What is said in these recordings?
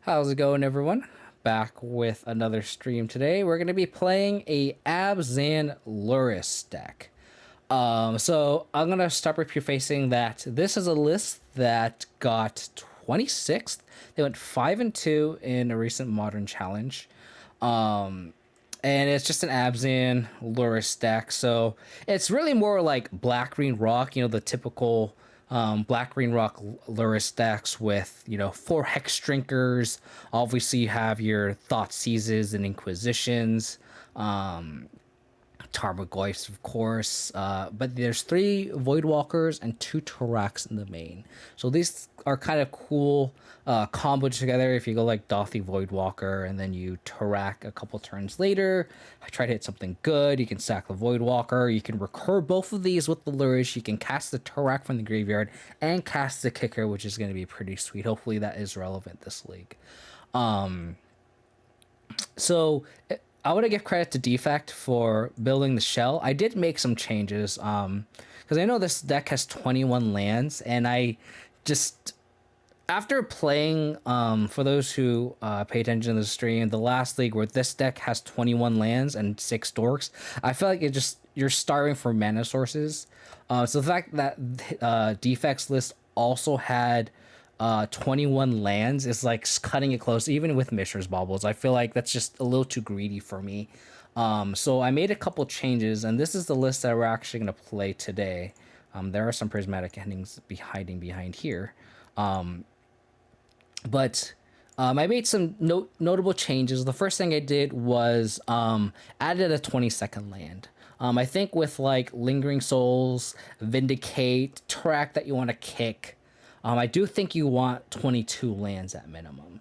How's it going, everyone? Back with another stream today. We're going to be playing a Abzan Lurrus deck. So I'm going to start by prefacing that this is a list that got 26th. They went 5 and 2 in a recent Modern Challenge. And it's just an Abzan Lurrus deck. So it's really more like Black Green Rock, the typical Black Green Rock Lurrus decks with, 4 Hex Drinkers. Obviously, you have your Thought Seizes and Inquisitions. Tarmogoyfs, of course, but there's 3 Voidwalkers and 2 Toraks in the main. So these are kind of cool comboed together. If you go like Dothy Voidwalker and then you Torak a couple turns later, try to hit something good. You can sack the Voidwalker. You can recur both of these with the Lurrus. You can cast the Torak from the graveyard and cast the Kicker, which is going to be pretty sweet. Hopefully that is relevant this league. So I want to give credit to Defect for building the shell. I did make some changes because I know this deck has 21 lands, and I just after playing for those who pay attention to the stream, the last league where this deck has 21 lands and 6 dorks, I feel like you're starving for mana sources. So the fact that Defect's list also had 21 lands is like cutting it close, even with Mishra's Baubles. I feel like that's just a little too greedy for me. So I made a couple changes, and this is the list that we're actually going to play today. There are some prismatic endings hiding behind here. But I made some notable changes. The first thing I did was added a 22nd land. I think with like Lingering Souls, Vindicate, Track that you want to kick, I do think you want 22 lands at minimum.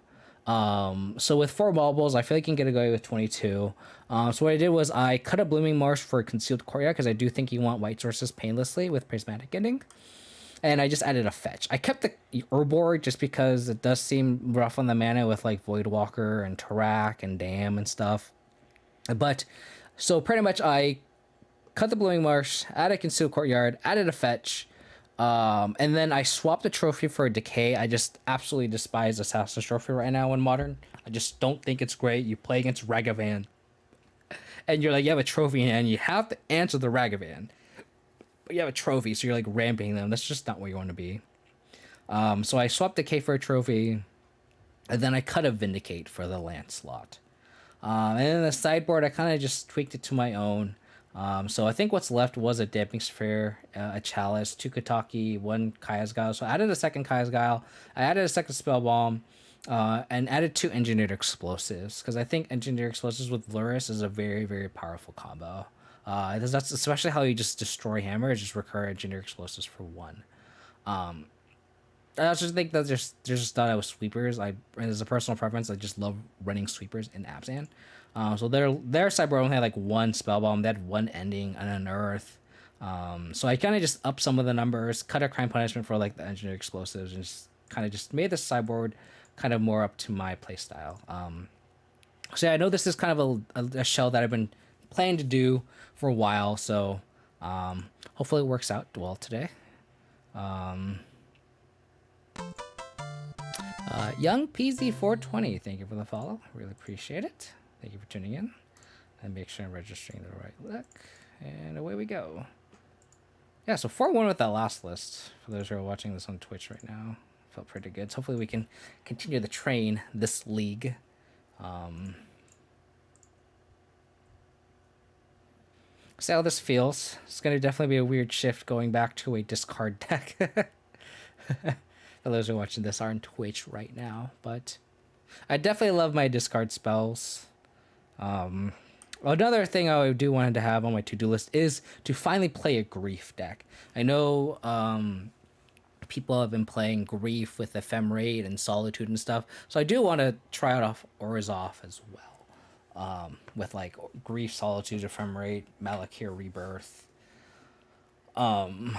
So with 4 baubles, I feel like you can get away with 22. So what I did was I cut a Blooming Marsh for a Concealed Courtyard because I do think you want white sources painlessly with Prismatic Ending. And I just added a fetch. I kept the Urborg just because it does seem rough on the mana with like Voidwalker and Tarak and Dam and stuff. But so pretty much I cut the Blooming Marsh, added a Concealed Courtyard, added a fetch. And then I swapped the trophy for a Decay. I just absolutely despise Assassin's Trophy right now in Modern. I just don't think it's great. You play against Ragavan, and you're like, you have a trophy in hand, you have to answer the Ragavan. But you have a trophy, so you're like ramping them. That's just not where you want to be. So I swapped Decay for a trophy, and then I cut a Vindicate for the land slot. And then the sideboard, I kind of just tweaked it to my own. So I think what's left was a Damping Sphere, a Chalice, 2 Kataki, 1 Kaya's Guile. So I added a second Kaya's Guile. I added a second Spell Bomb, and added 2 Engineered Explosives. Because I think Engineered Explosives with Lurrus is a very, very powerful combo. That's especially how you just destroy Hammer, just recur Engineered Explosives for 1. I also think that there's just thought I was sweepers. As a personal preference, I just love running sweepers in Abzan. So their sideboard only had like 1 spell bomb. They had 1 ending and an earth. So I kind of just upped some of the numbers, cut a crime punishment for like the engineered explosives, and just kind of just made the sideboard kind of more up to my playstyle. So yeah, I know this is kind of a shell that I've been planning to do for a while. So hopefully it works out well today. Young PZ420, thank you for the follow. Really appreciate it. Thank you for tuning in. And make sure I'm registering the right look. And away we go. Yeah, so 4-1 with that last list. For those who are watching this on Twitch right now. Felt pretty good. So hopefully we can continue the train this league. See how this feels. It's going to definitely be a weird shift going back to a discard deck. For those who are watching this on Twitch right now. But I definitely love my discard spells. Another thing I do wanted to have on my to-do list is to finally play a Grief deck. I know people have been playing Grief with Ephemerate and Solitude and stuff, so I do want to try out off Orzhov as well. With like Grief, Solitude, Ephemerate, Malakir Rebirth. One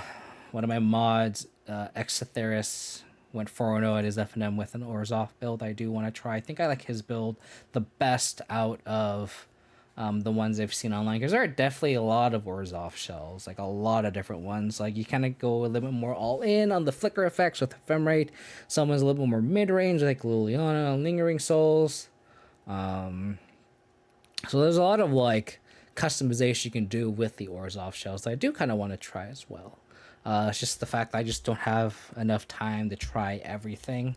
of my mods, Exotheris, went 4-0 at his FNM with an Orzhov build I do want to try. I think I like his build the best out of the ones I've seen online, because there are definitely a lot of Orzhov shells, like a lot of different ones. Like you kind of go a little bit more all in on the flicker effects with ephemerate. Someone's a little bit more mid range, like Liliana, Lingering Souls. So there's a lot of like customization you can do with the Orzhov shells that I do kind of want to try as well. It's just the fact that I just don't have enough time to try everything.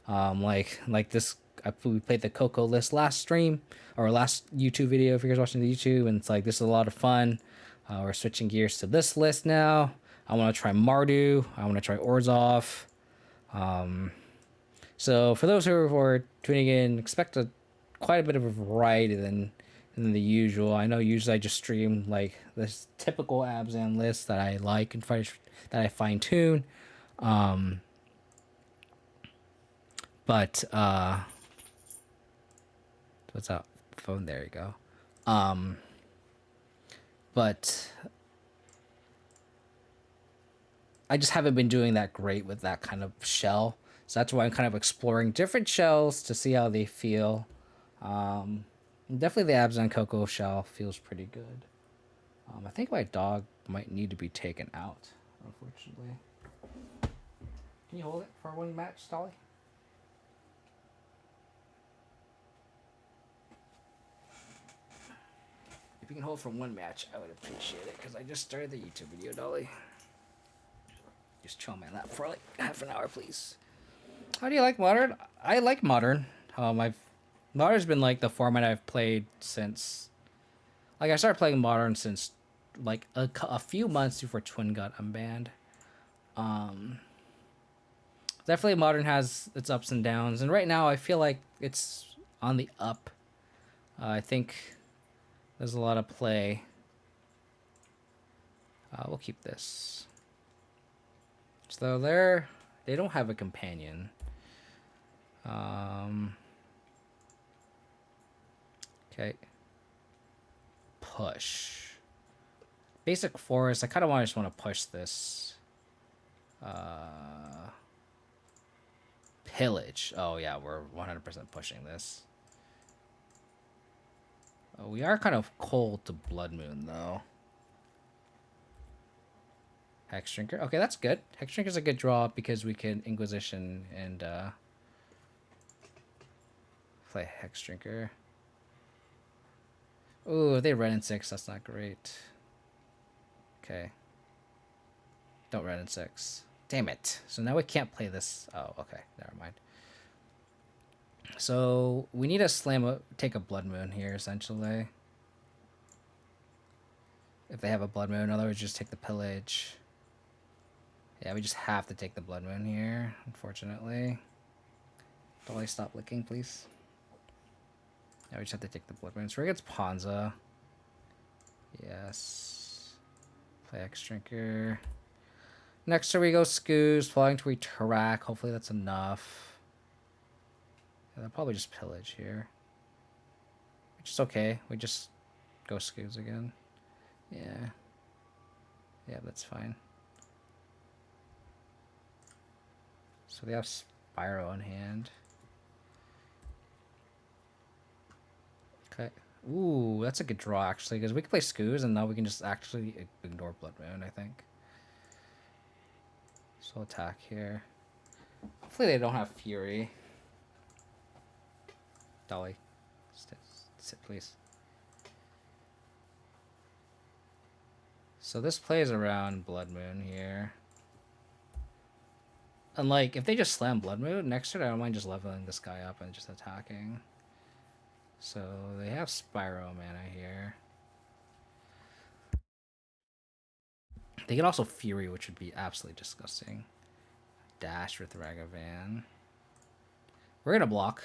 Like this, we played the Coco list last stream or last YouTube video if you guys watching the YouTube, and it's like this is a lot of fun. We're switching gears to this list now. I want to try Mardu. I want to try Orzhov. So for those who are tuning in, expect quite a bit of a variety than the usual. I know usually I just stream like this typical Abzan list that I like and that I fine tune. But what's up? Phone, there you go. But I just haven't been doing that great with that kind of shell. So that's why I'm kind of exploring different shells to see how they feel. Definitely the Abzan Coco shell feels pretty good. I think my dog might need to be taken out, unfortunately. Can you hold it for one match, Dolly? If you can hold for one match, I would appreciate it, because I just started the YouTube video, Dolly. Just chill on my lap for like half an hour, please. How do you like Modern? I like Modern. Modern's been like the format I've played since... Like, I started playing Modern since like a few months before Twin got unbanned. Definitely Modern has its ups and downs, and right now I feel like it's on the up. I think there's a lot of play. We'll keep this. So they don't have a companion. Okay. Push. Basic forest. I kind of just want to push this. Pillage. Oh yeah, we're 100% pushing this. We are kind of cold to Blood Moon though. Hex Drinker. Okay, that's good. Hex Drinker's a good draw because we can Inquisition and play Hex Drinker. Ooh, they red in 6. That's not great. Okay. Don't red in 6. Damn it. So now we can't play this. Oh, okay. Never mind. So we need to take a Blood Moon here, essentially. If they have a Blood Moon, otherwise just take the Pillage. Yeah, we just have to take the Blood Moon here, unfortunately. Dolly, stop licking, please. Yeah, we just have to take the Blood Moon. So we're against Ponza. Yes. Play X Drinker. Next turn we go Scoos, flying to Retarac. Hopefully that's enough. Yeah, they'll probably just Pillage here. Which is okay. We just go Scoos again. Yeah. Yeah, that's fine. So they have Spyro in hand. Okay. Ooh, that's a good draw, actually, because we can play Scoos, and now we can just actually ignore Blood Moon, I think. So attack here. Hopefully they don't have Fury. Dolly, sit, please. So this plays around Blood Moon here. And like, if they just slam Blood Moon, next turn I don't mind just leveling this guy up and just attacking. So they have Spyro mana here. They can also Fury, which would be absolutely disgusting. Dash with Ragavan. We're gonna block.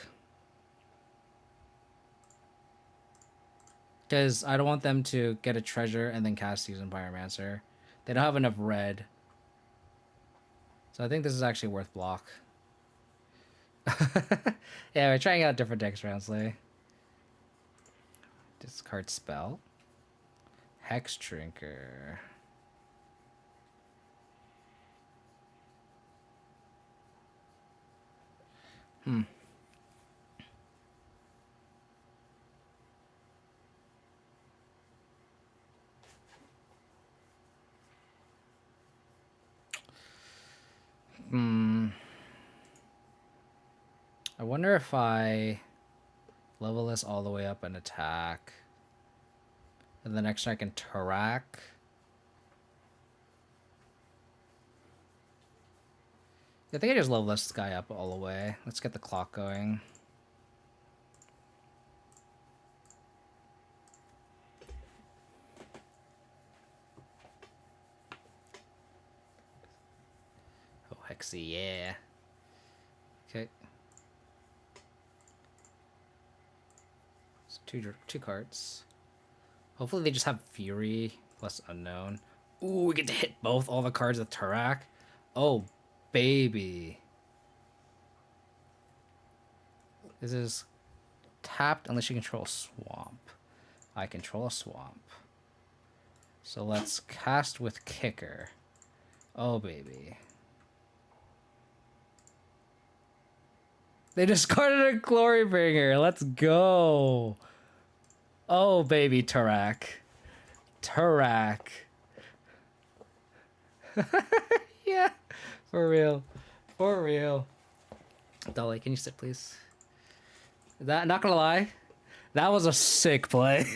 Because I don't want them to get a treasure and then cast Seasoned Pyromancer. They don't have enough red. So I think this is actually worth block. Yeah, we're trying out different decks, Roundsley. Discard spell. Hex Drinker. I wonder if I level this all the way up and attack. And the next turn I can Tarak. I think I just level this guy up all the way. Let's get the clock going. Oh, Hexy, yeah. Okay. So two cards. Hopefully they just have Fury plus Unknown. Ooh, we get to hit both all the cards with Tarak. Oh, baby. This is tapped unless you control a swamp. I control a swamp. So let's cast with Kicker. Oh, baby. They discarded a Glorybringer. Let's go. Oh, baby, Tarak. Tarak. Yeah, for real. For real. Dolly, can you sit, please? Not gonna lie, that was a sick play.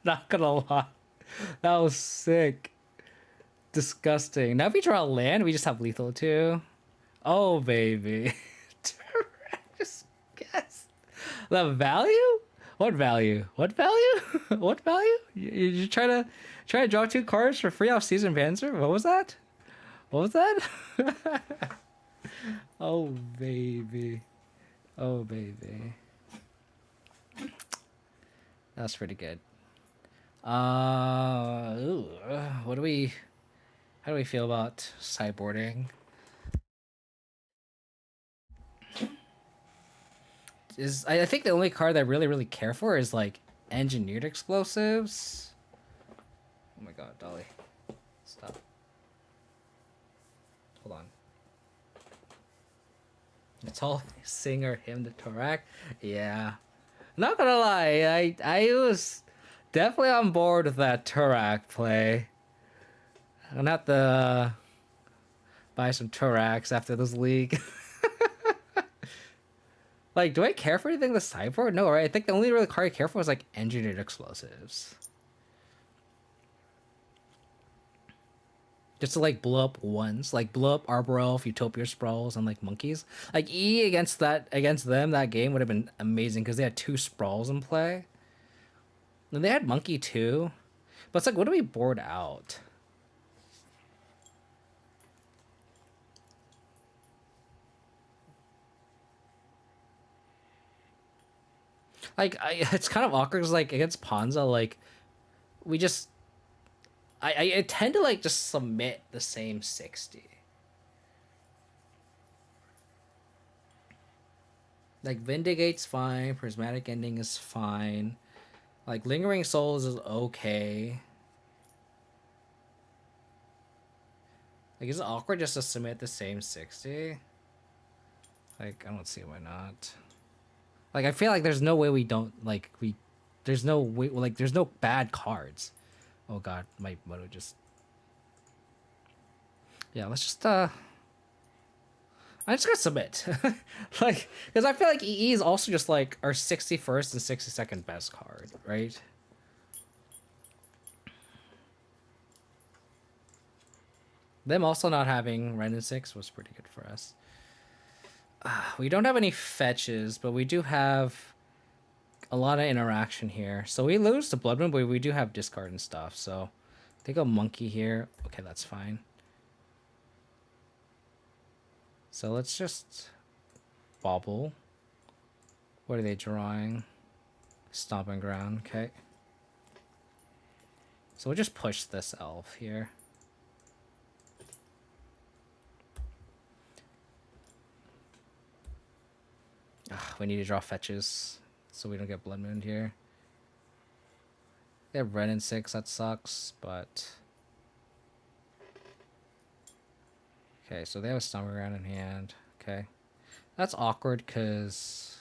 Not gonna lie. That was sick. Disgusting. Now if we draw a land, we just have lethal too. Oh, baby. Just guess. The value? What value? What value? What value? You try to draw 2 cards for free off Season Panzer? What was that? What was that? Oh, baby. Oh, baby. That's pretty good. Ooh, how do we feel about sideboarding? I think the only card that I really care for is like engineered explosives. Oh my god, Dolly. Stop. Hold on. It's all Singer, him, the Tarak. Yeah. Not gonna lie, I was definitely on board with that Tarak play. I'm gonna have to buy some Taraks after this league. Like, do I care for anything in the sideboard? No, right? I think the only really card I care for was like engineered explosives. Just to like blow up ones, like blow up Arbor Elf, Utopia Sprawls, and like monkeys. Like E against them, that game would have been amazing because they had 2 Sprawls in play. And they had Monkey too. But it's like, what do we board out? Like, it's kind of awkward because like against Ponza, like we just I tend to like just submit the same 60. Like Vindicate's fine, Prismatic Ending is fine. Like Lingering Souls is okay. Like, is it awkward just to submit the same 60? Like, I don't see why not. Like, I feel like there's no way we don't, like, there's no way, like, there's no bad cards. Oh god, my moto just... Yeah, let's just, I'm just gonna submit. Like, because I feel like EE is also just, like, our 61st and 62nd best card, right? Them also not having Ren and 6 was pretty good for us. We don't have any fetches, but we do have a lot of interaction here. So we lose to Blood Moon, but we do have discard and stuff. So take a monkey here. Okay, that's fine. So let's just bobble. What are they drawing? Stomping Ground. Okay. So we'll just push this elf here. We need to draw fetches so we don't get Blood Moon here. They have Ren and 6, that sucks, but... Okay, so they have a Stomping Ground in hand. Okay. That's awkward because...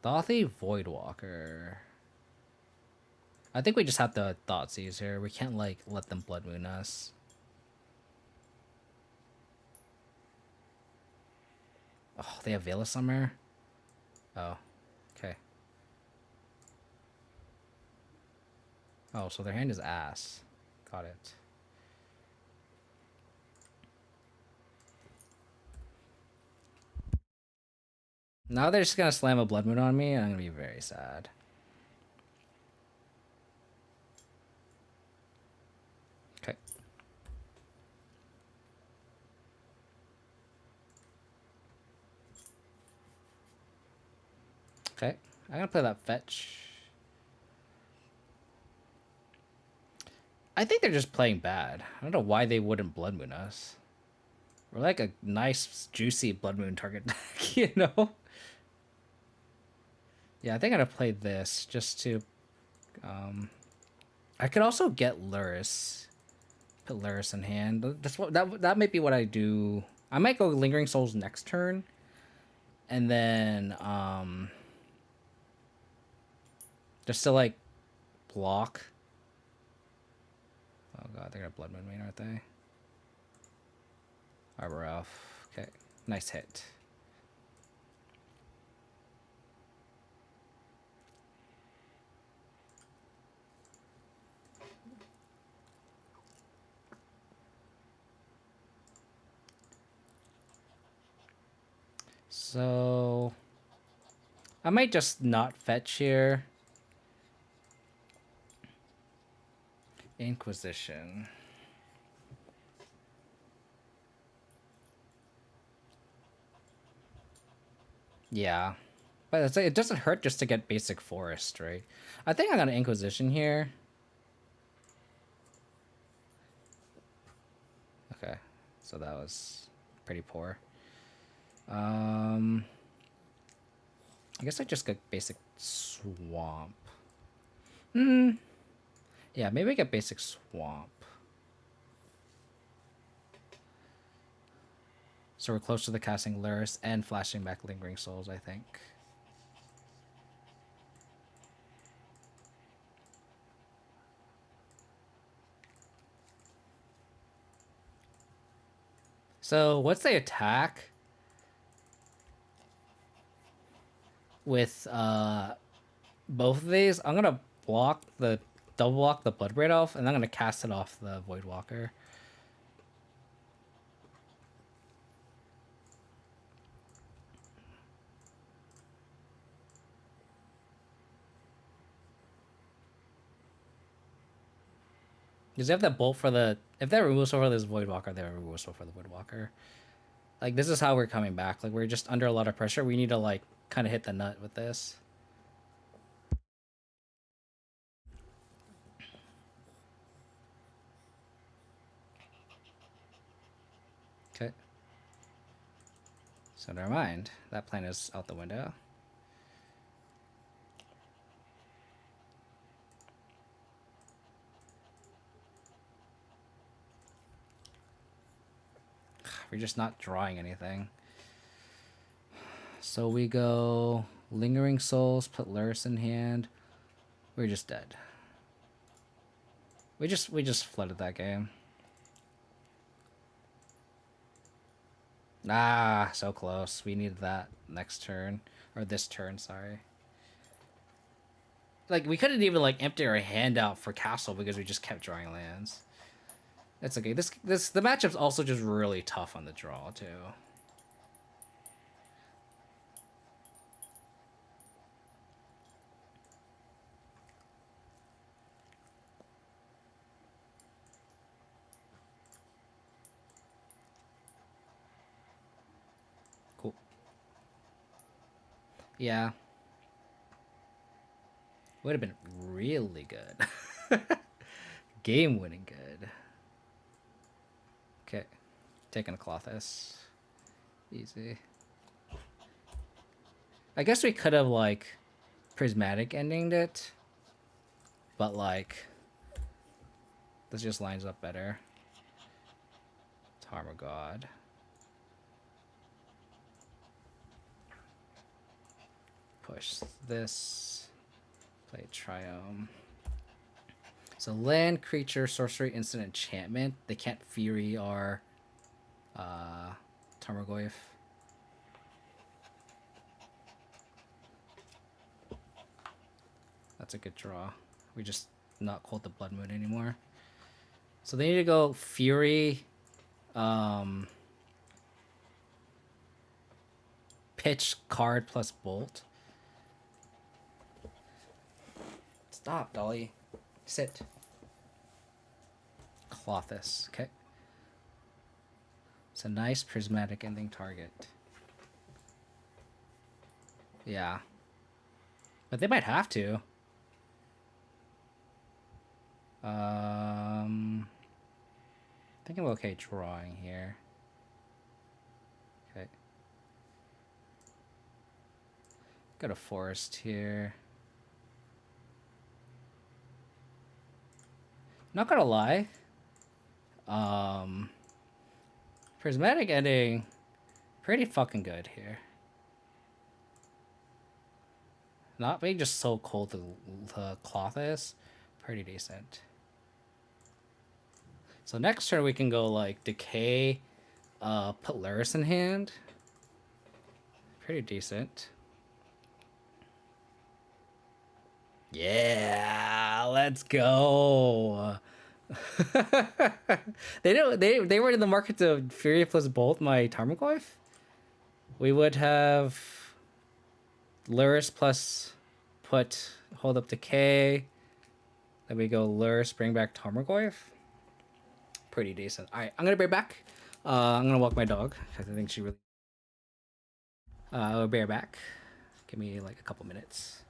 Thothy Voidwalker. I think we just have to Thoughtseize here. We can't, like, let them Blood Moon us. Oh, they have Veil somewhere? Oh, okay. Oh, so their hand is ass. Got it. Now they're just gonna slam a Blood Moon on me, and I'm gonna be very sad. Okay. Okay. I'm gonna play that fetch. I think they're just playing bad. I don't know why they wouldn't Blood Moon us. We're like a nice, juicy Blood Moon target deck, you know? Yeah, I think I'm gonna play this just to... I could also get Lurrus. Put Lurrus in hand. That's what that might be what I do. I might go Lingering Souls next turn. And then just to like block. Oh god, they're gonna Blood Moon main, aren't they? Arbor Elf. Okay. Nice hit. So I might just not fetch here. Inquisition. Yeah. But it's like, it doesn't hurt just to get basic forest, right? I think I got an Inquisition here. Okay. So that was pretty poor. I guess I just got basic swamp. Yeah, maybe I get basic swamp. So we're close to the casting Lurrus and flashing back Lingering Souls, I think. So what's the attack with both of these? I'm gonna double block the Bloodbraid Elf, and I'm gonna cast it off the Voidwalker. Because they have that bolt for the... If they remove for this Voidwalker, they have a remove for the Voidwalker. Like, this is how we're coming back. Like, we're just under a lot of pressure. We need to, like, kind of hit the nut with this. Okay. So never mind. That plan is out the window. We're just not drawing anything. So we go Lingering Souls, put Lurrus in hand. We're just dead. We just flooded that game. Ah, so close. We needed that next turn. Or this turn, sorry. Like, we couldn't even, like, empty our hand out for castle because we just kept drawing lands. It's okay. The matchup's also just really tough on the draw, too. Cool. Yeah. Would have been really good. Game winning good. Okay. Taking a Clothis. Easy. I guess we could have, like, prismatic endinged it. But, like, this just lines up better. Tarmor God. Push this. Play Triome. So land, creature, sorcery, instant, enchantment. They can't Fury or Tarmogoyf. That's a good draw. We just not called the Blood Moon anymore. So they need to go Fury, pitch card plus Bolt. Stop, Dolly. Sit. Clothis. Okay. It's a nice prismatic ending target. Yeah. But they might have to. I think I'm okay drawing here. Okay. Got a forest here. Not gonna lie. Prismatic ending, pretty fucking good here. Not being just so cold the cloth is pretty decent. So next turn we can go like Decay, put Lurrus in hand. Pretty decent. Yeah, let's go. They were in the market to Fury plus Bolt my Tarmogoyf. We would have Lurrus plus put hold up Decay. Then we go Lurrus, bring back Tarmogoyf. Pretty decent. Alright, I'm gonna be back. I'm gonna walk my dog because I think she really I'll be back. Give me like a couple minutes.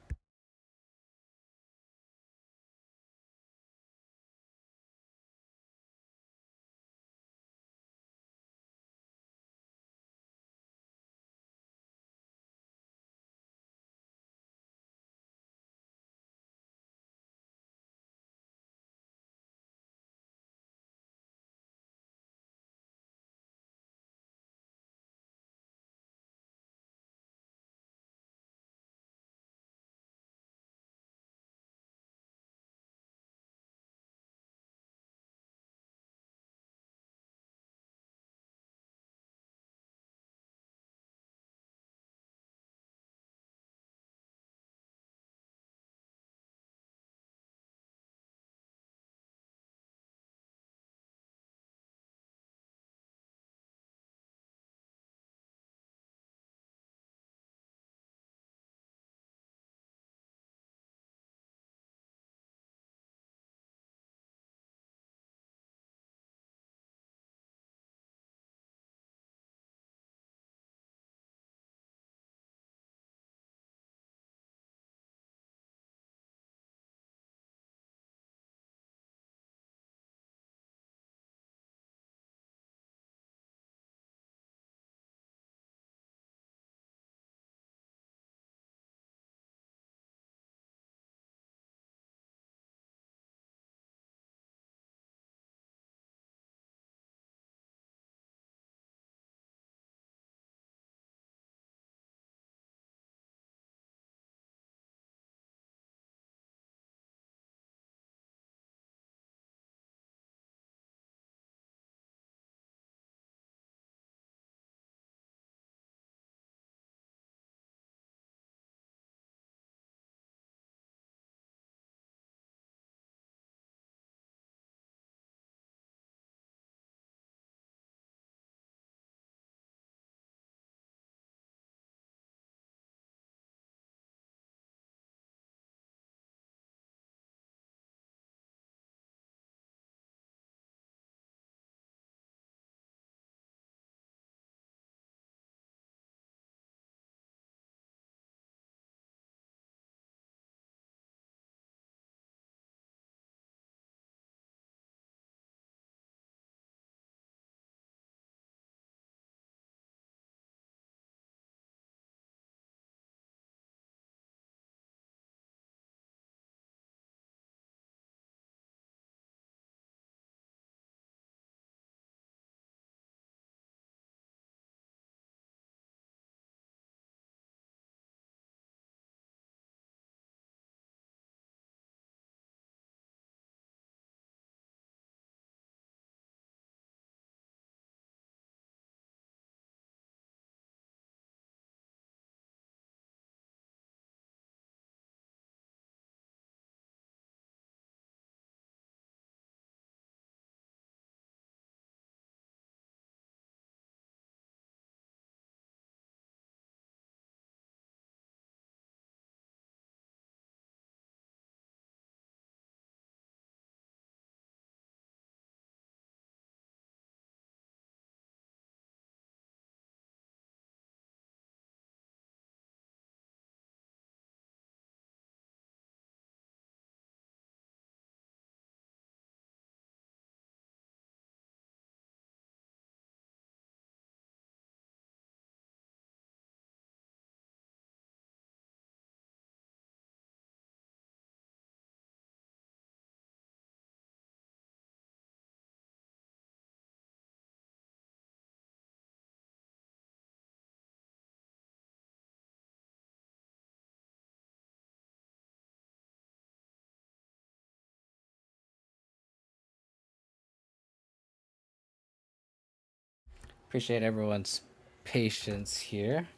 Appreciate everyone's patience here.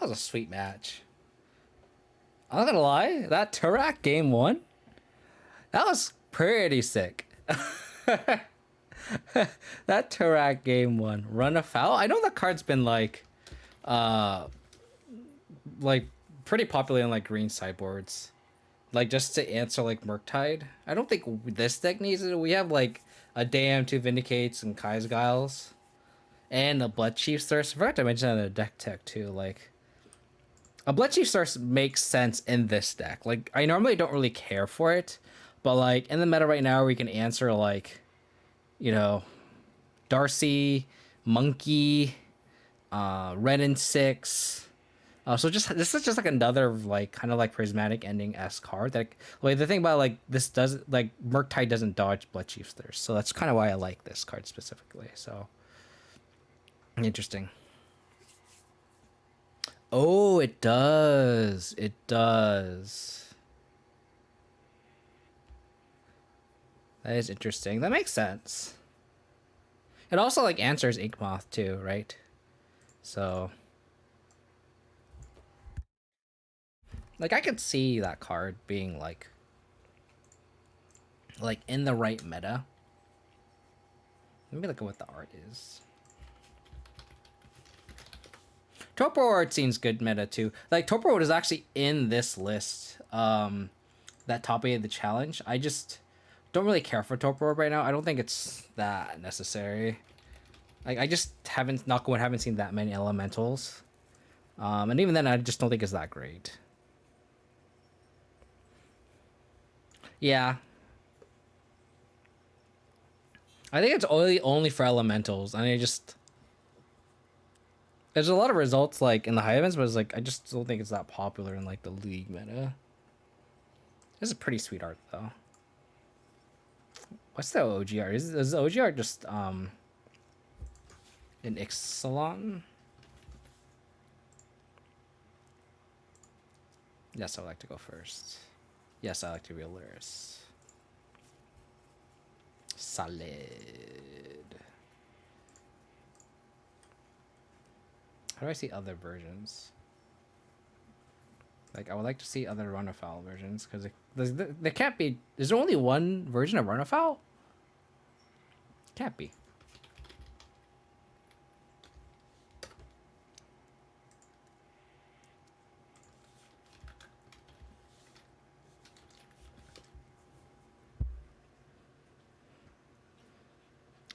That was a sweet match. I'm not gonna lie, that Turak game 1, that was pretty sick. That Turak game 1, run afoul. I know that card's been like pretty popular in like green sideboards. Like just to answer like Murktide. I don't think this deck needs it. We have like a Damn, 2 Vindicates, and Kai's Guiles. And a Blood Chief's Thirst. I forgot to mention that in the deck tech too. Like, a Blood Chief's Thirst makes sense in this deck. Like, I normally don't really care for it, but like in the meta right now, we can answer like, you know, Darcy, Monkey, Ren and 6. So just this is just like another like kind of like prismatic ending S card. That like the thing about like this does like Murktide doesn't dodge Blood Chief's Thirst, so that's kind of why I like this card specifically. So. Interesting. Oh, it does. It does. That is interesting. That makes sense. It also like answers Inkmoth too, right? So like I could see that card being like in the right meta. Let me look at what the art is. Topo art seems good meta too. Like Topo art is actually in this list. That top 8 of the challenge. I just don't really care for Topo art right now. I don't think it's that necessary. Like I just haven't seen that many elementals. And even then I just don't think it's that great. Yeah. I think it's only for elementals, and I just there's a lot of results like in the high events, but it's like I just don't think it's that popular in like the league meta. This is pretty sweet art though. What's the OG art? Is the OG art just an Ixalan? Yes, I would like to go first. Yes, I like to be a Lurrus. Solid. How do I see other versions? Like, I would like to see other run afoul versions, because there can't be. Is there only one version of run afoul? Can't be.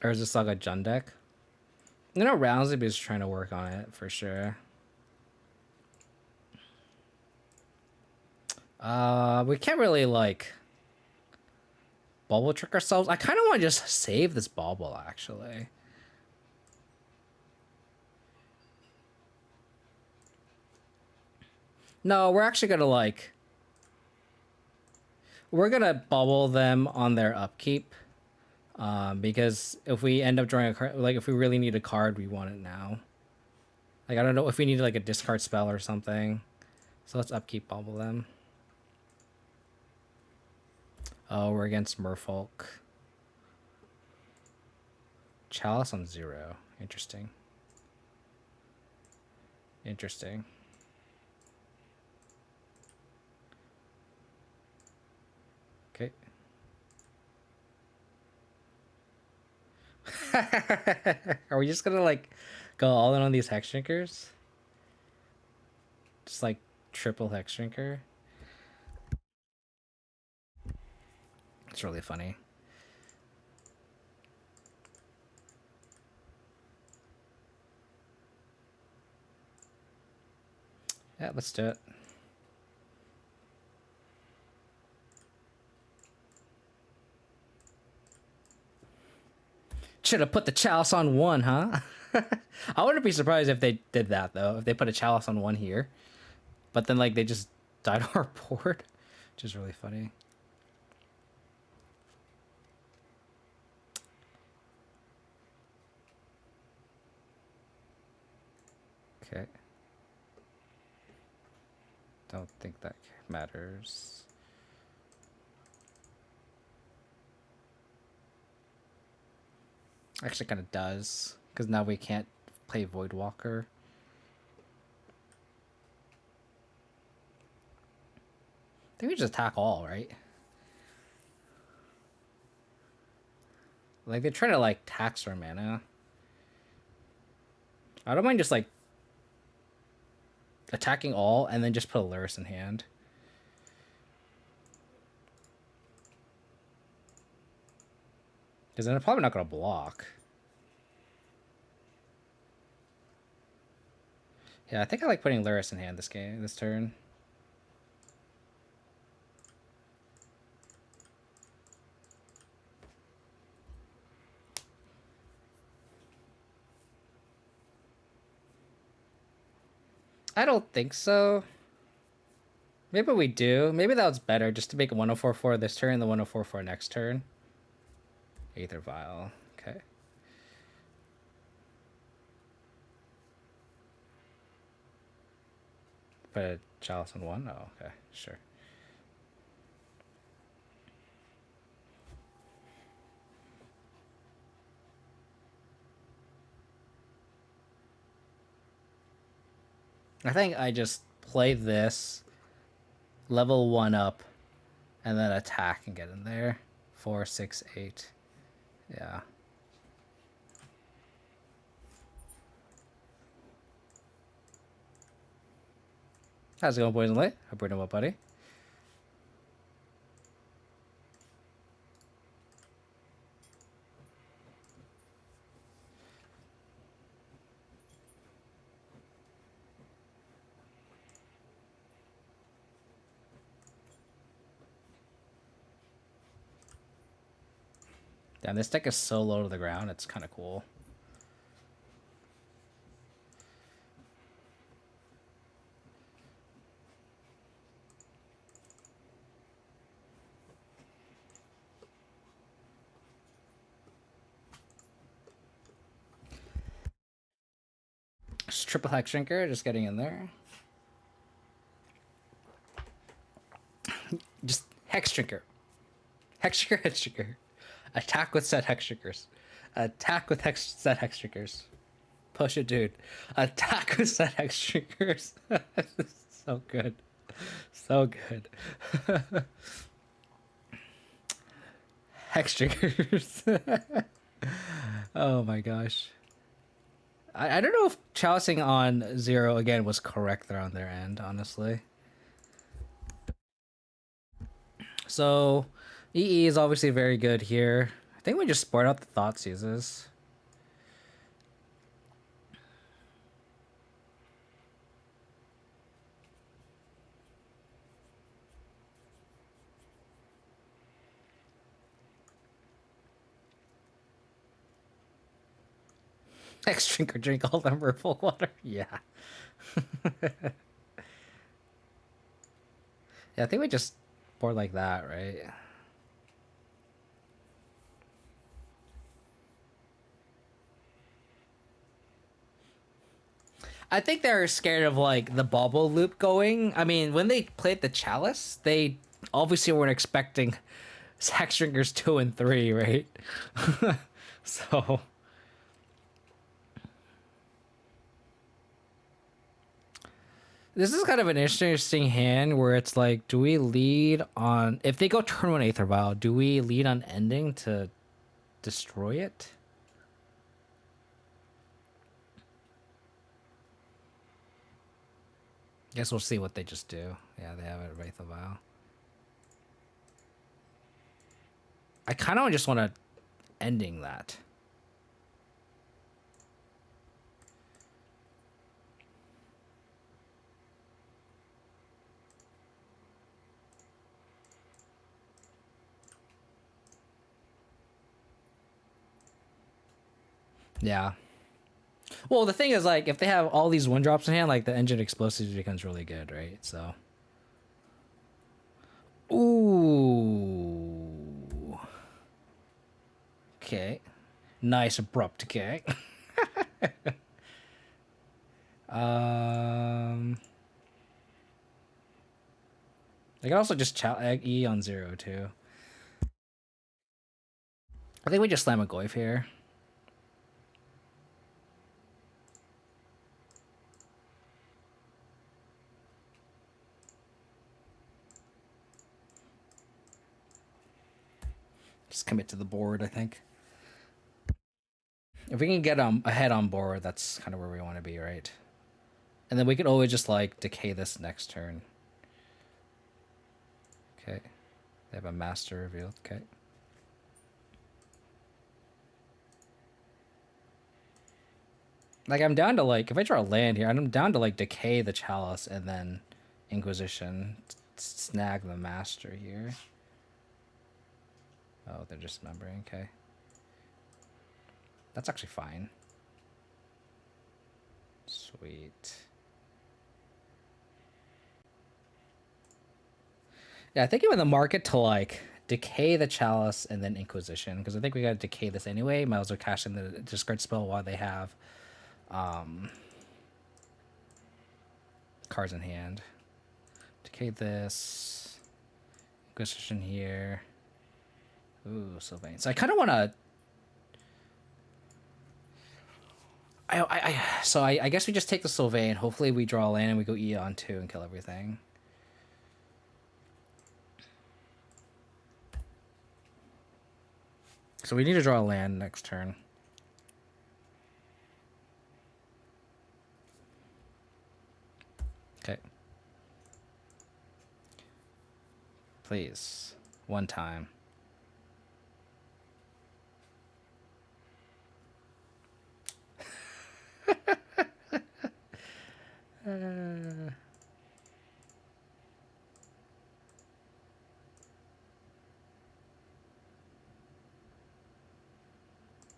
Or is this like a Jund deck? You know, Roundsley is trying to work on it for sure. We can't really like bubble trick ourselves. I kind of want to just save this bauble actually. No, we're actually gonna like. We're gonna bubble them on their upkeep. Because if we end up drawing a card, like if we really need a card, we want it now. Like I don't know if we need like a discard spell or something. So let's upkeep bubble them. Oh, we're against Merfolk. Chalice on 0. Interesting. Interesting. Okay. Are we just gonna like go all in on these hex shrinkers? Just like triple hex shrinker. It's really funny. Yeah, let's do it. Should have put the chalice on 1, huh? I wouldn't be surprised if they did that though. If they put a chalice on 1 here, but then like they just died on our board, which is really funny. Okay. Don't think that matters. Actually kind of does, because now we can't play Voidwalker. I think we just attack all, right? Like, they're trying to, like, tax our mana. I don't mind just, like, attacking all and then just put a Lurrus in hand. Because then they're probably not going to block. Yeah, I think I like putting Lurrus in hand this turn. I don't think so. Maybe we do. Maybe that was better, just to make a 104/4 this turn and the 104/4 next turn. Aether Vial. Okay. Put a Chalice on one? Oh, okay. Sure. I think I just play this, level 1 up, and then attack and get in there. 4, 6, 8. Yeah. How's it going, boys and late? Hope you're doing well, buddy. Damn, this deck is so low to the ground. It's kind of cool. Just triple Hex Shrinker, just getting in there. Just Hex Shrinker. Hex Shrinker, Hex Shrinker. Attack with set Hex Shrinkers. Attack with set Hex Shrinkers. Push it, dude. Attack with set Hex Shrinkers. So good. So good. Hex Shrinkers. Oh my gosh. I don't know if chalicing on 0 again was correct there on their end, honestly. So, EE is obviously very good here. I think we just sport out the Thoughtseizes. Next drink or drink all that Merfolk water. Yeah. Yeah, I think we just board like that, right? I think they're scared of like the bauble loop going. I mean, when they played the Chalice, they obviously weren't expecting Sack Drinkers 2 and 3, right? So this is kind of an interesting hand where it's like, do we lead on if they go turn 1 Aether Vial, do we lead on ending to destroy it? Guess we'll see what they just do. Yeah, they have it Wraith of Vial. I kind of just want to ending that. Yeah. Well, the thing is, like, if they have all these 1-drops in hand, like, the Engine Explosives becomes really good, right? So. Ooh. Okay. Nice abrupt decay. They can also just egg E on 0 too. I think we just slam a Goyf here. Just commit to the board, I think. If we can get ahead on board, that's kind of where we want to be, right? And then we can always just like decay this next turn. Okay. They have a master revealed. Okay. Like I'm down to like if I draw a land here, I'm down to like decay the chalice and then Inquisition, snag the master here. Oh, they're dismembering. Okay. That's actually fine. Sweet. Yeah, I think I'm in the market to like decay the chalice and then Inquisition because I think we got to decay this anyway. Might as well cash in the discard spell while they have cards in hand. Decay this. Inquisition here. Ooh, Sylvain. So I kind of want to. I guess we just take the Sylvain. Hopefully we draw a land and we go Eon 2 and kill everything. So we need to draw a land next turn. Okay. Please. One time.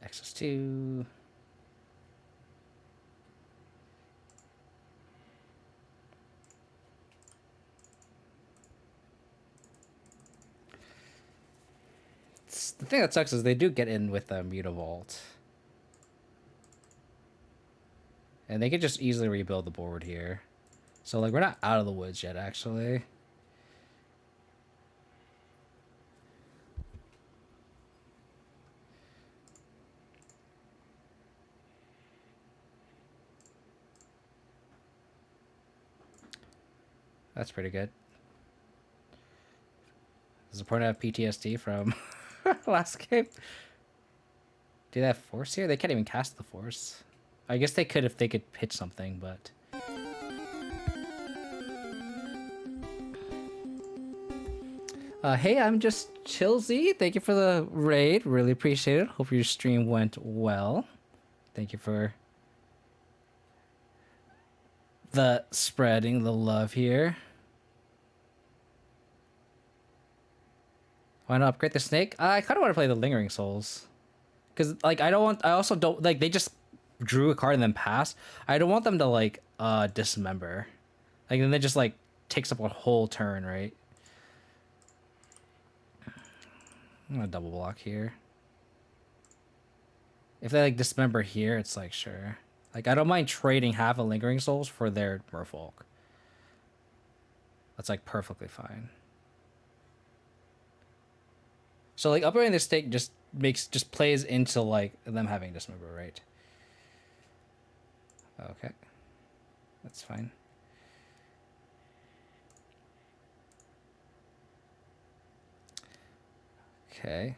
X2. The thing that sucks is they do get in with a Mutavault. And they could just easily rebuild the board here. So, like, we're not out of the woods yet, actually. That's pretty good. Does the opponent have PTSD from last game? Do they have force here? They can't even cast the force. I guess they could if they could pitch something, but... hey, I'm just Chillsy. Thank you for the raid. Really appreciate it. Hope your stream went well. Thank you for the spreading the love here. Why not upgrade the snake? I kind of want to play the Lingering Souls. Because, like, I also don't, like, they just drew a card and then passed. I don't want them to, like, dismember. Like, then they just, like, takes up a whole turn, right? I'm gonna double block here. If they, like, dismember here, it's like, sure. Like, I don't mind trading half a Lingering Souls for their Merfolk. That's, like, perfectly fine. So, like, upgrading the stake just plays into, like, them having dismember, right? Okay. That's fine. Okay.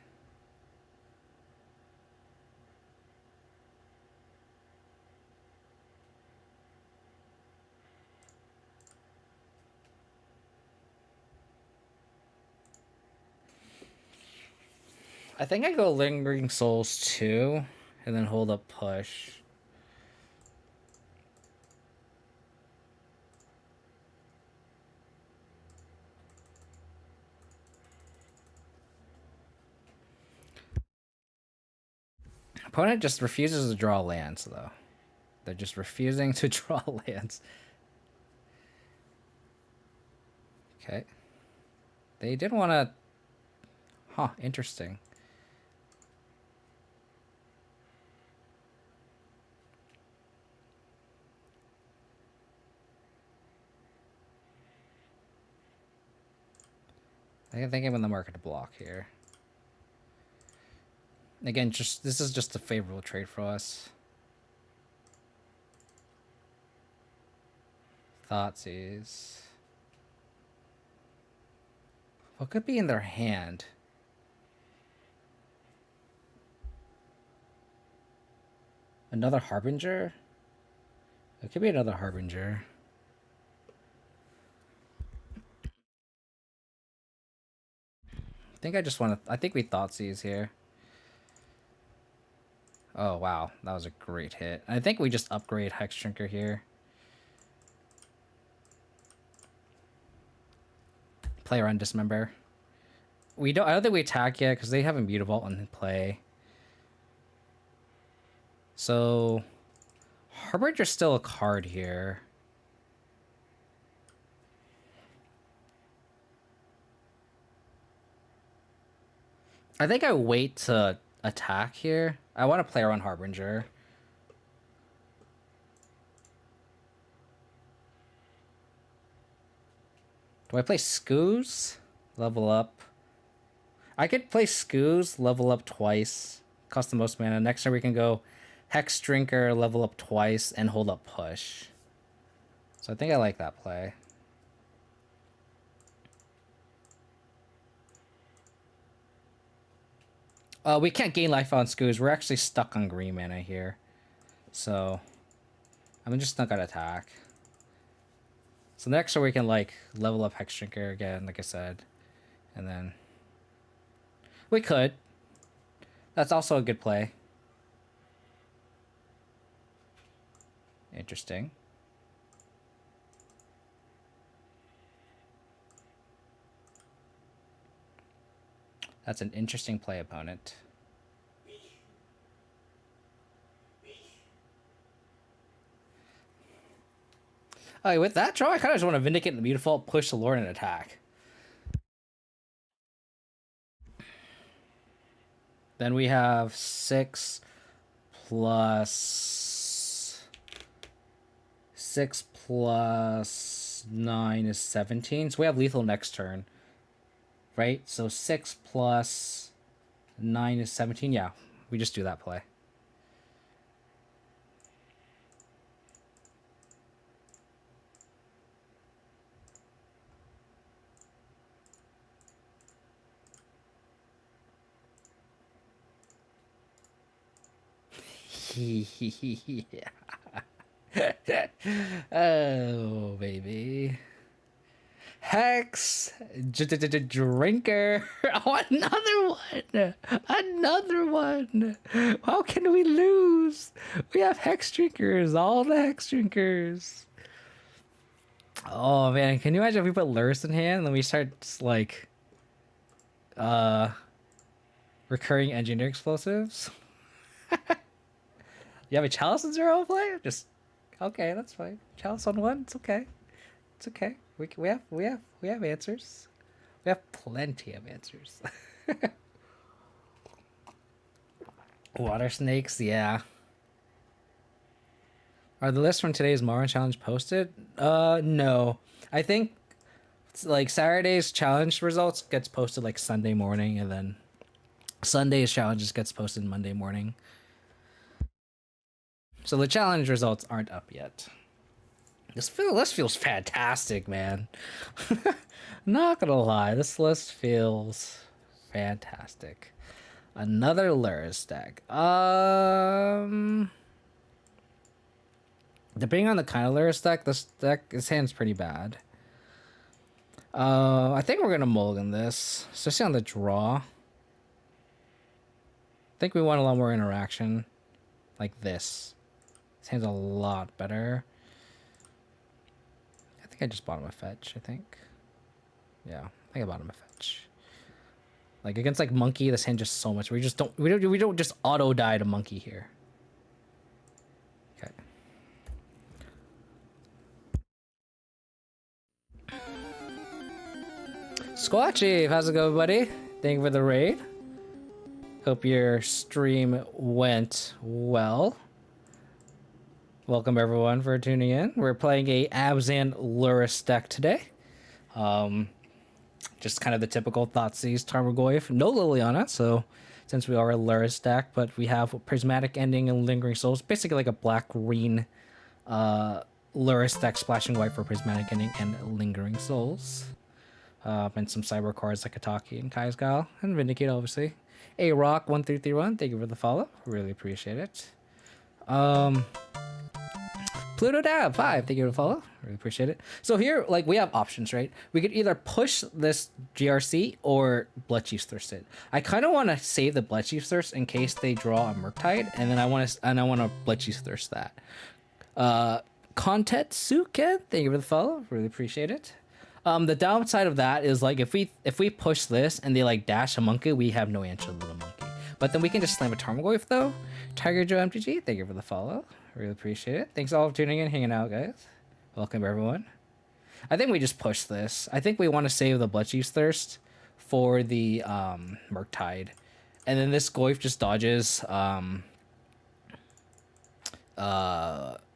I think I go Lingering Souls 2 and then hold up push. Opponent just refuses to draw lands, though. They're just refusing to draw lands. Okay. They did want to... Huh, interesting. I think I'm in the market to block here. Again, this is just a favorable trade for us. Thoughtseize. What could be in their hand? Another Harbinger? It could be another Harbinger. I think I just want to... I think we Thoughtseize here. Oh, wow. That was a great hit. I think we just upgrade Hex Drinker here. Play around Dismember. I don't think we attack yet because they have Immutable in play. So... Harbinger's still a card here. I think I wait to attack here. I want to play around Harbinger. Do I play Scoos? Level up. I could play Scoos, level up twice. Cost the most mana. Next turn we can go Hex Drinker, level up twice, and hold up Push. So I think I like that play. We can't gain life on Scoos. We're actually stuck on green mana here. So I'm just not gonna attack. So next turn we can like level up Hex Drinker again, like I said. And then we could. That's also a good play. Interesting. That's an interesting play, opponent. Alright, with that draw, I kind of just want to Vindicate the Beautiful, push the Lord, and attack. Then we have 6 plus 9 is 17. So we have lethal next turn. Right? So 6 plus 9 is 17. Yeah, we just do that play. Yeah. Oh, baby. Hex Drinker. Oh, another one. How can we lose? We have Hex Drinkers. All the Hex Drinkers. Oh man, can you imagine if we put Lurrus in hand and then we start like recurring engineer explosives? You have a Chalice in 0 play? Just okay, that's fine. Chalice on 1, it's okay. It's okay. We have answers. We have plenty of answers. Water snakes, yeah. Are the lists from today's Morrowind challenge posted? No. I think it's like Saturday's challenge results gets posted like Sunday morning, and then Sunday's challenges gets posted Monday morning. So the challenge results aren't up yet. This list feels fantastic, man. Not gonna lie, this list feels fantastic. Another Lurrus deck. Depending on the kind of Lurrus deck, this hand's pretty bad. I think we're gonna mulligan this, especially on the draw. I think we want a lot more interaction, like this. This hand's a lot better. I think I just bought him a fetch, I think. Yeah, I think I bought him a fetch. Like against like Monkey, this hand just so much. We don't just auto die to Monkey here. Okay. Squat Chief, how's it going, buddy? Thank you for the raid. Hope your stream went well. Welcome everyone for tuning in. We're playing a Abzan Lurrus deck today. Just kind of the typical Thoughtseize, Tarmogoyf, no Liliana, so since we are a Lurrus deck, but we have Prismatic Ending and Lingering Souls, basically like a black-green Lurrus deck, splashing white for Prismatic Ending and Lingering Souls. And some cyber cards like Ataki and Kai's Gal, and Vindicate, obviously. A Rock 1331, thank you for the follow. Really appreciate it. Pluto Dab 5, thank you for the follow. Really appreciate it. So here, like, we have options, right? We could either push this GRC or Bloodchief's Thirst it. I kind of want to save the Bloodchief's Thirst in case they draw a Murktide, and then I want to Bloodchief's Thirst that. Content Suken, thank you for the follow. Really appreciate it. The downside of that is like if we push this and they like dash a monkey, we have no answer to the monkey. But then we can just slam a Tarmogoyf though. Tiger Joe MTG, thank you for the follow. Really appreciate it. Thanks all for tuning in, hanging out, guys. Welcome everyone. I think we just push this. I think we want to save the Bloodchief's Thirst for the Murktide, and then this Goyf just dodges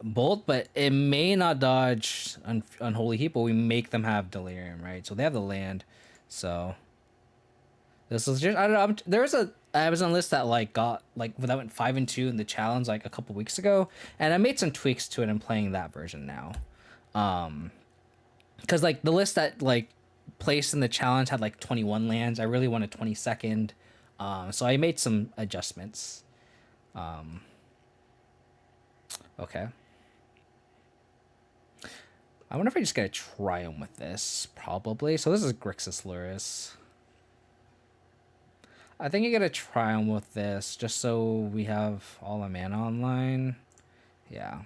Bolt, but it may not dodge Unholy Heap, but we make them have Delirium, right? So they have the land. So this is just, I don't know. There's a Abzan list that like got like that went 5 and 2 in the challenge like a couple weeks ago, and I made some tweaks to it and playing that version now. Because like the list that like placed in the challenge had like 21 lands. I really wanted 22nd, so I made some adjustments. Okay. I wonder if I just get a Triumph with this, probably. So this is Grixis Lurrus. I think you get a Triumph with this, just so we have all the mana online. Yeah.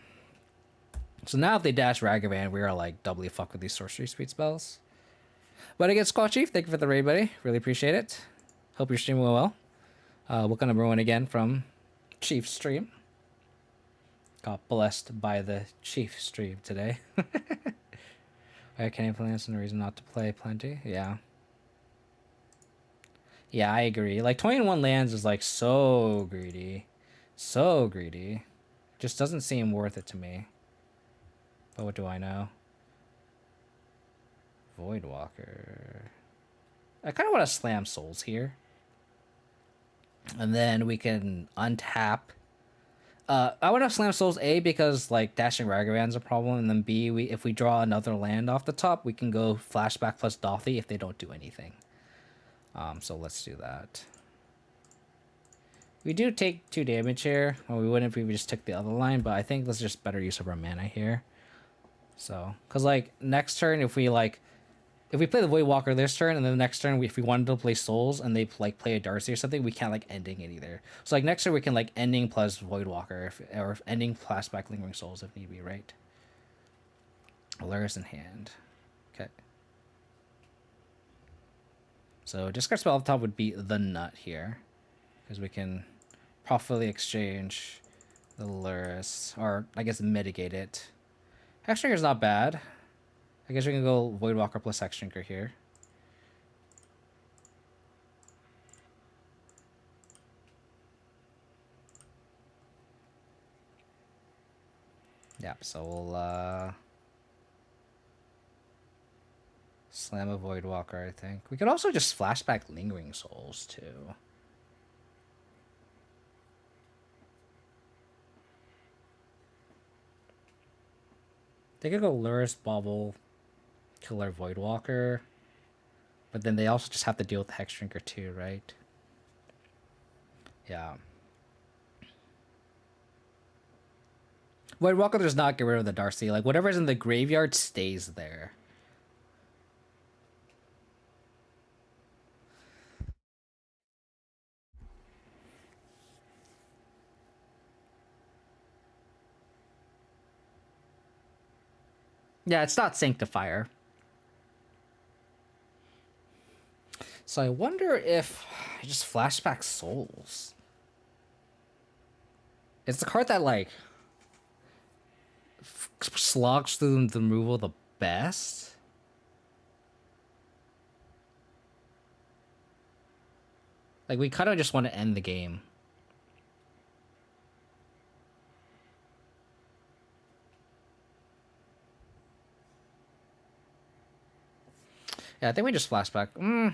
So now if they dash Ragavan, we are like doubly fucked with these sorcery speed spells. But again, Squad Chief, thank you for the raid, buddy. Really appreciate it. Hope you're streaming well. Welcome everyone again from Chief Stream. Got blessed by the Chief stream today. I can't play this and a reason not to play plenty. Yeah. Yeah, I agree. Like 21 lands is like so greedy. So greedy. Just doesn't seem worth it to me. But what do I know? Voidwalker. I kind of want to slam souls here. And then we can untap. I want to slam souls A because like dashing Ragavan's a problem, and then B, if we draw another land off the top, we can go flashback plus Dothy if they don't do anything. So let's do that. We do take 2 damage here. Well, we wouldn't if we just took the other line, but I think that's just better use of our mana here. So, cause like next turn, if we play the Voidwalker this turn, and then the next turn, if we wanted to play Souls and they like play a Darcy or something, we can't like ending it either. So like next turn we can like ending plus Voidwalker, or ending flashback Lingering Souls if need be, right? Lurrus in hand. Okay. So discard spell off the top would be the Nut here, because we can properly exchange the Lurrus, or I guess mitigate it. Hexdrinker's not bad. I guess we can go Voidwalker plus Hexdrinker here. Yep, so we'll slam a Voidwalker, I think. We could also just flashback Lingering Souls, too. They could go Lurrus, Bobble, kill our Voidwalker. But then they also just have to deal with the Hexdrinker too, right? Yeah. Voidwalker does not get rid of the Darcy. Like, whatever's in the graveyard stays there. Yeah, it's not Sanctifier. So I wonder if I just flashback Souls. It's the card that, like, slogs through the removal the best. Like, we kind of just want to end the game. Yeah, I think we just flashback.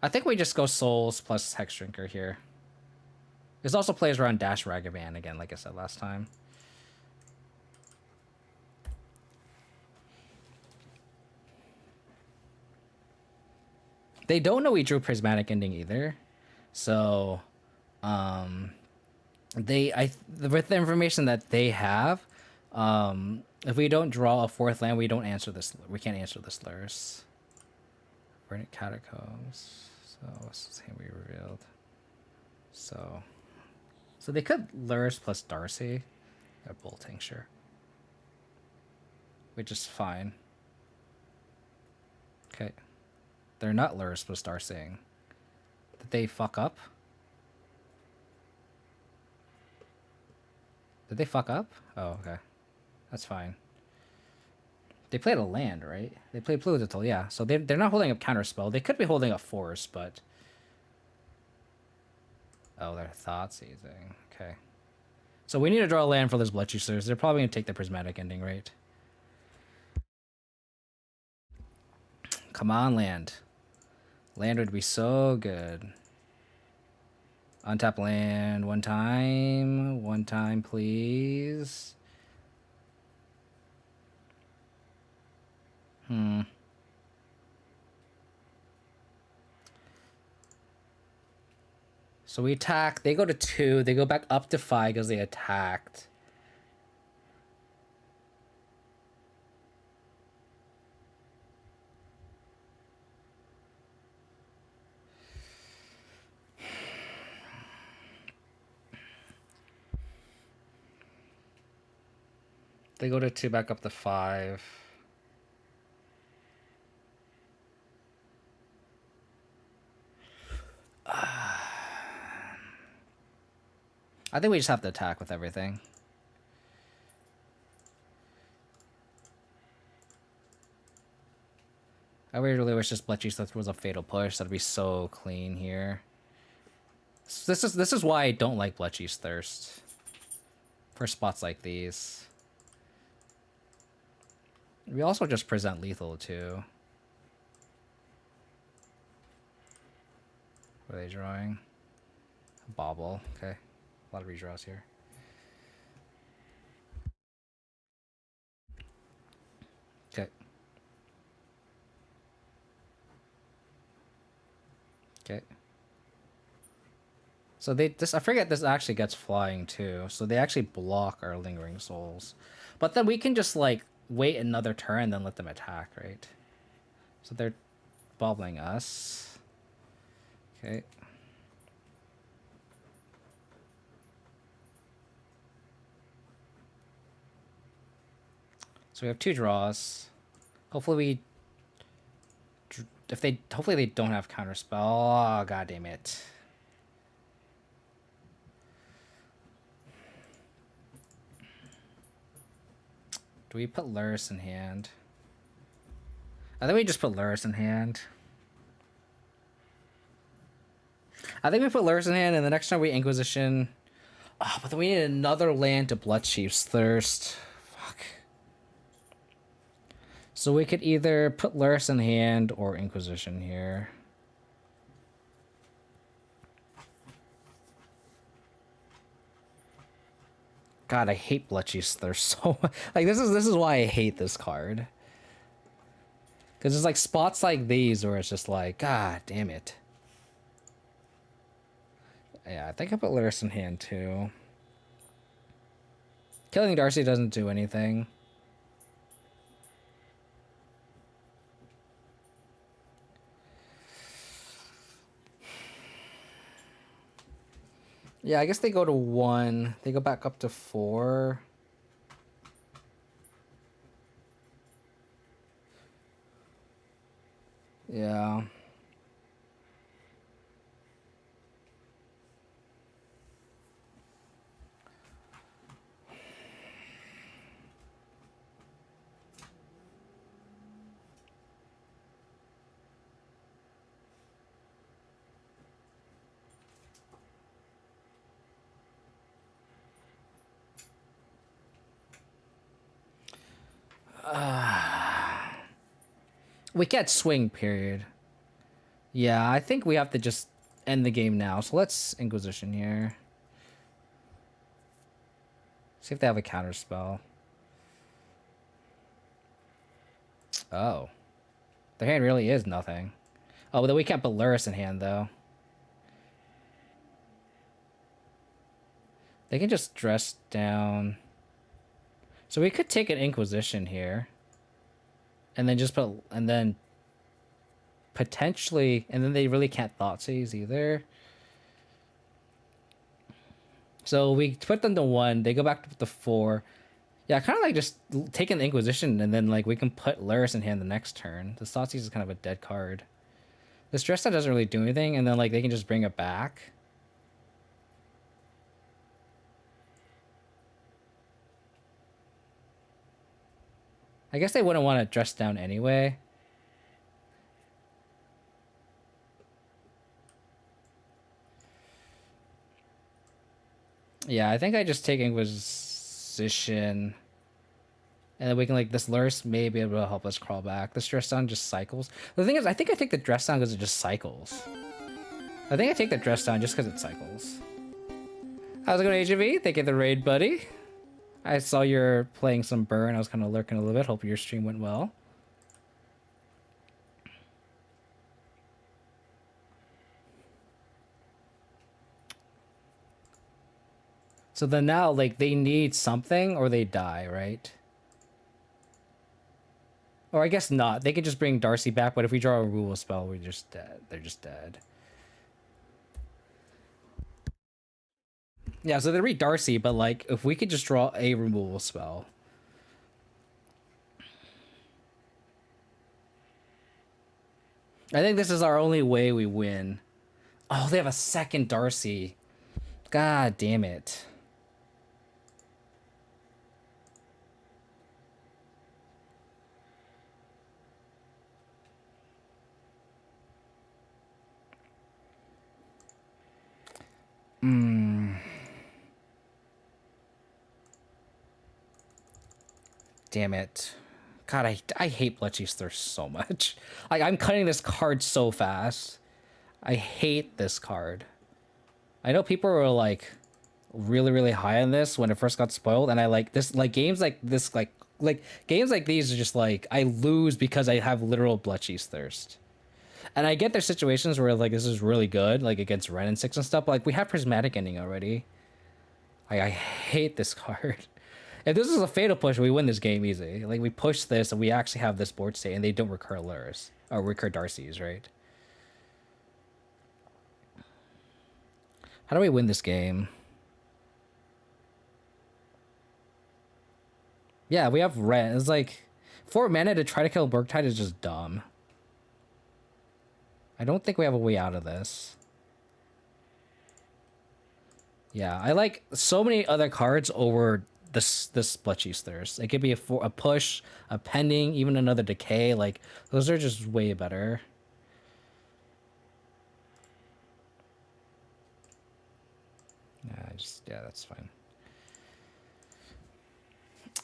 I think we just go Souls plus Hexdrinker here. This also plays around Dash Ragavan again, like I said last time. They don't know we drew Prismatic Ending either. So, with the information that they have, if we don't draw a fourth land, we don't answer this. We can't answer this Lurrus. Verdant Catacombs. So what's this hand we revealed? So they could Lurrus plus Darcy, a Bull Tincture, which is fine. Okay, they're not Lurrus plus Darcying. Did they fuck up? Did they fuck up? Oh, okay. That's fine. They played a land, right? They played Pluvital, yeah. So they're not holding up Counterspell. They could be holding up Force, but... Oh, they're Thought Seizing. Okay. So we need to draw a land for those Blood Chasers. They're probably going to take the Prismatic Ending, right? Come on, land. Land would be so good. Untap land one time. One time, please. So we attack. They go to 2. They go back up to 5 because they attacked. They go to 2 back up to 5. I think we just have to attack with everything. I really wish this Bloodchief was a Fatal Push. That'd be so clean here. This is why I don't like Bloodchief's Thirst. For spots like these. We also just present lethal too. What are they drawing? Bobble. Okay. A lot of redraws here. Okay. Okay. So I forget this actually gets flying too. So they actually block our Lingering Souls. But then we can just like wait another turn and then let them attack, right? So they're bobbling us. Okay. So we have 2 draws. Hopefully hopefully they don't have Counterspell. Oh, god damn it. Do we put Lurrus in hand? I think we just put Lurrus in hand. I think we put Lurrus in hand, and the next time we Inquisition... Oh, but then we need another land to Bloodchief's Thirst. Fuck. So we could either put Lurrus in hand or Inquisition here. God, I hate Bloodchief's Thirst so much. Like, this is why I hate this card. Because there's like spots like these where it's just like, god damn it. Yeah, I think I put Lurrus in hand too. Killing Darcy doesn't do anything. Yeah, I guess they go to 1. They go back up to 4. Yeah. We can't swing, period. Yeah, I think we have to just end the game now. So let's Inquisition here. See if they have a Counterspell. Oh. Their hand really is nothing. Oh, but then we can't put Lurrus in hand, though. They can just dress down. So we could take an Inquisition here. And then just put, and then potentially, and then they really can't Thoughtseize either. So we put them to 1. They go back to the 4. Yeah, kind of like just taking the Inquisition, and then like we can put Lurrus in hand the next turn. The Thoughtseize is kind of a dead card. The Stress doesn't really do anything, and then like they can just bring it back. I guess they wouldn't want to dress down anyway. Yeah, I think I just take Inquisition. And then we can, like, this Lurrus may be able to help us crawl back. This dress down just cycles. The thing is, I think I take the dress down because it just cycles. I think I take the dress down just because it cycles. How's it going, HV? Thank you for the raid, buddy. I saw you're playing some Burn. I was kind of lurking a little bit. Hope your stream went well. So then now, like, they need something or they die, right? Or I guess not. They could just bring Darcy back, but if we draw a removal spell, we're just dead. They're just dead. Yeah, so they read Darcy, but like, if we could just draw a removal spell. I think this is our only way we win. Oh, they have a second Darcy. God damn it. Damn it. God, I hate Bletchy's Thirst so much. Like, I'm cutting this card so fast. I hate this card. I know people were like really, really high on this when it first got spoiled, and I like this, like games like this, like games like these are just like, I lose because I have literal Bletchy's Thirst. And I get there's situations where like this is really good, like against Ren and 6 and stuff, but like we have Prismatic Ending already. I hate this card. If this is a Fatal Push, we win this game easy. Like, we push this, and we actually have this board state, and they don't recur Lurrus. Or recur Darcy's, right? How do we win this game? Yeah, we have Ren. It's like, 4 mana to try to kill Murktide is just dumb. I don't think we have a way out of this. Yeah, I like so many other cards over this Bletchy's Thirst. It could be a push, a pending, even another decay. Like, those are just way better. Yeah, that's fine.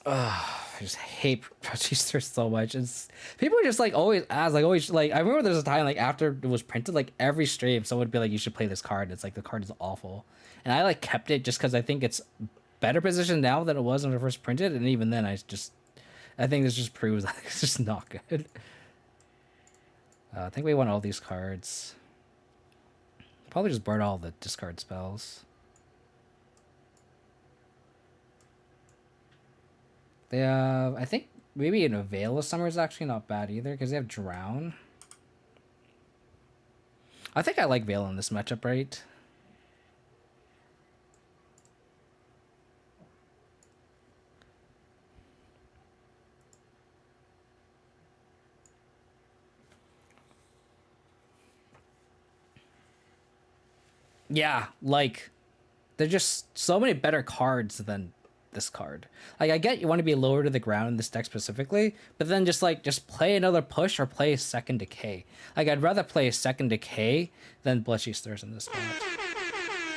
I just hate Bletchy's Thirst so much. It's people are just like always ask, like always like, I remember there's a time like after it was printed, like every stream someone would be like, you should play this card. It's like the card is awful. And I like kept it just because I think it's better position now than it was when it first printed, and even then I think this just proves that it's just not good. I think we want all these cards. Probably just burn all the discard spells. They I think maybe an Veil of Summer is actually not bad either because they have Drown. I think I like Veil in this matchup, right? Yeah, like, there's just so many better cards than this card. Like, I get you want to be lower to the ground in this deck specifically, but then just play another push or play a second Decay. Like, I'd rather play a second Decay than Bletchy's Thirst in this spot.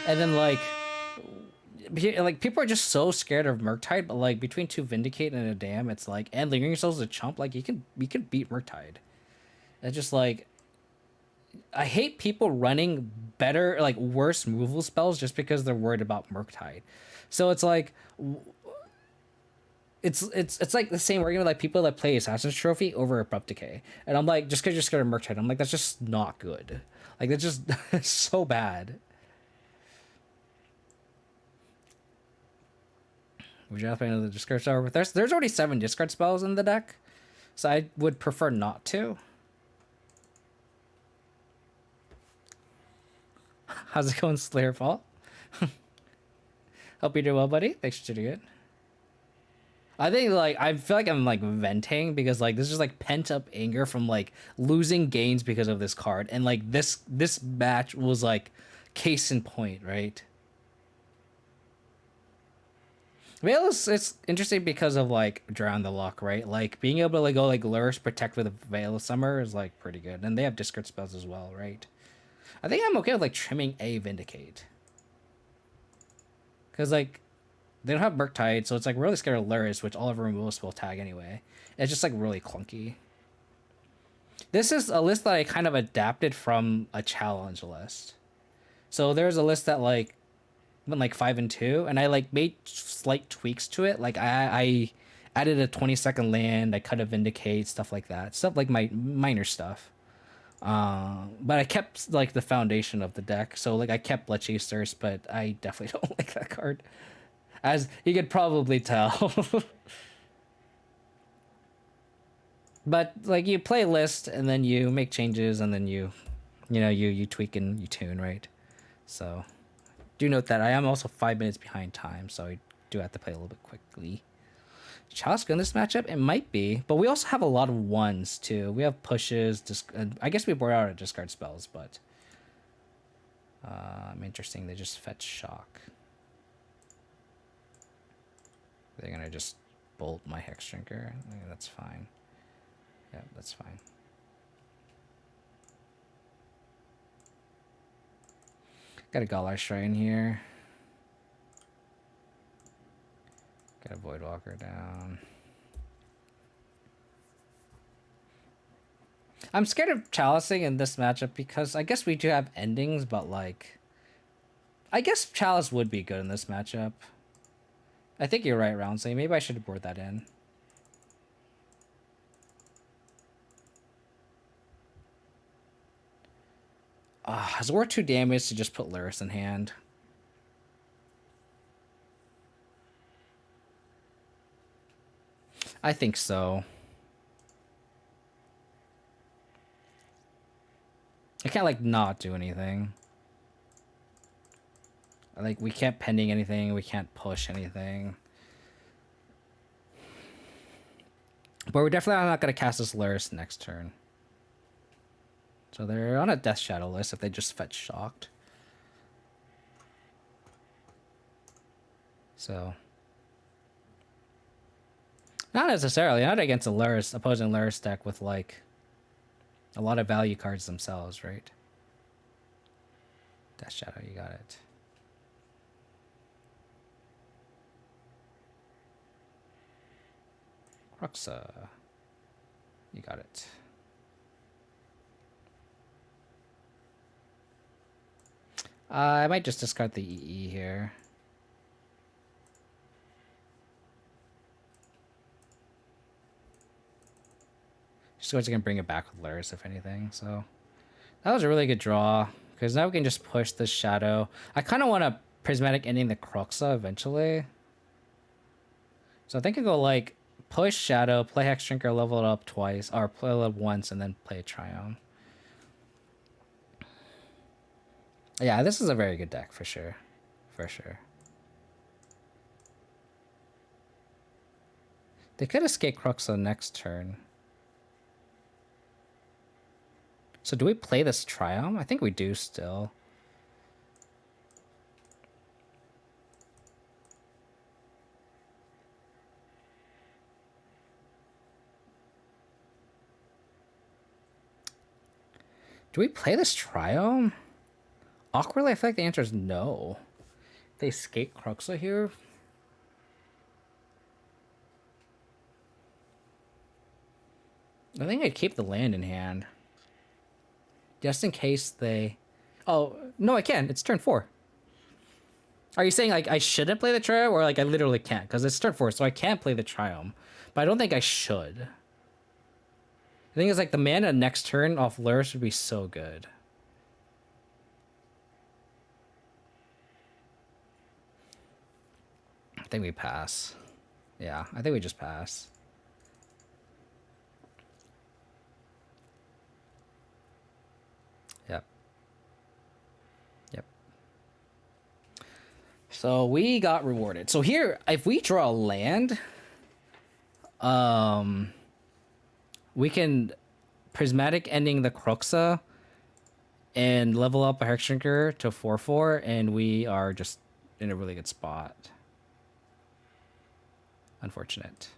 And then like people are just so scared of Murktide, but like between 2 Vindicate and a Dam, it's like, and Lingering Soul's a chump, like you can beat Murktide. It's just like, I hate people running better, like worse removal spells just because they're worried about Murktide. So it's like, it's like the same argument like people that play Assassin's Trophy over Abrupt Decay, and I'm like, just because you're scared of Murktide, I'm like, that's just not good. Like, that's just so bad. Would you have to play another discard spell? There's already 7 discard spells in the deck, so I would prefer not to. How's it going, Slayer Fault? Hope you do well, buddy. Thanks for tuning in. I think like I feel like I'm like venting because like this is like pent up anger from like losing games because of this card, and like this match was like case in point, right? Veil is it's interesting because of like Drown the Luck, right? Like being able to like go like Lurrus Protect with a Veil of Summer is like pretty good, and they have discard spells as well, right? I think I'm okay with like trimming a Vindicate, because like they don't have Murktide, so it's like really scared of Lurrus, which all of our removals will tag anyway. It's just like really clunky. This is a list that I kind of adapted from a challenge list. So there's a list that like went like 5 and 2, and I like made slight tweaks to it. Like I added a 20-second land, I cut a Vindicate, stuff like that. Stuff like my minor stuff. But I kept like the foundation of the deck. So like I kept Blood Chasers, but I definitely don't like that card, as you could probably tell. But like you play a list and then you make changes and then you tweak and you tune, right? So do note that I am also 5 minutes behind time, so I do have to play a little bit quickly. Chalice in this matchup? It might be, but we also have a lot of ones too. We have pushes, I guess we brought out our discard spells, but interesting. They just fetch shock. They're gonna just bolt my Hex Drinker. Yeah, that's fine. Yeah, that's fine. Got a Galar Shrine here. Got a Voidwalker down. I'm scared of Chalicing in this matchup because I guess we do have endings, but like I guess Chalice would be good in this matchup. I think you're right, Roundsley. Maybe I should have board that in. Is it worth 2 damage to just put Lurrus in hand? I think so. I can't like not do anything. Like we can't pending anything, we can't push anything. But we're definitely not gonna cast this Lurrus next turn. So they're on a Death Shadow list if they just fetch Shocked. So not necessarily, not against a Lurrus, opposing Lurrus deck with like a lot of value cards themselves, right? Death Shadow, you got it. Cruxa, you got it. I might just discard the EE here. Just going to bring it back with Lurrus, if anything. So that was a really good draw, because now we can just push this Shadow. I kind of want a Prismatic Ending the Cruxa eventually. So I think I go like push Shadow, play Hex Drinker, level it up twice, or play it up once, and then play Triumph. Yeah, this is a very good deck for sure. For sure. They could escape Cruxa next turn. So do we play this Triumph? I think we do still. Do we play this Triumph? Awkwardly, I feel like the answer is no. They escape Cruxa here. I think I'd keep the land in hand. Just in case they... Oh, no, I can. It's turn 4. Are you saying like I shouldn't play the Triumph, or like I literally can't? Because it's turn 4, so I can't play the Triumph. But I don't think I should. The thing is, like, the mana next turn off Lurrus would be so good. I think we pass. Yeah, I think we just pass. Yep. Yep. So we got rewarded. So here, if we draw a land, we can prismatic ending the Croxa and level up a Hexdrinker to 4/4, and we are just in a really good spot. Unfortunate.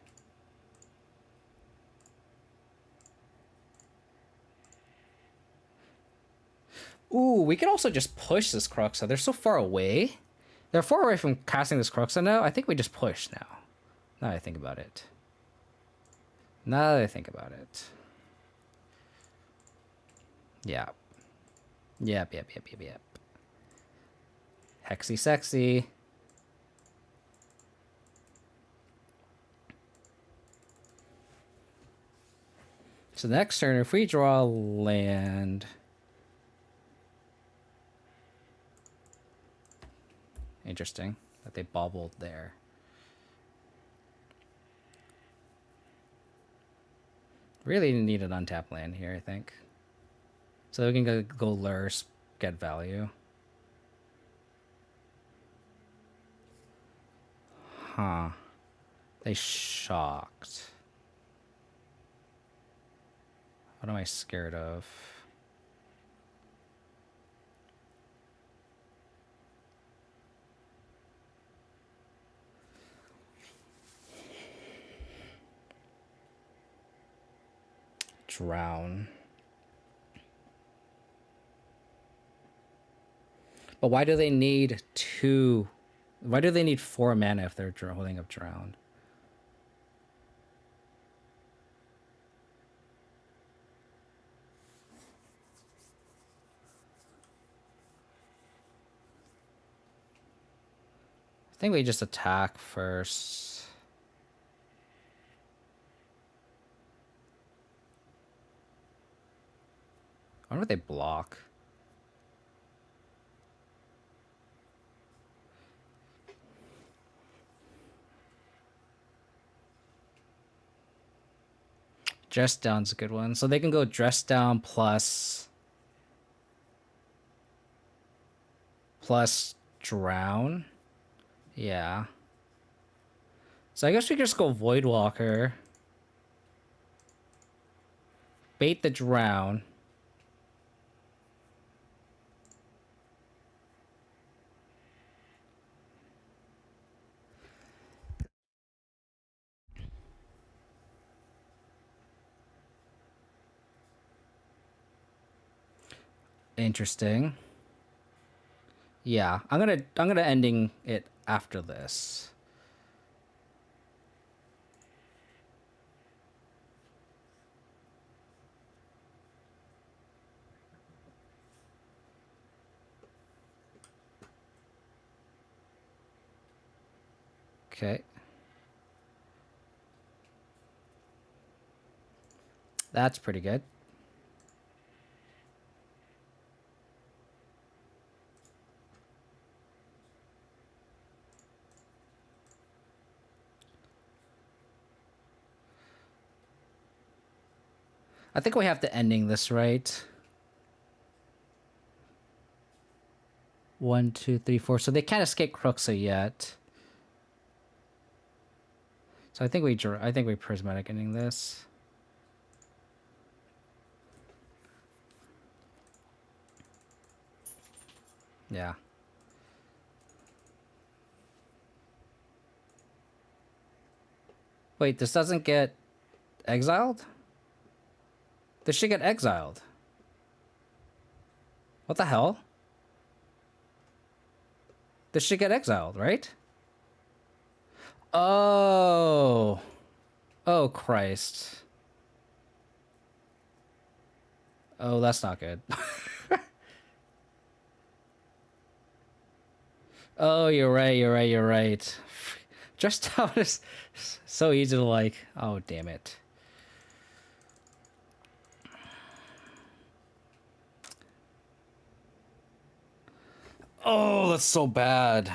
Ooh, we could also just push this Croxa. They're so far away. They're far away from casting this Croxa now. I think we just push now. Now that I think about it. Now that I think about it. Yeah. Yep. Hexy sexy. So next turn, if we draw land... Interesting that they bobbled there. Really need an untapped land here, I think. So we can go Lurrus, get value. Huh. They shocked. What am I scared of? Drown. But why do they need 2? Why do they need 4 mana if they're holding up Drown? I think we just attack first. I wonder what they block. Dress Down's a good one. So they can go Dress Down plus Drown. Yeah. So I guess we could just go Voidwalker. Bait the Drown. Interesting. Yeah, I'm gonna ending it after this. Okay. That's pretty good. I think we have to ending this, right? 1, 2, 3, 4. So they can't escape Cruxa yet. So I think we prismatic ending this. Yeah. Wait, this doesn't get exiled? This should get exiled. What the hell? This should get exiled, right? Oh. Oh, Christ. Oh, that's not good. Oh, you're right. Just how it is so easy to like. Oh, damn it. Oh, that's so bad.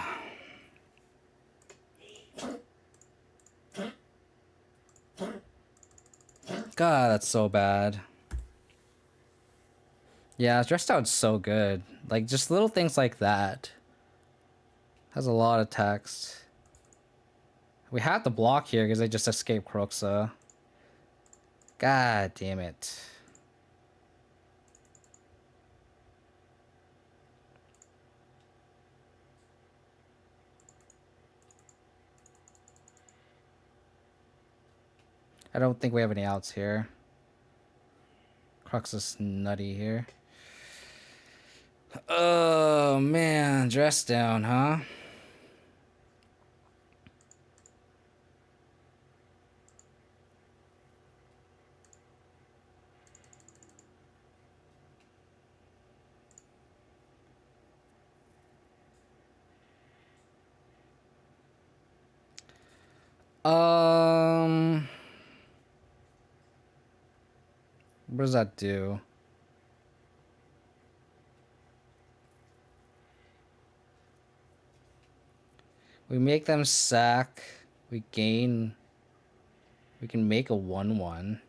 God, that's so bad. Yeah, Dressed Out's so good. Like, just little things like that. Has a lot of text. We have to block here because they just escaped Croxa. God damn it. I don't think we have any outs here. Crux is nutty here. Oh man, dress down, huh? What does that do? We make them sack. We gain. We can make a 1/1.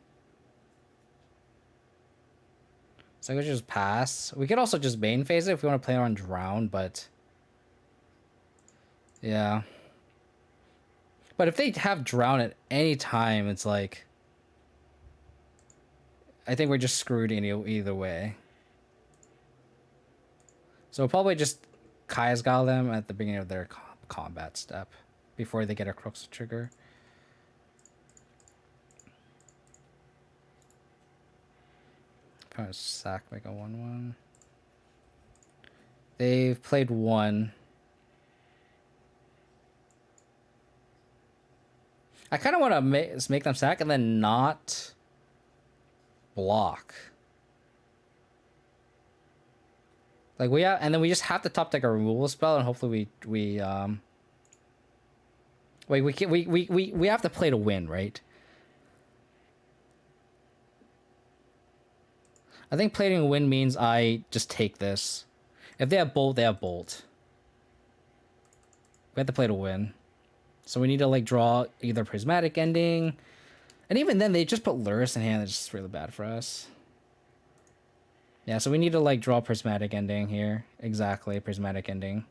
So I could just pass. We could also just main phase it if we want to play on Drown, but yeah. But if they have Drown at any time, it's like I think we're just screwed either way. So we'll probably just Kai's-Gao them at the beginning of their combat step before they get a Crux trigger. Probably sack, make a 1/1. They've played 1. I kind of want to make them sack and then not block. Like we have, and then we just have to top deck a removal spell, and hopefully we have to play to win, right? I think playing to win means I just take this. If they have Bolt, they have Bolt. We have to play to win. So we need to like draw either Prismatic Ending. And even then they just put Lurrus in hand, that's just really bad for us. Yeah, so we need to like draw Prismatic Ending here. Exactly, Prismatic Ending.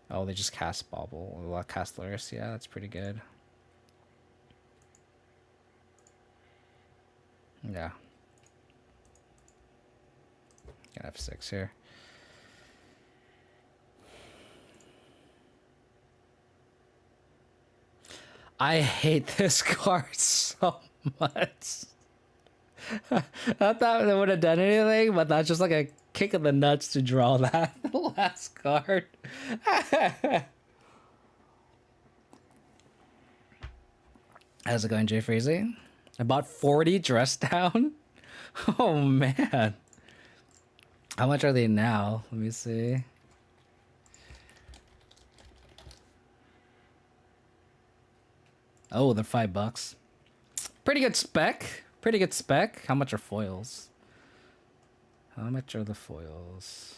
Oh, they just cast Bauble. We'll cast Lurrus. Yeah, that's pretty good. Yeah. Got F6 here. I hate this card so much. Not that it would have done anything, but that's just like a kick in the nuts to draw that last card. How's it going, Jay Freezy? About 40 dress down? Oh man. How much are they now? Let me see. Oh, they're $5. Pretty good spec. Pretty good spec. How much are foils? How much are the foils?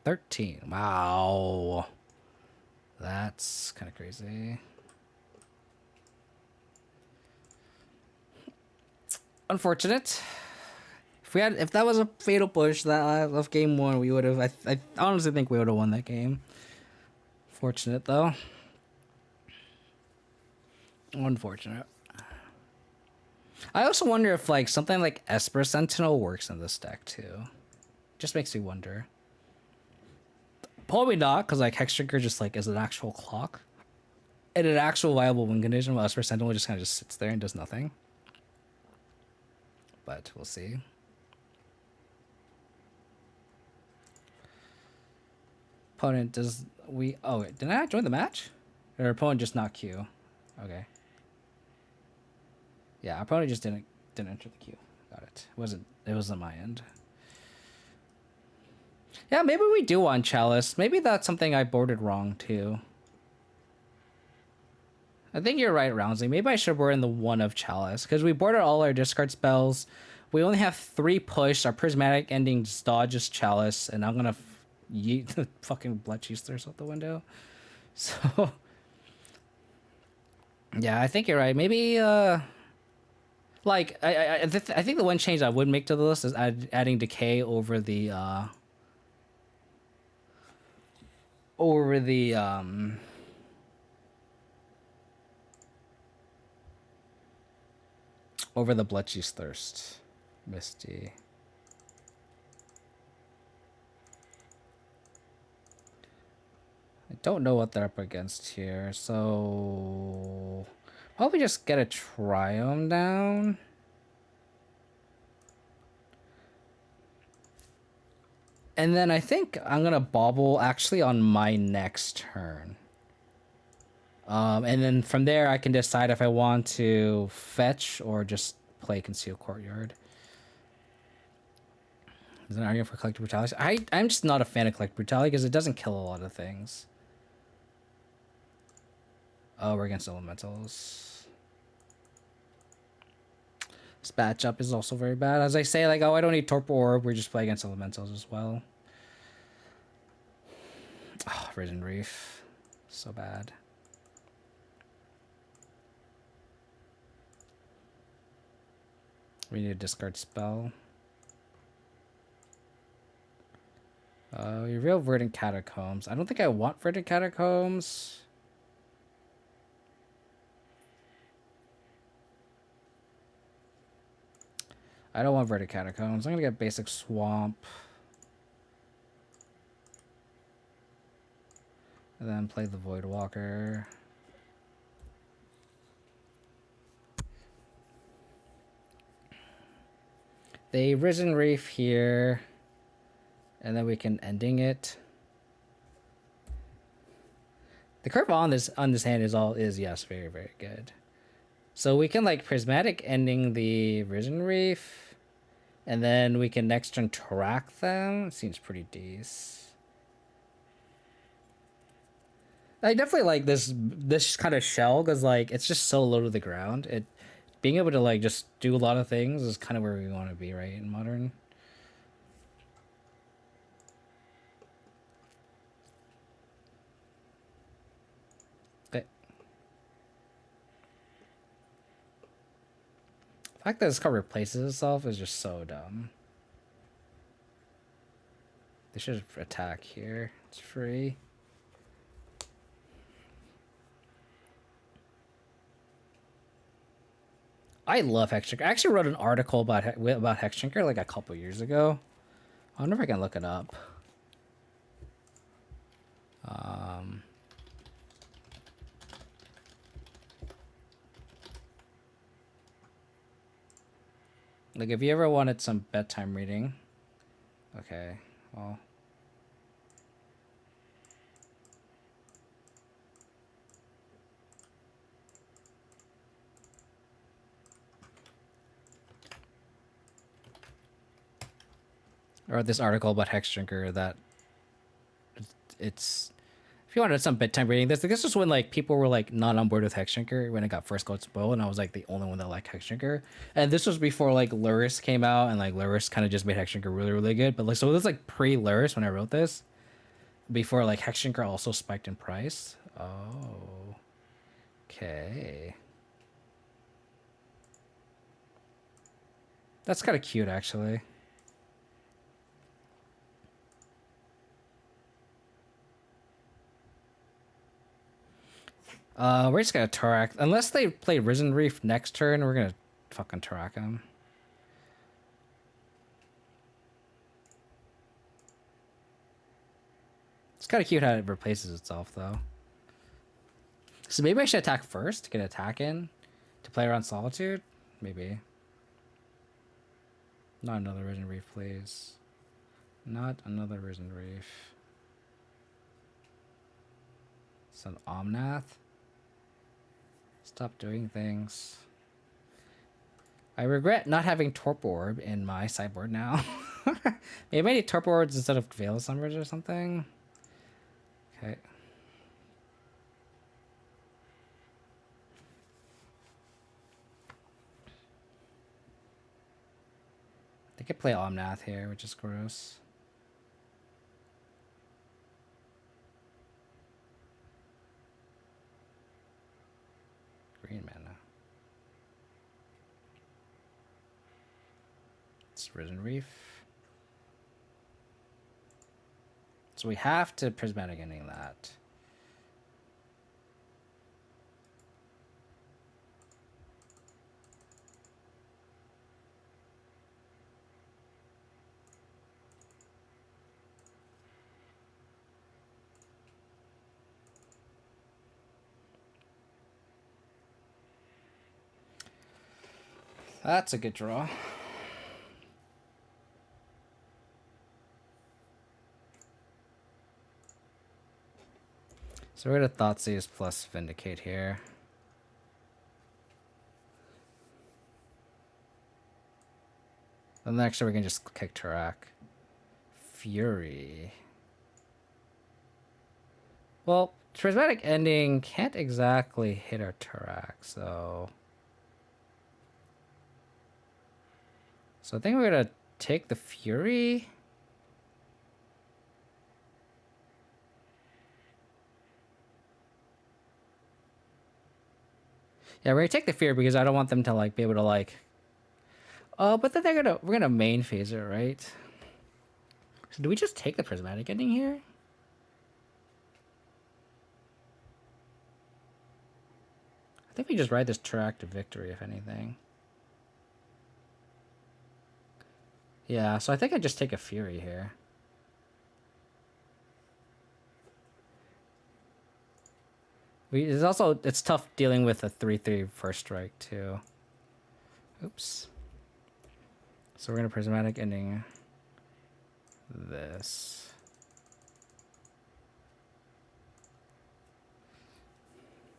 $13. Wow. That's kind of crazy. Unfortunate. If that was a fatal push that of game 1, we would have. I honestly think we would have won that game. Fortunate though. Unfortunate. I also wonder if like something like Esper Sentinel works in this deck too. Just makes me wonder. Probably not, because like Hex Trigger just like is an actual clock. And an actual viable win condition, while Esper Sentinel just kind of just sits there and does nothing. But we'll see. Opponent does we oh wait, did I not join the match? Or opponent just not queue? Okay. Yeah, our opponent just didn't enter the queue. Got it. It wasn't my end. Yeah, maybe we do want Chalice. Maybe that's something I boarded wrong too. I think you're right, Rounsley. Maybe I should board in the 1 of Chalice, because we boarded all our discard spells. We only have 3 push. Our Prismatic Ending just dodges Chalice, and I'm gonna yeet the fucking blood cheesers out the window. So yeah, I think you're right. Maybe like I think the one change I would make to the list is adding Decay over the Bloodcheese Thirst. Misty. I don't know what they're up against here, so probably just get a Triome down. And then I think I'm gonna bobble actually on my next turn. And then from there I can decide if I want to fetch or just play Conceal Courtyard. Is an argument for Collective Brutality? I'm just not a fan of Collective Brutality because it doesn't kill a lot of things. Oh, we're against elementals. This matchup is also very bad. As I say, like, oh, I don't need Torpor Orb. We just play against elementals as well. Oh, Risen Reef. So bad. We need a discard spell. We reveal Verdant Catacombs. I don't think I want Verdant Catacombs. I don't want Verdant Catacombs. I'm gonna get basic Swamp. And then play the Voidwalker. The Risen Reef here. And then we can ending it. The curve on this hand is yes, very, very good. So we can like Prismatic ending the Risen Reef. And then we can next turn track them. It seems pretty decent. I definitely like this kind of shell because like it's just so low to the ground. It being able to like just do a lot of things is kind of where we want to be, right, in Modern. Okay. The fact that this card replaces itself is just so dumb. They should attack here. It's free. I love Hexdrinker. I actually wrote an article about Hexdrinker like a couple years ago. I wonder if I can look it up. Like if you ever wanted some bedtime reading. Okay, well. I wrote this article about Hexdrinker that it's if you wanted some bedtime reading, this was when like people were like not on board with Hexdrinker when it got first got spoiled, and I was like the only one that liked Hexdrinker. And this was before like Lurrus came out, and like Lurrus kind of just made Hexdrinker really, really good. But like so it was like pre-Lurrus when I wrote this, before like Hexdrinker also spiked in price. Oh, okay. That's kind of cute, actually. We're just gonna Tarak. Unless they play Risen Reef next turn, we're gonna fucking Tarak them. It's kind of cute how it replaces itself, though. So maybe I should attack first to get attack in to play around Solitude? Maybe. Not another Risen Reef, please. Not another Risen Reef. It's an Omnath. Stop doing things. I regret not having Torpor Orb in my sideboard now. Maybe I need Torpor Orbs instead of Veil of Summers or something. Okay. They could play Omnath here, which is gross. It's Risen Reef. So we have to Prismatic Ending that. That's a good draw. So we're going to Thoughtseize plus Vindicate here. And then actually we can just kick Tarak. Fury. Well, Prismatic Ending can't exactly hit our Tarak, so... So I think we're going to take the Fury. Yeah, we're going to take the Fury because I don't want them to, like, be able to, like... Oh, but then we're gonna main phase it, right? So do we just take the Prismatic Ending here? I think we just ride this track to victory, if anything. Yeah, so I think I just take a Fury here. It's tough dealing with a 3/3 first strike too. Oops. So we're gonna Prismatic Ending this.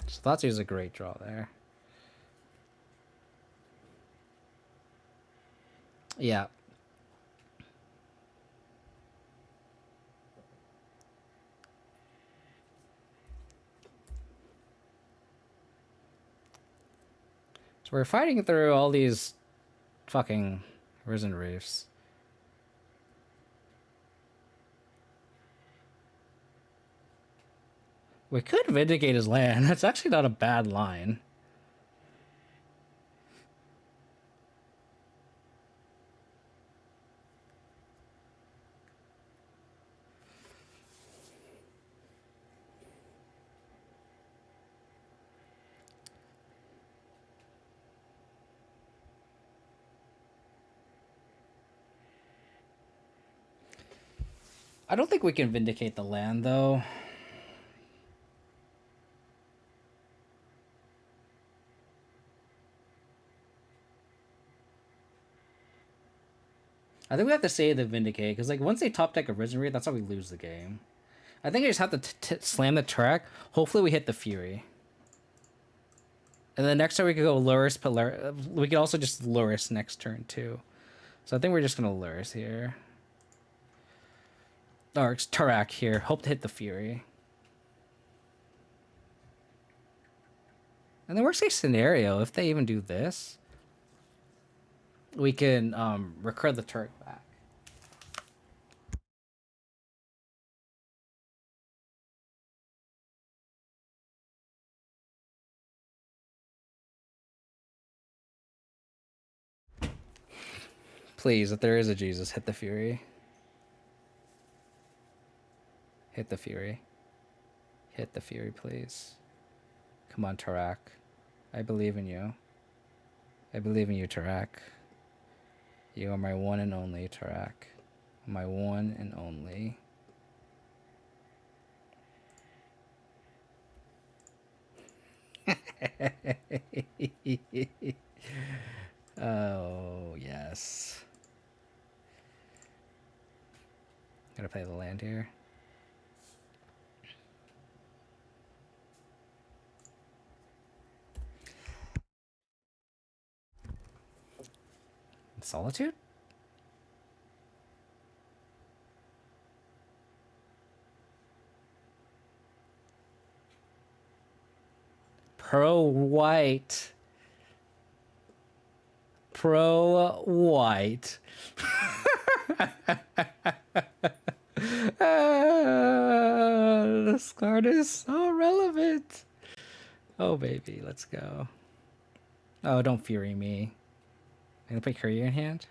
So Thoughtseize is a great draw there. Yeah. So we're fighting through all these fucking Risen Reefs. We could Vindicate his land. That's actually not a bad line. I don't think we can Vindicate the land, though. I think we have to save the Vindicate, because like once they top deck a Risen Reef, that's how we lose the game. I think I just have to slam the track. Hopefully we hit the Fury. And then next turn we could go Lurrus, but we could also just Lurrus next turn too. So I think we're just going to Lurrus here. Or it's Tarak here. Hope to hit the Fury. And the worst case scenario, if they even do this, we can recur the Turk back. Please, if there is a Jesus, hit the Fury. Hit the Fury. Hit the Fury, please. Come on, Tarak. I believe in you. I believe in you, Tarak. You are my one and only, Tarak. My one and only. Oh, yes. Gotta play the land here. Solitude? Pro-white. Pro-white. This card is so relevant. Oh, baby, let's go. Oh, don't Fury me. I'm gonna put Courier in hand.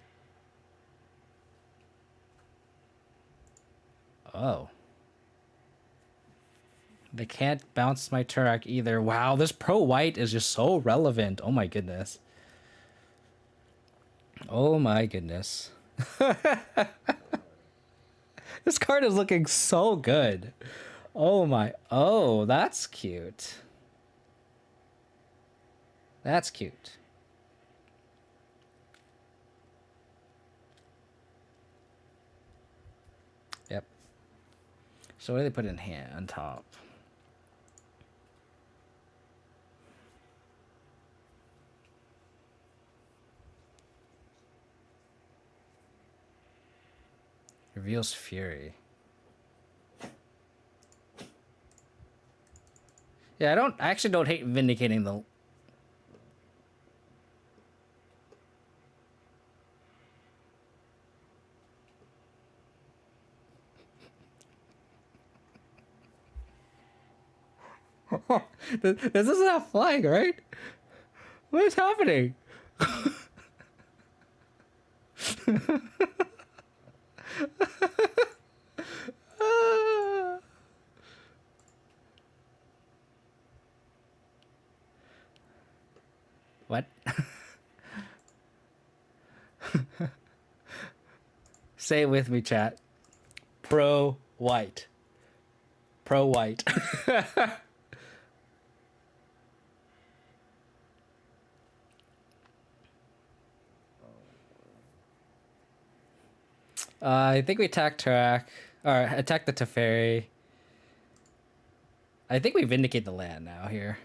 Oh. They can't bounce my Turok either. Wow, this pro white is just so relevant. Oh my goodness. Oh my goodness. This card is looking so good. Oh my. Oh, that's cute. That's cute. Yep. So what do they put in hand on top? Reveals Fury. Yeah, I actually don't hate vindicating the... This isn't a flag, right? What is happening? What? Say it with me, chat. Pro white. Pro white. I think we attack Tarak, or attack the Teferi. I think we vindicate the land now here.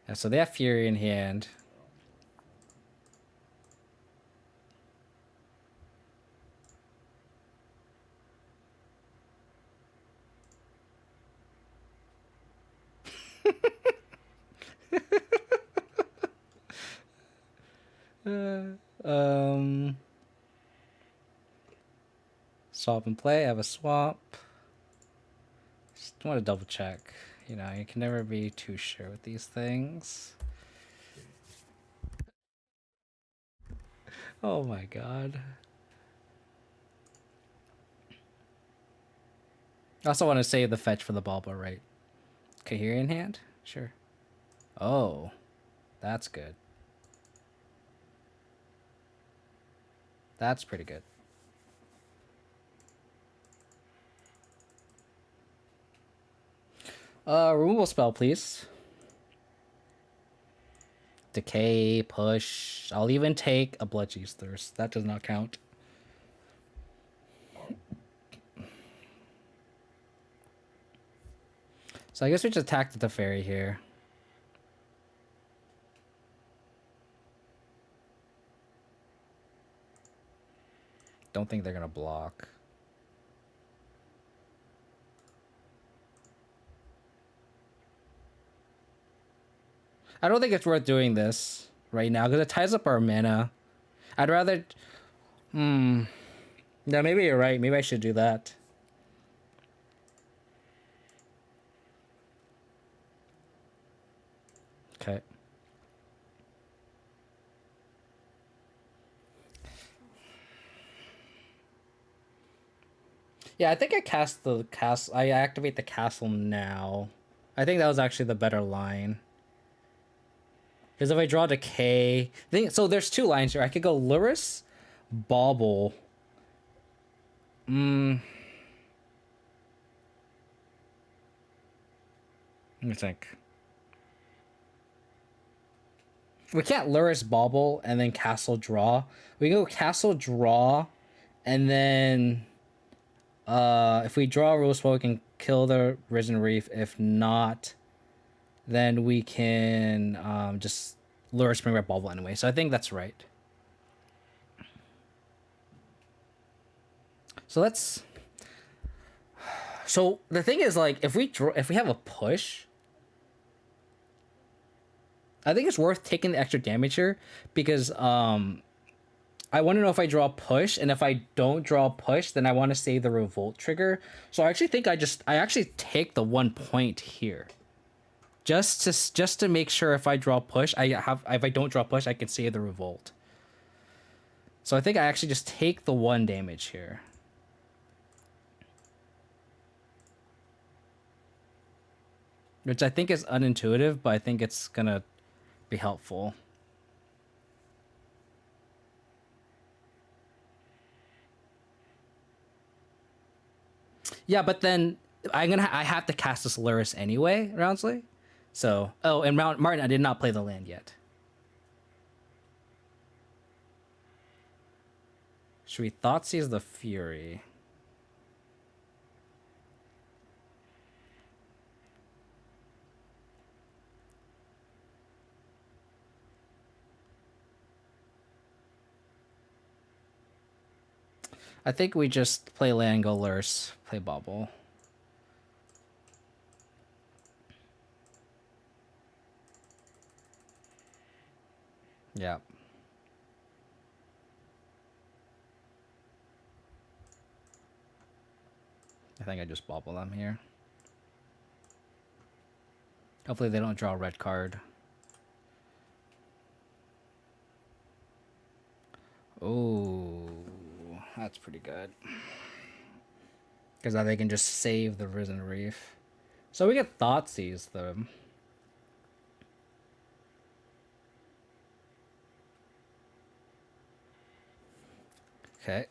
Yeah, so they have Fury in hand. Swap and play. I have a swap. Just want to double check. You know, you can never be too sure with these things. Oh my god. I also want to save the fetch for the Balbo, right? Kahiri in hand? Sure. Oh, that's good. That's pretty good. Removal spell, please. Decay, push. I'll even take a Bloodchief's Thirst. That does not count. So I guess we just attacked the Teferi here. Don't think they're gonna block. I don't think it's worth doing this right now because it ties up our mana. I'd rather... Yeah, maybe you're right. Maybe I should do that. Okay. Yeah, I think I cast the castle. I activate the castle now. I think that was actually the better line. Because if I draw Decay... So there's two lines here. I could go Lurrus, Bauble. Let me think. We can't Lurrus, Bauble, and then Castle Draw. We go Castle Draw, and then... if we draw a Rose Ball, we can kill the Risen Reef. If not... then we can just lure Spring Red Bauble anyway. So I think that's right. So let's... So the thing is, like, if we have a push, I think it's worth taking the extra damage here because I want to know if I draw push, and if I don't draw push, then I want to save the revolt trigger. So I actually think I actually take the 1 point here. just to make sure if I draw push, if I don't draw push, I can save the revolt. So I think I actually just take the 1 damage here. Which I think is unintuitive, but I think it's gonna be helpful. Yeah, but then I have to cast this Lurrus anyway, Roundsley. So and Martin, I did not play the land yet. Should we Thoughtseize the Fury? I think we just play land, go Lurrus, play Bobble. Yeah. I think I just Bobble them here. Hopefully they don't draw a red card. Oh, that's pretty good. Because now they can just save the Risen Reef. So we get Thoughtseize them. Okay.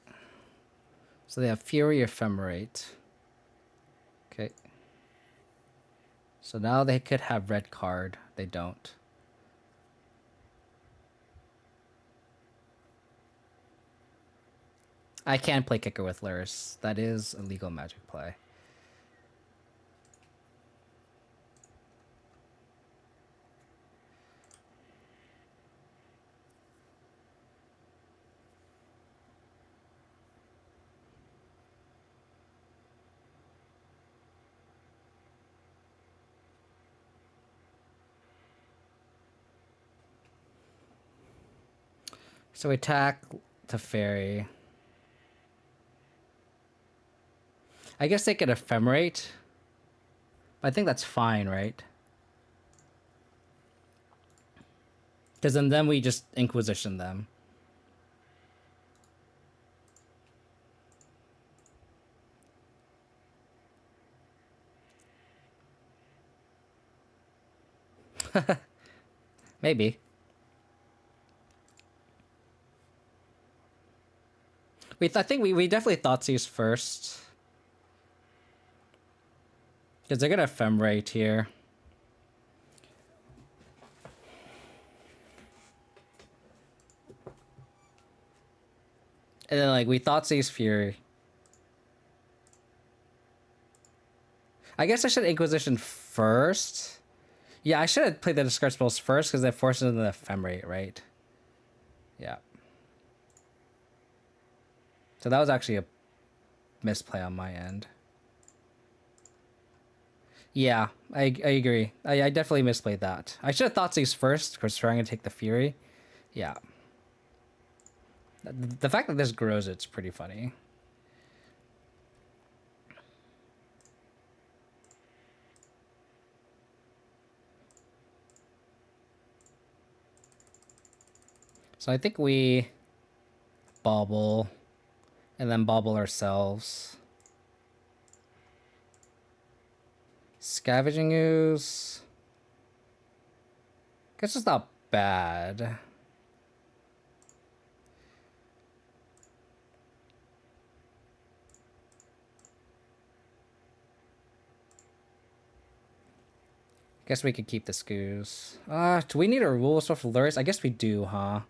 So they have Fury Ephemerate. Okay. So now they could have red card. They don't. I can play Kicker with Lurrus. That is a legal Magic play. So we attack to Fairy. I guess they could Ephemerate. But I think that's fine, right? Because then we just Inquisition them. Maybe. I think we definitely Thoughtseize first. Because they're going to Ephemerate here. And then, like, we Thoughtseize Fury. I guess I should Inquisition first. Yeah, I should have played the discard spells first because that forces them to Ephemerate, right? Yeah. So that was actually a misplay on my end. Yeah, I agree. I definitely misplayed that. I should have Thoughtseize first because trying to take the Fury. Yeah. The fact that this grows it's pretty funny. So I think we Bobble and then Bobble ourselves. Scavenging Ooze. Guess it's not bad. Guess we could keep the Scoos. Do we need a rule stuff for Lurrus? I guess we do, huh?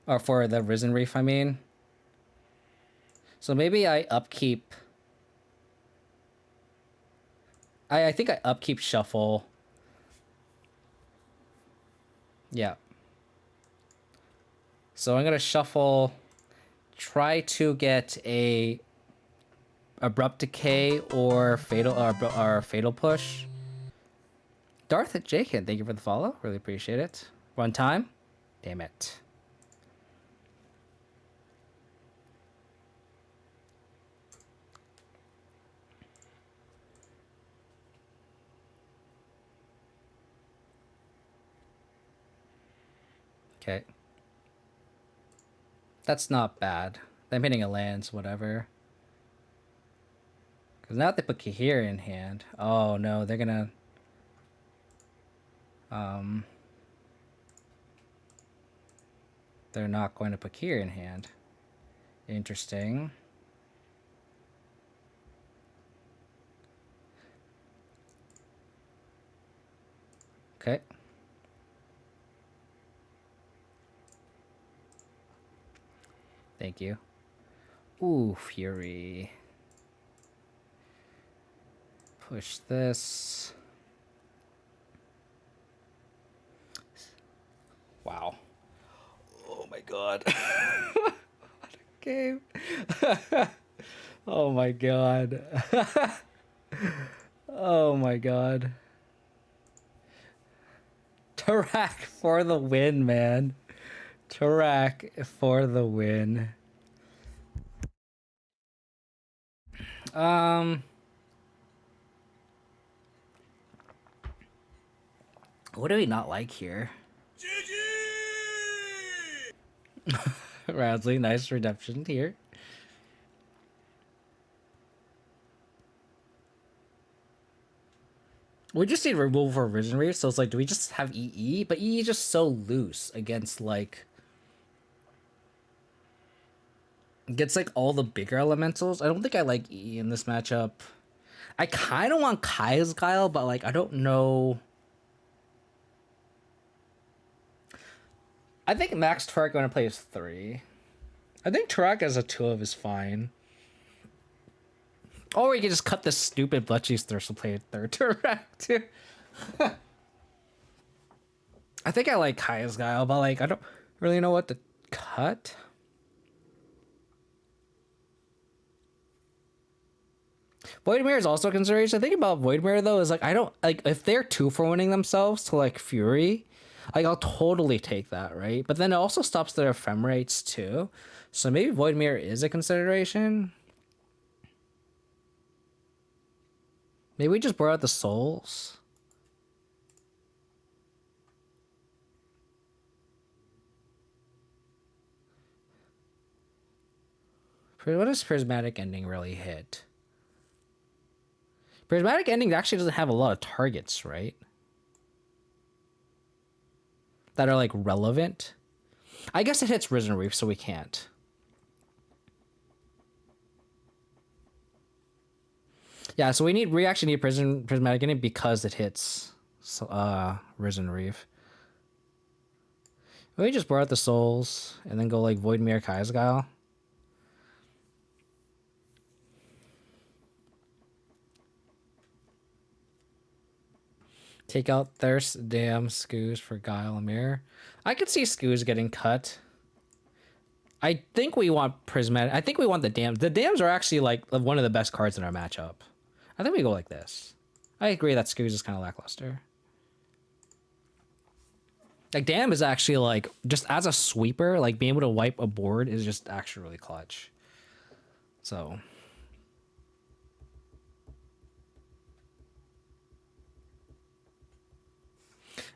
Or for the Risen Reef, I mean. So maybe I upkeep. I think I upkeep Shuffle. Yeah. So I'm gonna Shuffle. Try to get a Abrupt Decay or Fatal Push. Darth Jakin, thank you for the follow. Really appreciate it. Run time. Damn it. Okay. That's not bad. Them hitting a land's whatever. Because now they put Kahir in hand. Oh no, they're gonna... They're not going to put Kahir in hand. Interesting. Okay. Thank you. Ooh, Fury. Push this. Wow. Oh my god. What a game. Oh my god. Oh my god. Tarak for the win, man. Tarak for the win. What do we not like here? Radley, nice redemption here. We just need removal for Visionary, so it's like, do we just have EE? But EE is just so loose against like all the bigger elementals. I don't think I like EE in this matchup. I kind of want Kai's Guile, but like I don't know. I think Max Tarak going to play is 3. I think Tarak as a 2 is fine. Or we can just cut this stupid Bletchy's Thirst and play a 3rd Tarak too. I think I like Kai's Guile, but like I don't really know what to cut. Voidmere is also a consideration. I think about Voidmere though is like I don't like if they're 2 for winning themselves to like Fury, like I'll totally take that, right? But then it also stops their ephemerates too. So maybe Voidmere is a consideration. Maybe we just borrow out the souls. What does Prismatic Ending really hit? Prismatic Ending actually doesn't have a lot of targets, right? That are like relevant. I guess it hits Risen Reef, so we can't. Yeah, so we actually need Prismatic Ending because it hits Risen Reef. We just borrow out the souls and then go like Voidmere Kai's Guile. Take out Thirst, Dam, Skoos for Guile and Mirror. I could see Skoos getting cut. I think we want Prismatic. I think we want the Dams. The Dams are actually like one of the best cards in our matchup. I think we go like this. I agree that Skoos is kind of lackluster. Like Dam is actually like just as a sweeper, like being able to wipe a board is just actually really clutch. So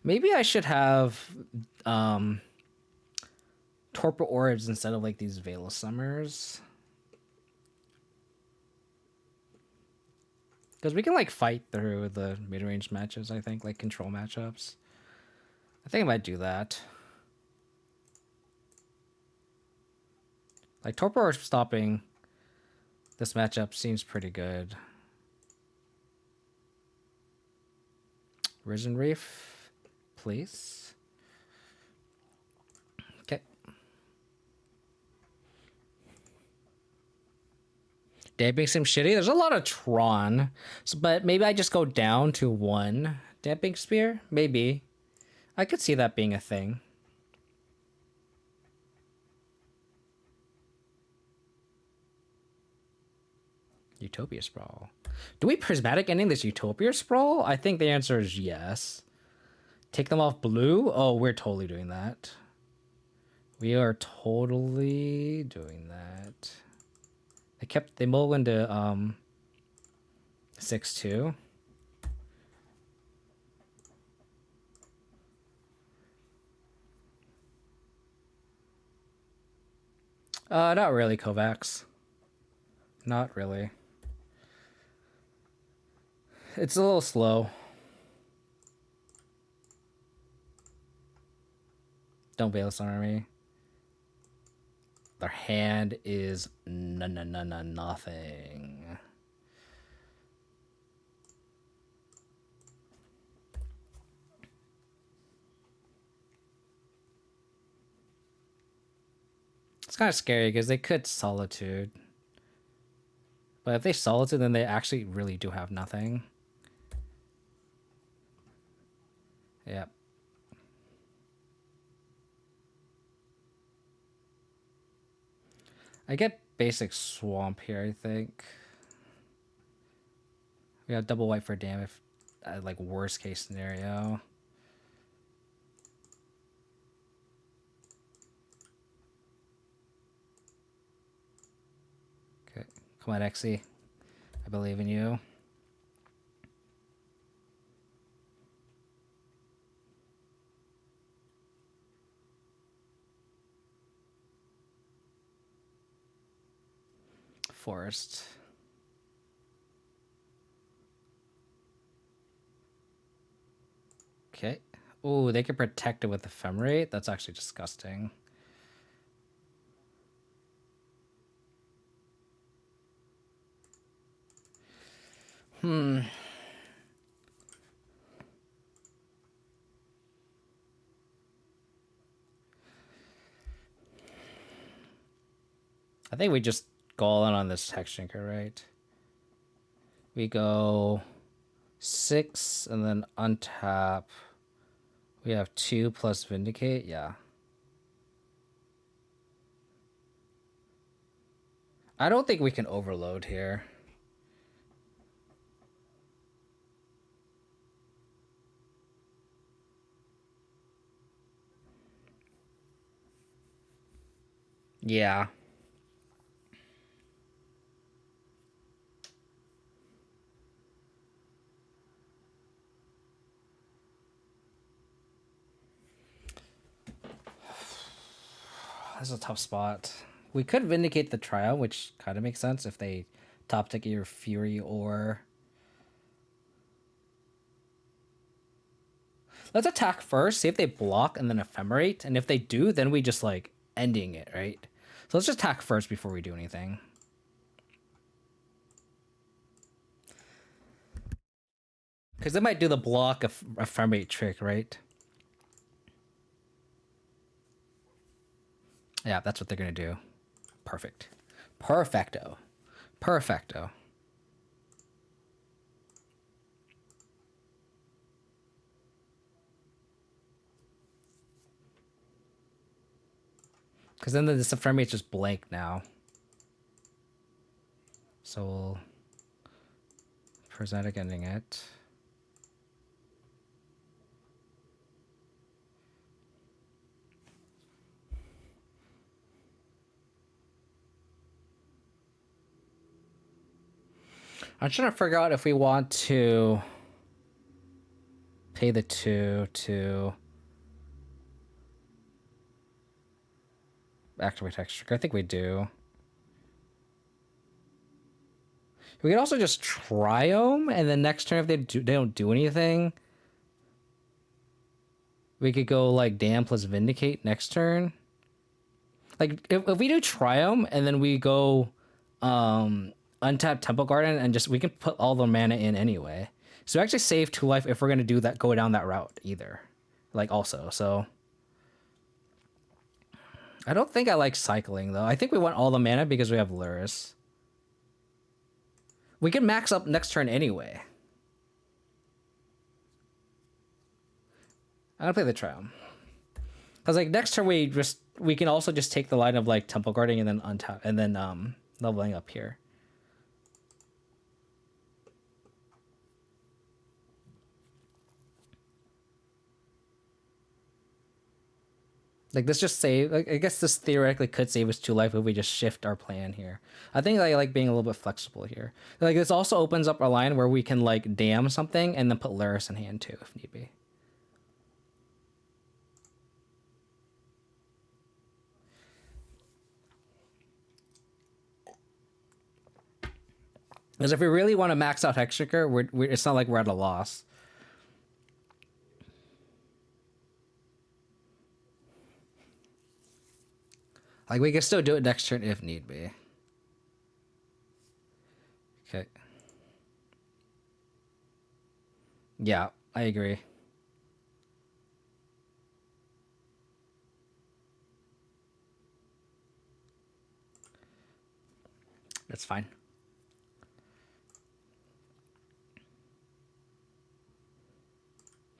maybe I should have Torpor Orbs instead of like these Veil of Summers. Because we can like fight through the mid-range matches, I think, like control matchups. I think I might do that. Like Torpor Orbs stopping this matchup seems pretty good. Risen Reef, please. Okay. Damping seems shitty. There's a lot of Tron, so, but maybe I just go down to 1 Damping Spear. Maybe. I could see that being a thing. Utopia Sprawl. Do we Prismatic Ending this Utopia Sprawl? I think the answer is yes. Take them off blue? Oh, we're totally doing that. We are totally doing that. They mulliganed to 6-2. Not really, Kovacs. Not really. It's a little slow. Don't bail us on me. Their hand is nothing. It's kind of scary because they could Solitude. But if they Solitude, then they actually really do have nothing. Yep. I get basic Swamp here, I think. We got double white for damn if, like, worst case scenario. Okay, come on, Exy. I believe in you. Forest. Okay. Oh, they can protect it with Ephemerate. That's actually disgusting. I think we just go all in on this Hexdrinker, right? We go 6 and then untap. We have 2 plus Vindicate. Yeah. I don't think we can overload here. Yeah. That's a tough spot. We could Vindicate the Trial, which kind of makes sense if they top tick your Fury or... Let's attack first, see if they block, and then Ephemerate. And if they do, then we just, like, ending it, right? So let's just attack first before we do anything. Because they might do the block of Ephemerate trick, right? Yeah, that's what they're going to do. Perfect. Perfecto. Perfecto. Because then this Ephemerate is just blank now. So we'll Prismatic ending it. I'm trying to figure out if we want to pay the 2 to activate Hexdrinker. I think we do. We could also just Triome, and then next turn if they don't do anything, we could go like Damn plus Vindicate next turn. Like if we do Triome and then we go untap Temple Garden and just we can put all the mana in anyway. So we actually save 2 life if we're gonna do that, go down that route either. Like also, so I don't think I like cycling though. I think we want all the mana because we have Lurrus. We can max up next turn anyway. I don't play the Triumph. Cause like next turn we can also just take the line of like Temple Guarding and then untap and then leveling up here. Like this just save. Like I guess this theoretically could save us 2 life if we just shift our plan here. I think I like being a little bit flexible here. Like this also opens up a line where we can like damn something and then put Lurrus in hand too if need be. Because if we really want to max out Hextrinker, it's not like we're at a loss. Like, we can still do it next turn if need be. Okay. Yeah, I agree. That's fine.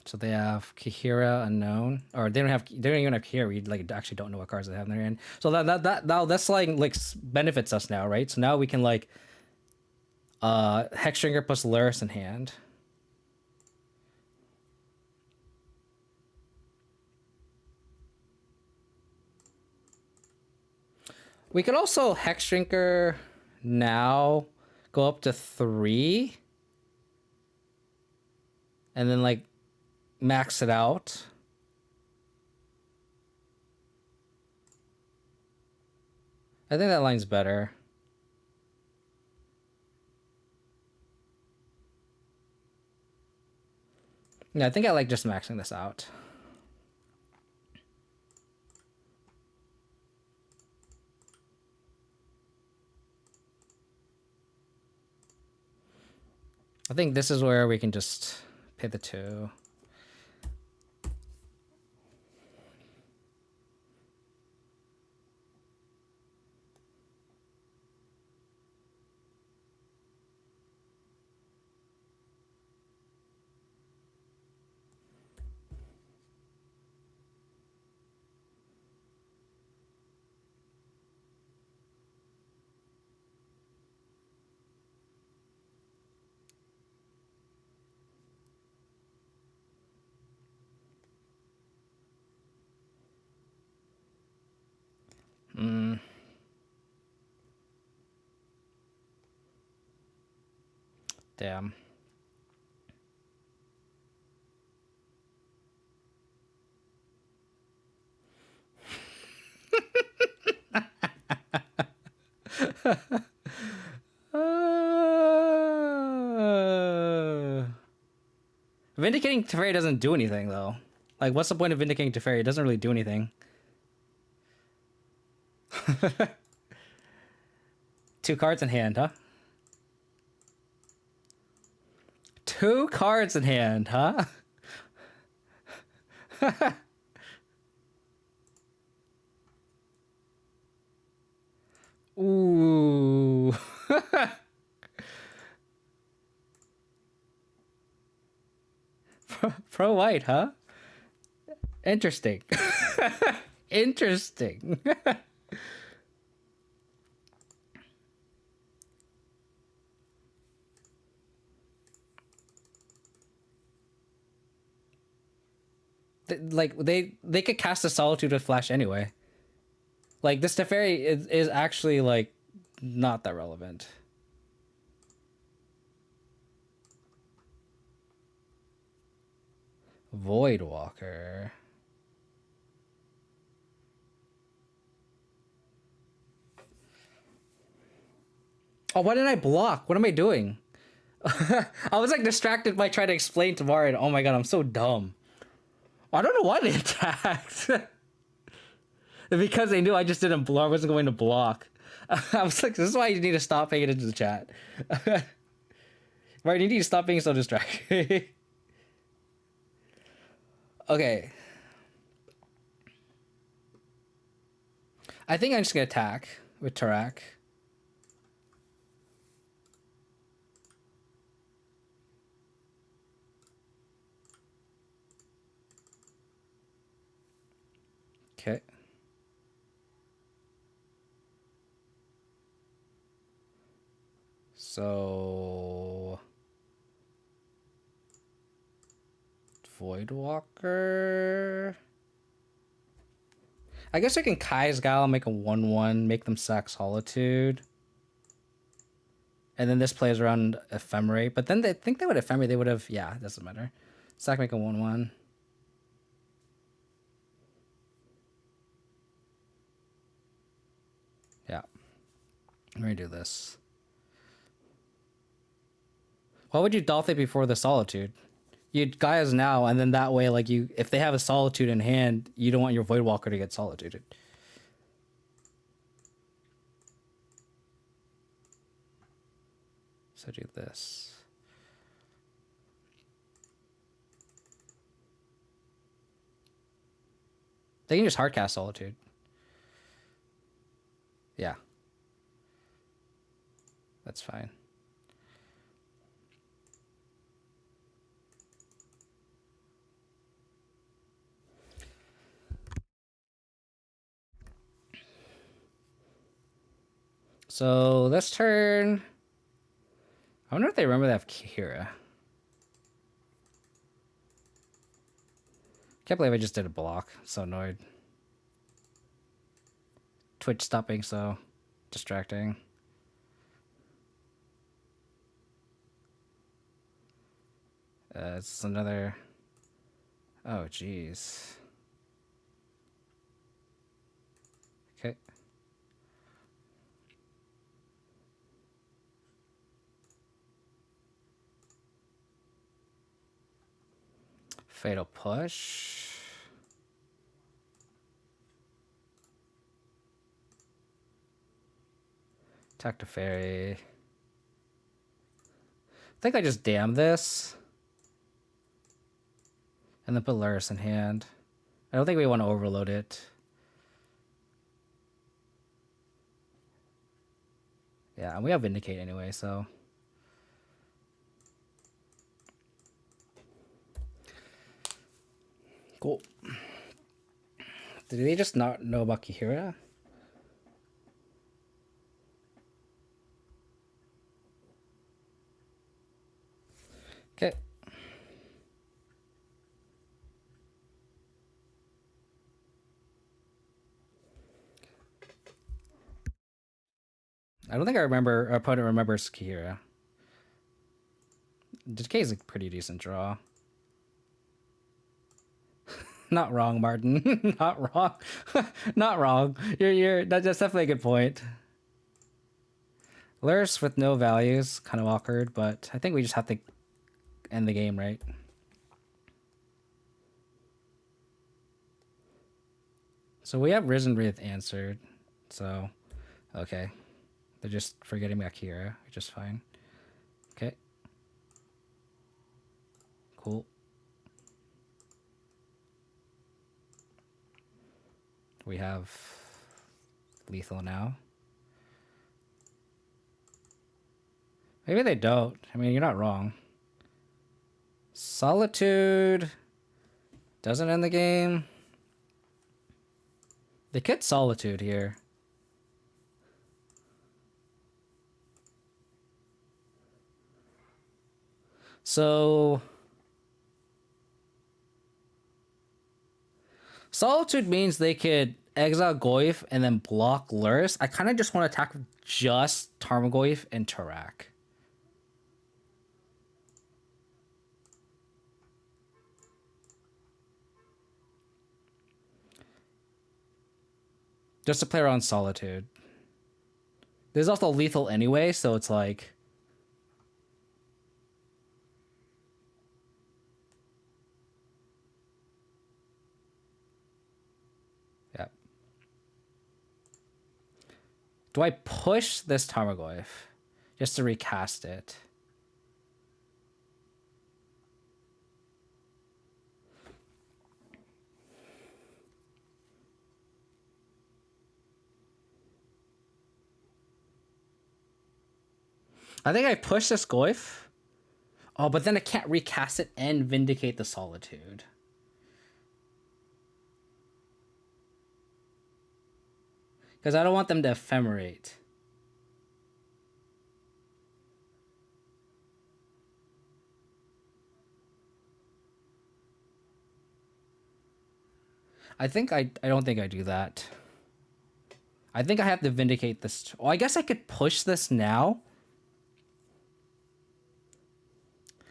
So they have Kahira Unknown, or they don't even have Kahira. We like actually don't know what cards they have in their hand. So that's like benefits us now, right? So now we can like Hextrinker plus Lurrus in hand. We could also Hextrinker now, go up to 3, and then like max it out. I think that line's better. Yeah, I think I like just maxing this out. I think this is where we can just pay the 2. Damn. Vindicating Teferi doesn't do anything though. Like, what's the point of Vindicating Teferi? It doesn't really do anything. 2 cards in hand, huh? 2 cards in hand, huh? Ooh. Pro white, huh? Interesting. Interesting. They could cast a Solitude with Flash anyway. Like, this Teferi is actually like not that relevant. Voidwalker. Oh, why didn't I block? What am I doing? I was like distracted by trying to explain to Mario. Oh my god, I'm so dumb. I don't know why they attacked. Because they knew I just didn't block. I wasn't going to block. I was like, this is why you need to stop paying attention to the chat. Right, you need to stop being so distracted. Okay. I think I'm just gonna attack with Tarak. Okay. So Voidwalker. I guess I can Kai's Gal, make a 1/1, make them sack Solitude. And then this plays around Ephemerate. But then they think they would Ephemerate, they would have, yeah, it doesn't matter. Sack, make a 1/1. Yeah. We're gonna do this. Why would you Dolph it before the Solitude? You'd Gaia's now, and then that way, like, you, if they have a Solitude in hand, you don't want your Voidwalker to get Solituded. So do this. They can just hardcast Solitude. Yeah. That's fine. So this turn, I wonder if they remember they have Kira. Can't believe I just did a block. So annoyed. Twitch stopping, so distracting. It's another. Oh, jeez. Okay. Fatal push. Attack to fairy. I think I just damn this. And then put Lurrus in hand. I don't think we want to overload it. Yeah, and we have Vindicate anyway, so. Cool. Did they just not know about Kihira? Okay. I don't think our opponent remembers Kihira. Decay is a pretty decent draw. Not wrong, Martin. Not wrong. Not wrong. That's definitely a good point. Lurrus with no values, kind of awkward, but I think we just have to end the game, right? So we have Risen Wraith answered. So, okay. They're just forgetting about Kira, which is fine. Okay. Cool. We have lethal now. Maybe they don't. I mean, you're not wrong. Solitude doesn't end the game. They could Solitude here. So Solitude means they could exile Goyf and then block Lurrus. I kind of just want to attack with just Tarmogoyf and Tarak. Just to play around Solitude. There's also lethal anyway, so it's like... Yeah. Do I push this Tarmogoyf just to recast it? I think I push this Goyf. Oh, but then I can't recast it and Vindicate the Solitude. Because I don't want them to ephemerate. I don't think I do that. I think I have to Vindicate this. Oh, I guess I could push this now.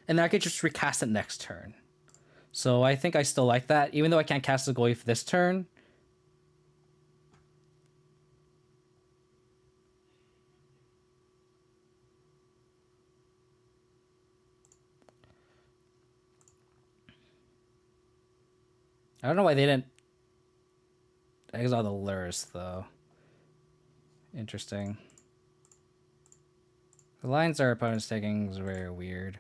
And then I could just recast it next turn. So I think I still like that. Even though I can't cast the Goyf this turn. I don't know why they didn't exile the Lurrus, though. Interesting. The lines our opponent's taking is very weird.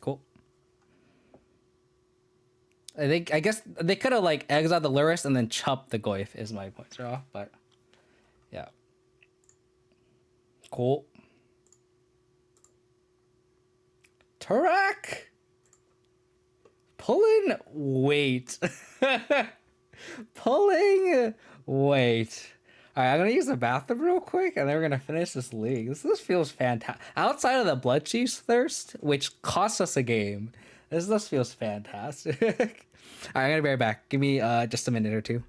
Cool. I guess they could have like exiled the Lurrus and then chopped the Goyf is my point draw, but yeah. Cool. Turak! Pulling weight. Pulling weight. All right, I'm gonna use the bathroom real quick, and then we're gonna finish this league. This feels fantastic. Outside of the Blood Chief's Thirst, which costs us a game, this feels fantastic. All right, I'm gonna be right back. Give me just a minute or two.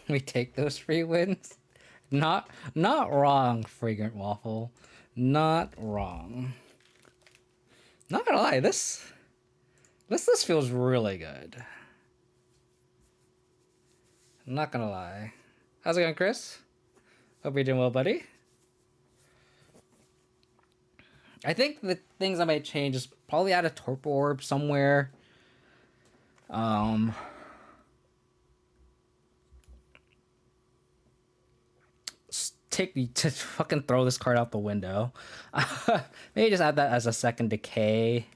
We take those free wins. Not wrong, Fragrant Waffle. Not wrong. Not gonna lie, this feels really good. I'm not gonna lie. How's it going, Chris? Hope you're doing well, buddy. I think the things I might change is probably add a Torpor Orb somewhere. To fucking throw this card out the window. Maybe just add that as a second Decay.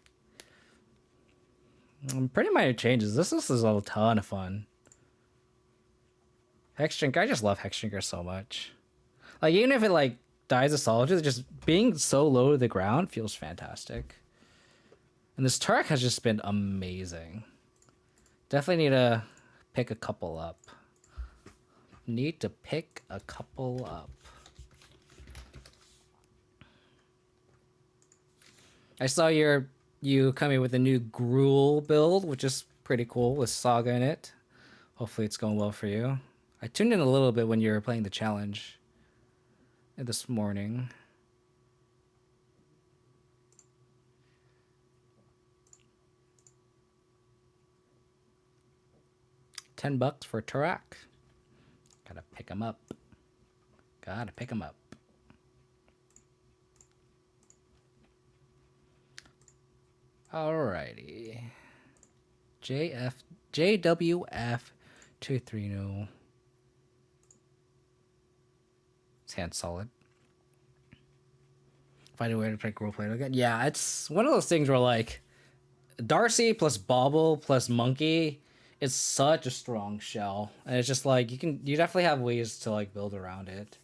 Pretty minor changes. This is a ton of fun. Hex Drinker, I just love Hex Drinker so much. Like, even if it like dies of solitude, just being so low to the ground feels fantastic. And this Turek has just been amazing. Definitely need to pick a couple up. Need to pick a couple up. I saw you coming with a new Gruul build, which is pretty cool with Saga in it. Hopefully it's going well for you. I tuned in a little bit when you were playing the challenge this morning. $10 for Turak. Gotta pick him up. Gotta pick him up. Alrighty. JWF 230. His hand's solid. Find a way to pick roleplay again. Yeah, it's one of those things where like Darcy plus Bauble plus Monkey is such a strong shell. And it's just like you definitely have ways to like build around it.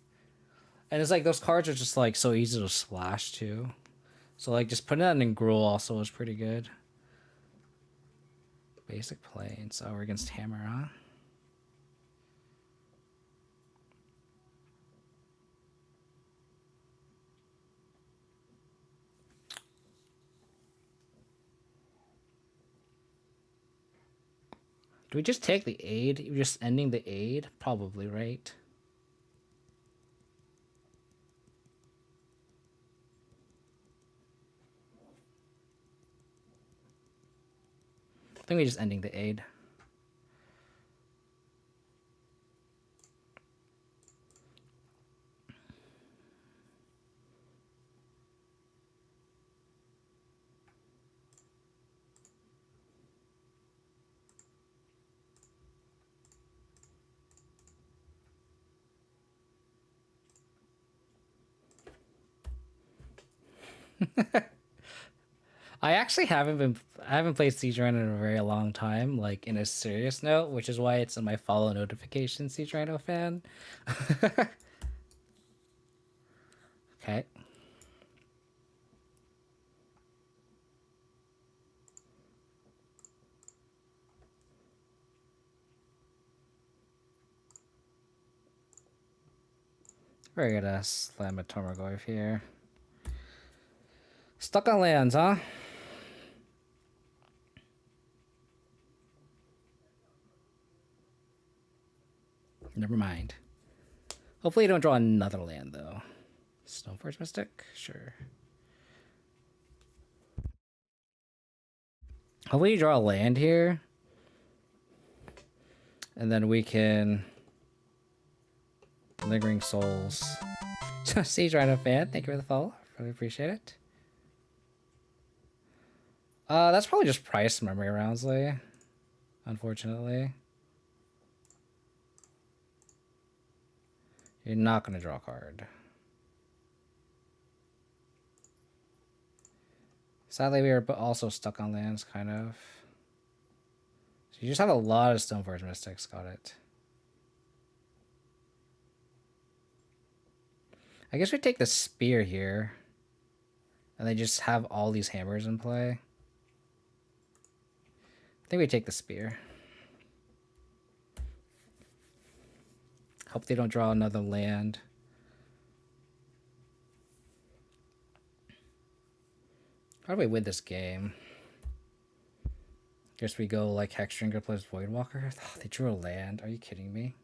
And it's like those cards are just like so easy to splash too. So like just putting that in Gruul also is pretty good. Basic planes. Oh, we're against Hammer, huh? Do we just take the aid? You're just ending the aid? Probably, right? I think we're just ending the aid. I actually I haven't played Siege Rhino in a very long time, like in a serious note, which is why it's in my follow notification, Siege Rhino fan. Okay. We're gonna slam a Tormagoyf here. Stuck on lands, huh? Never mind. Hopefully you don't draw another land, though. Stoneforge Mystic? Sure. Hopefully you draw a land here. And then we can... Lingering Souls. Siege Rhino fan, thank you for the follow. Really appreciate it. That's probably just price memory rounds, Lee. Unfortunately. You're not going to draw a card. Sadly, we are also stuck on lands, kind of. So you just have a lot of Stoneforge Mystics. Got it. I guess we take the Spear here. And they just have all these hammers in play. I think we take the Spear. Hope they don't draw another land. How do we win this game? Guess we go like Hexdrinker plays Voidwalker. Oh, they drew a land. Are you kidding me?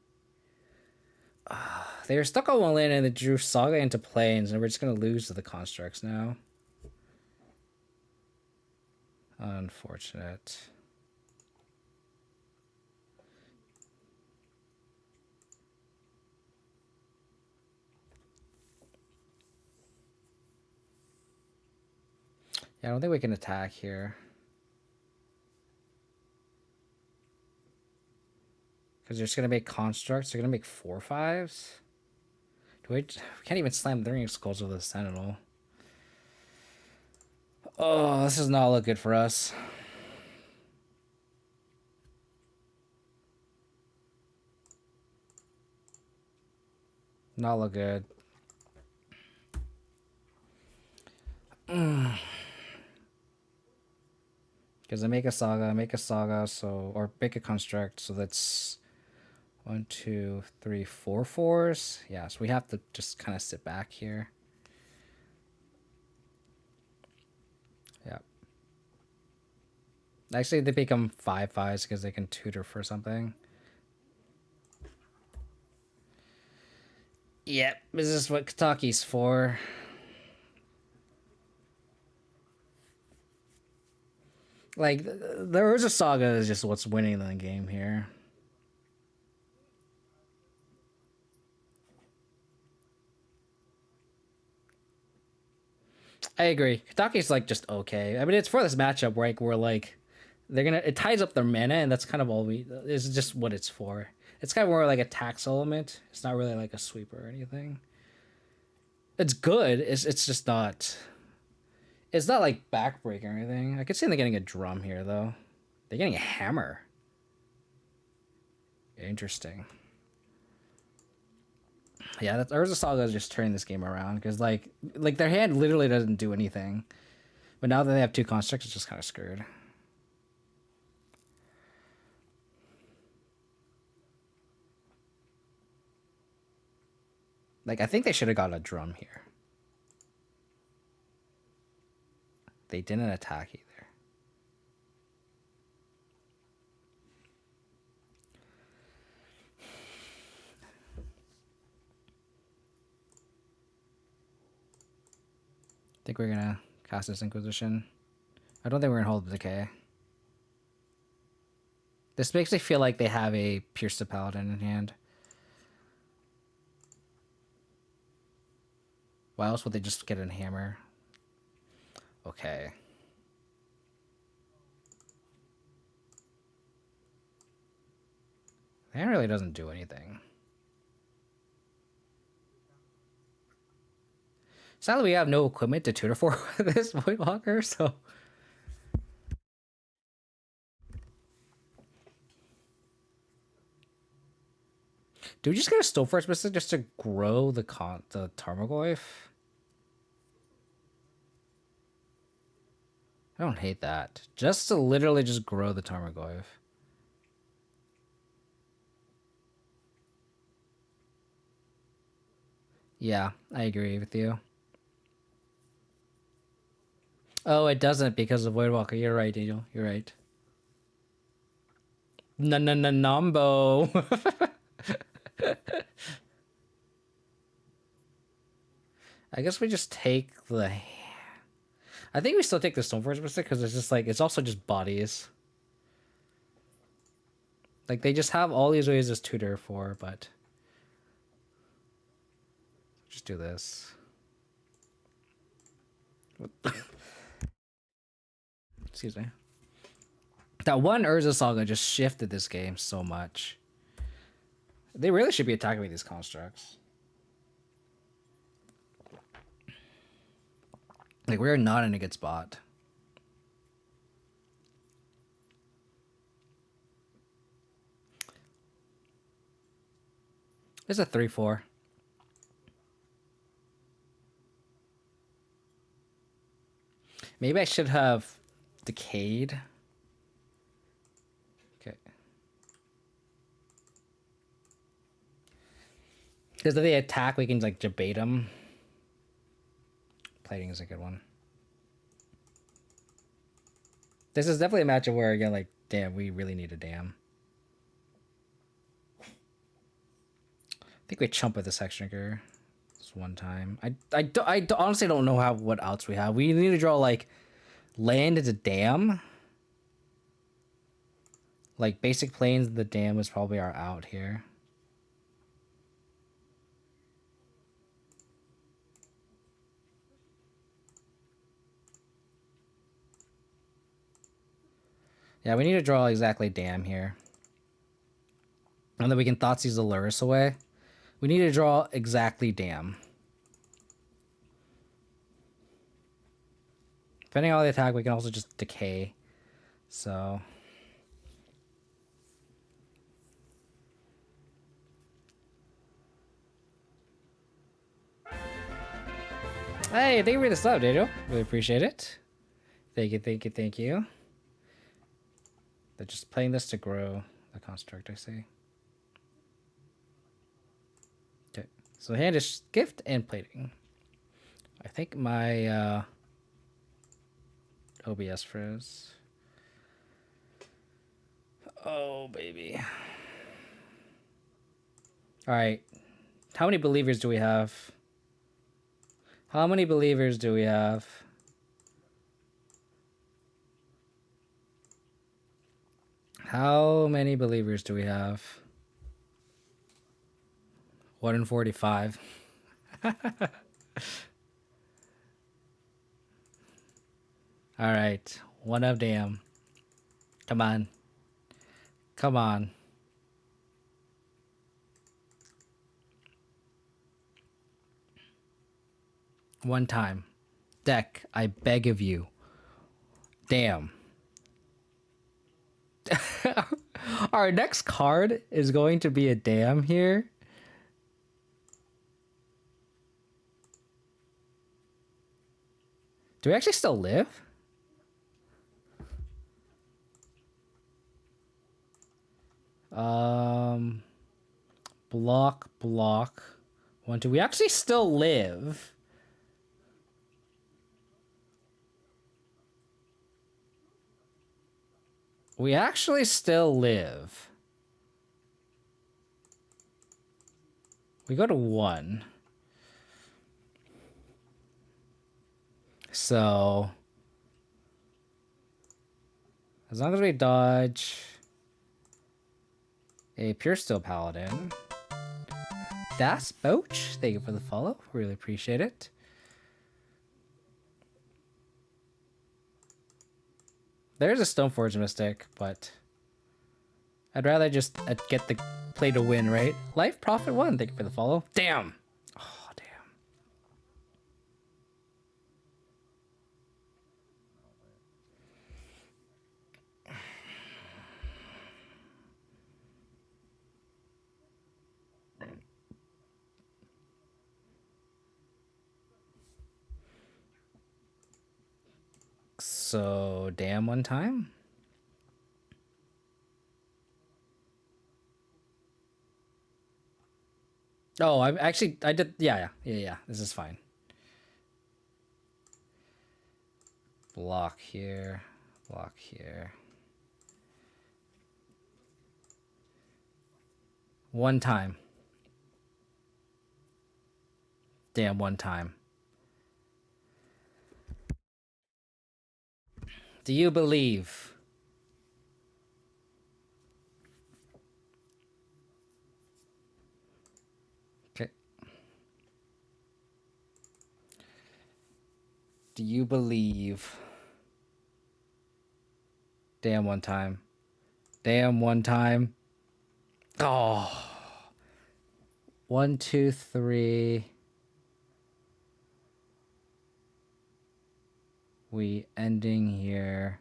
They were stuck on one land and they drew Saga into Plains, and we're just gonna lose to the constructs now. Unfortunate. Yeah, I don't think we can attack here. Because they're just going to make constructs. They're going to make 4/5s. We can't even slam the ring skulls with a Sentinel. Oh, this does not look good for us. Not look good. Because I make a saga, so, or make a construct, so that's 1, 2, 3, 4 4s. Yeah, so we have to just kind of sit back here. Yeah. Actually, they become 5/5s because they can tutor for something. Yep, this is what Kataki's for. Like, the Urza Saga is just what's winning the game here. I agree. Kataki's like just okay. I mean, it's for this matchup, right? Where like it ties up their mana, and that's kind of all it's just what it's for. It's kind of more like a tax element. It's not really like a sweeper or anything. It's good. It's just not. It's not like backbreak or anything. I could see them getting a drum here though. They're getting a hammer. Interesting. Yeah, that's Urza Saga is just turning this game around because like their hand literally doesn't do anything, but now that they have 2 constructs, it's just kind of screwed. Like, I think they should have got a drum here. They didn't attack either. think we're gonna cast this Inquisition. I don't think we're gonna hold the Decay. This makes me feel like they have a Pierce the Paladin in hand. Why else would they just get a hammer? Okay. That really doesn't do anything. Sadly, we have no equipment to tutor for this Voidwalker, so... Do we just get a Stoneforge Mystic just to grow the Tarmogoyf? I don't hate that. Just to literally just grow the Tarmogoyf. Yeah, I agree with you. Oh, it doesn't because of Voidwalker. You're right, Angel. You're right. Nombo. I guess we just take the... I think we still take the Stoneforge Mystic because it's just like, it's also just bodies. Like, they just have all these ways to tutor for, but... Just do this. Excuse me. That one Urza Saga just shifted this game so much. They really should be attacking with these constructs. Like, we're not in a good spot. It's a 3-4. Maybe I should have Decayed. Okay. Because if they attack, we can, like, debate them. Plating is a good one. This is definitely a matchup where you're like, damn, we really need a dam. I think we chump with the Sex Drinker this one time. I honestly don't know what outs we have. We need to draw, like, land into dam. Like, basic planes, the dam was probably our out here. Yeah, we need to draw exactly dam here. And then we can Thoughtseize the Lurrus away. We need to draw exactly dam. Depending on the attack, we can also just decay. So... Hey, thank you for the sub, Daniel. Really appreciate it. Thank you, thank you, thank you. They're just playing this to grow the construct, I see. Okay, so hand is gift and plating. I think my OBS froze. Oh, baby. All right. How many believers do we have? How many believers do we have? How many believers do we have? 1 in 45. All right. One of damn. Come on. Come on. One time. Deck, I beg of you. Damn. Our next card is going to be a dam here. Do we actually still live? Block. 1, 2. We actually still live. We actually still live. We go to 1. So as long as we dodge a Pure Steel Paladin. Das Boach, thank you for the follow. Really appreciate it. There's a Stoneforge Mystic, but I'd rather just get the play to win, right? Life Profit 1, thank you for the follow. Damn. Oh, damn. So, damn one time. Oh, I did. Yeah. This is fine. Block here. Block here. One time. Damn, one time. Do you believe? Okay. Do you believe? Damn, one time. Damn, one time. Oh. 1, 2, 3. We ending here.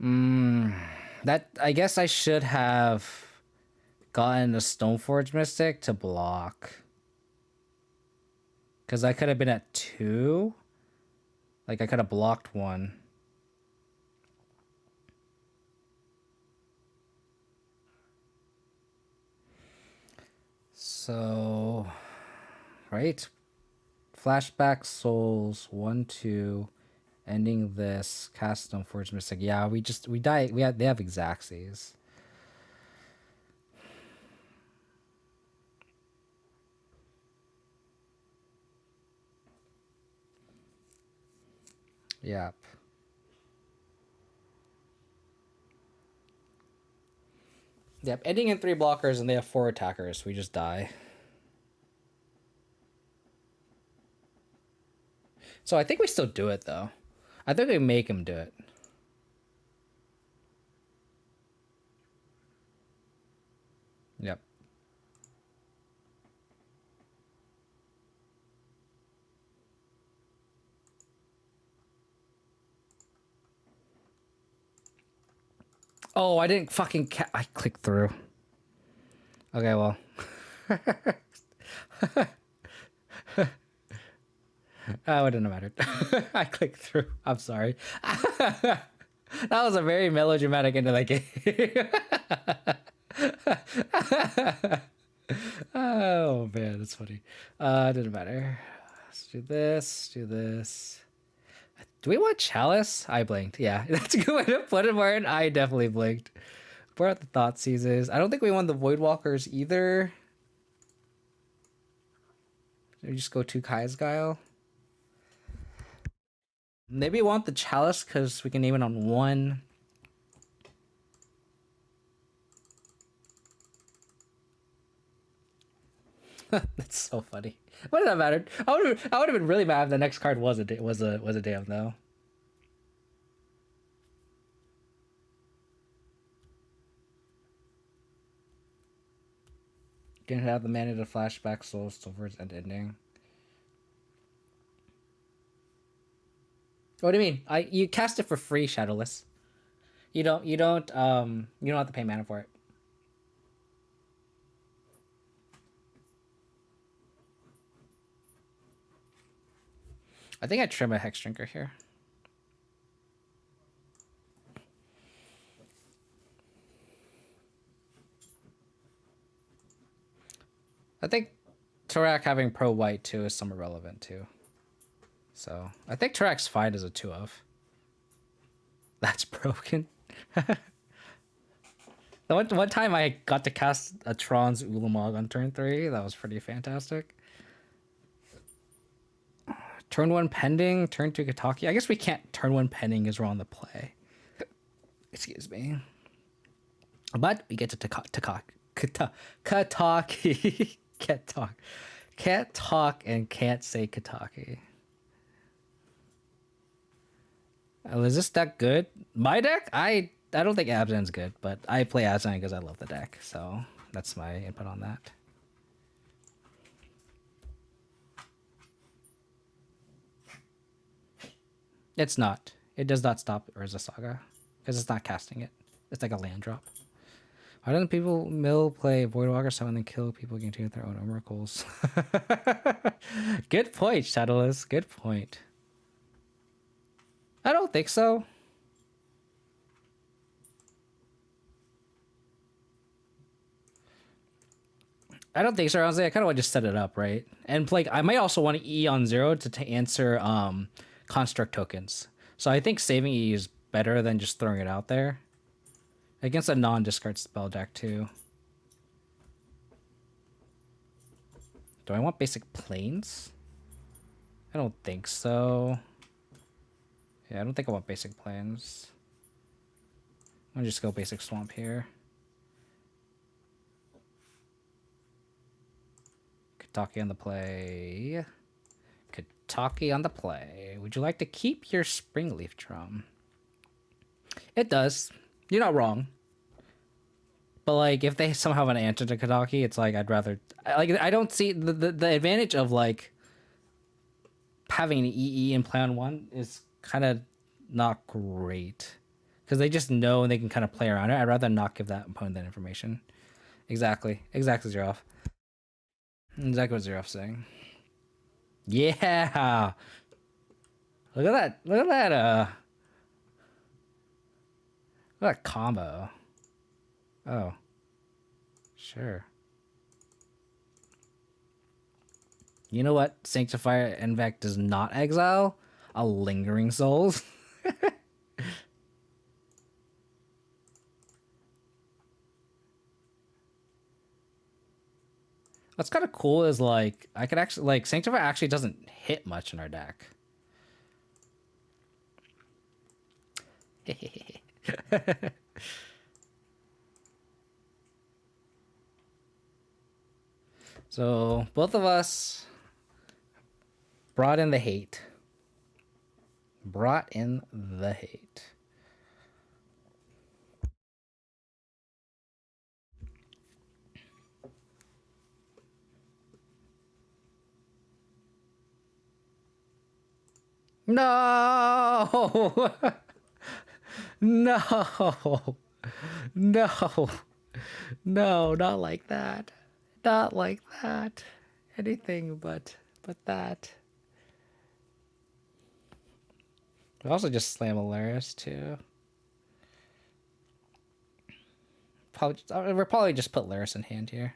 That, I guess I should have gotten a Stoneforge Mystic to block. Because I could have been at 2. Like, I could have blocked 1. So, right? Flashback Souls, 1, 2. Ending this. Cast Stoneforge Mystic. Yeah, we die. They have Exacxes. Yep. Yep, ending in 3 blockers and they have 4 attackers. We just die. So I think we still do it, though. I think we make him do it. Yep. Oh, I didn't fucking I clicked through. Okay, well. Oh, it didn't matter. I clicked through. I'm sorry. That was a very melodramatic end of that game. Oh, man, that's funny. It didn't matter. Let's do this, do this. Do we want Chalice? I blinked. Yeah, that's a good way to put it, Martin. I definitely blinked. Pour out the Thought Seizes. I don't think we want the Voidwalkers either. We just go 2 Kai's Guile. Maybe we want the Chalice because we can name it on 1. That's so funny. What does that matter? I would have been really mad if the next card was a damn though. Can have the mana to flashback souls silvers and ending. What do you mean? You cast it for free, Shadowless. You don't have to pay mana for it. I think I trim a Hex Drinker here. I think Tarak having pro white too is somewhat relevant too. So I think Tarak's fine as a 2-of. That's broken. The one time I got to cast a Tron's Ulamog on turn 3, that was pretty fantastic. Turn 1 pending, turn 2 Kataki. I guess we can't turn 1 pending because we're on the play. Excuse me. But we get to Kataki. Can't talk. Can't talk and can't say Kataki. Is this deck good? My deck? I don't think Abzan's good, but I play Abzan because I love the deck. So that's my input on that. It's not. It does not stop Urza Saga because it's not casting it. It's like a land drop. Why don't people mill play Voidwalker summon and kill people getting their own oracles? Good point, Shadowless. Good point. I don't think so. I don't think so. Honestly, I kind of want to just set it up, right? And like, I might also want to E on 0 to answer construct tokens. So I think saving E is better than just throwing it out there. Against a non-discard spell deck, too. Do I want basic planes? I don't think so. Yeah, I don't think I want basic planes. I'm gonna just go basic swamp here. Kataki on the play. Kataki on the play. Would you like to keep your Springleaf Drum? It does. You're not wrong. But like, if they somehow have an answer to Kataki, it's like I'd rather. I don't see the advantage of like having an EE in plan 1 is kind of not great because they just know and they can kind of play around it. I'd rather not give that opponent that information. Exactly. Exactly, Zeroff. Exactly what Zeroff's saying. Yeah. Look at that. Look at that. Look at that combo. Oh. Sure. You know what Sanctifier Envec does not exile? A Lingering Souls. What's kind of cool is like I could actually like Sanctifier actually doesn't hit much in our deck. So both of us brought in the hate. Brought in the hate. No! No! No! No, not like that. Not like that. Anything but that. We also just slam a Lurrus too. We're probably just put Lurrus in hand here.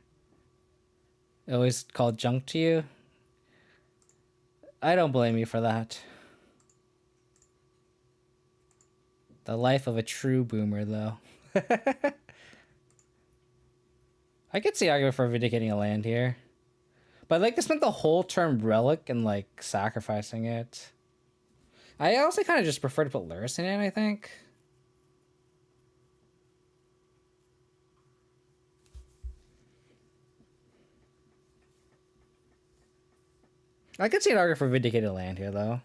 Always called junk to you. I don't blame you for that. The life of a true boomer, though. I could see argument for vindicating a land here. But I'd like to spend the whole turn Relic and, like, sacrificing it. I also kind of just prefer to put Lurrus in it, I think. I could see an argument for vindicating a land here, though.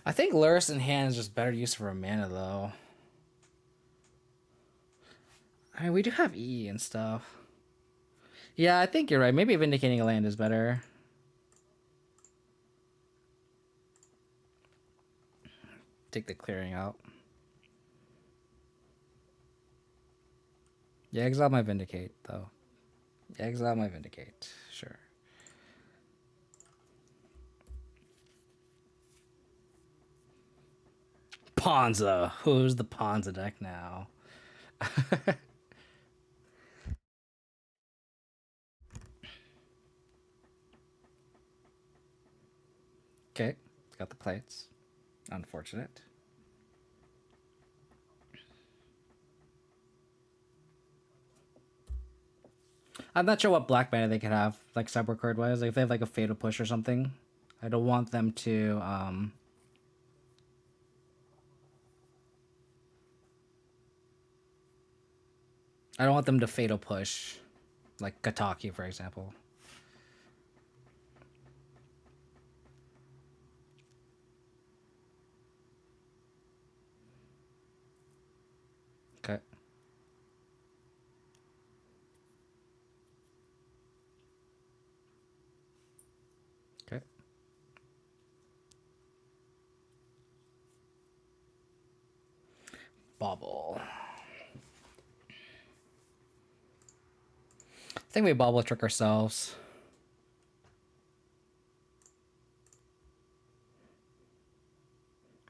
I think Lurrus in hand is just better use for a mana, though. I mean, we do have E and stuff. Yeah, I think you're right. Maybe vindicating a land is better. Take the clearing out. Yeah, exile my vindicate, though. Yeah, exile my vindicate. Sure. Ponza. Who's the Ponza deck now? Okay. got the plates. Unfortunate. I'm not sure what black mana they could have, like sideboard card wise. Like if they have like a fatal push or something. I don't want them to I don't want them to fatal push, like Kataki, for example. Okay. Okay. Bobble. I think we bobble trick ourselves.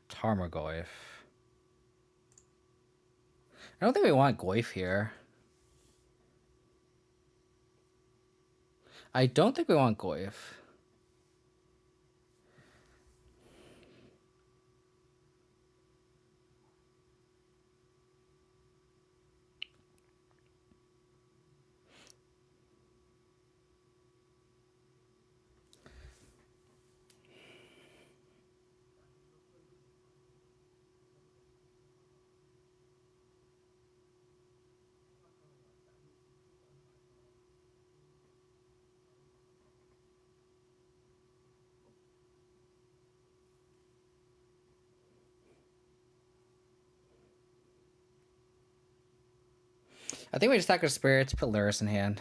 Tarmogoyf. I don't think we want Goyf here. I don't think we want Goyf. I think we just attack our spirits, put Lurrus in hand.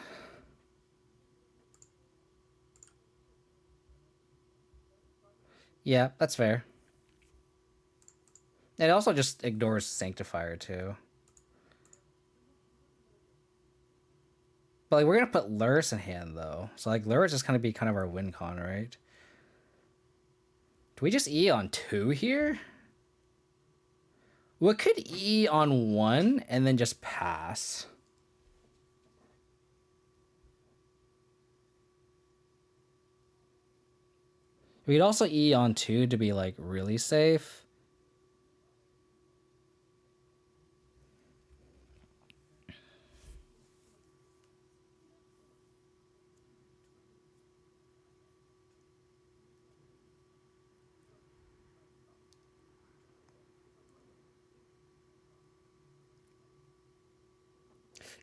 Yeah, that's fair. It also just ignores Sanctifier too. But like we're gonna put Lurrus in hand though. So like Lurrus is gonna be kind of our win con, right? Do we just E on 2 here? We could E on 1 and then just pass. We'd also E on 2 to be like really safe.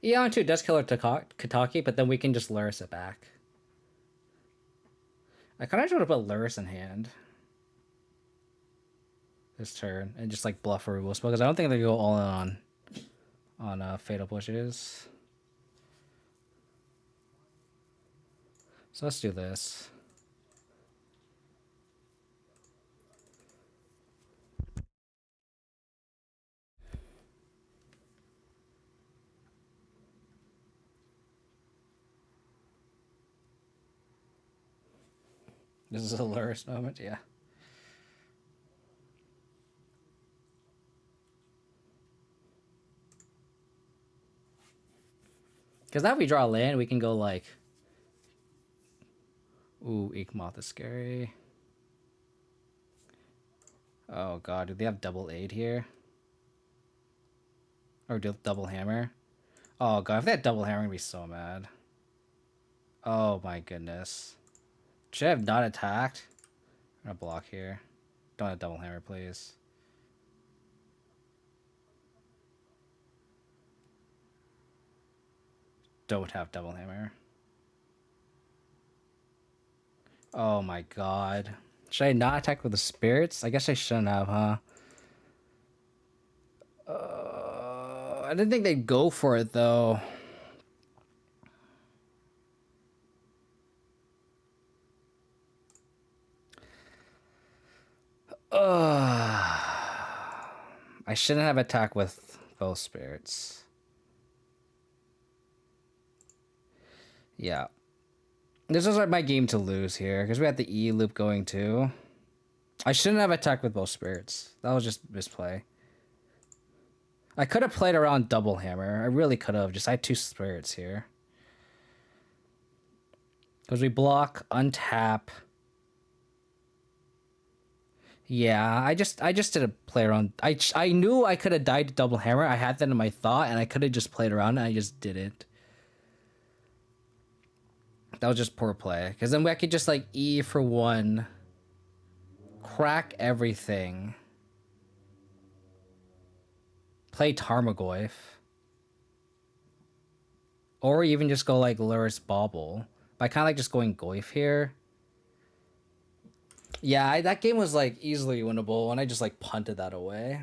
E on 2 does kill our Kataki, but then we can just Lurrus it back. I kind of just want to put Lurrus in hand this turn and just like bluff a removal spell because I don't think they go all in on fatal pushes. So let's do this. This is a Lurrus moment, yeah. Because now if we draw a land, we can go like... Ooh, Inkmoth is scary. Oh god, do they have double aid here? Or double hammer? Oh god, if they had double hammer, I'd be so mad. Oh my goodness. Should I have not attacked? I'm gonna block here. Don't have double hammer, please. Don't have double hammer. Oh my god. Should I not attack with the spirits? I guess I shouldn't have, huh? I didn't think they'd go for it, though. I shouldn't have attacked with both spirits. Yeah. This was like my game to lose here, because we had the E loop going too. I shouldn't have attacked with both spirits. That was just misplay. I could have played around double hammer. I really could have. Just I had 2 spirits here. Because we block, untap. Yeah, I just didn't play around. I knew I could have died to double hammer. I had that in my thought, and I could have just played around, and I just didn't. That was just poor play. Because then I could just like E for one, crack everything, play Tarmogoyf, or even just go like Lurrus Bauble. But I kind of like just going Goyf here. Yeah, that game was like easily winnable, and I just like punted that away.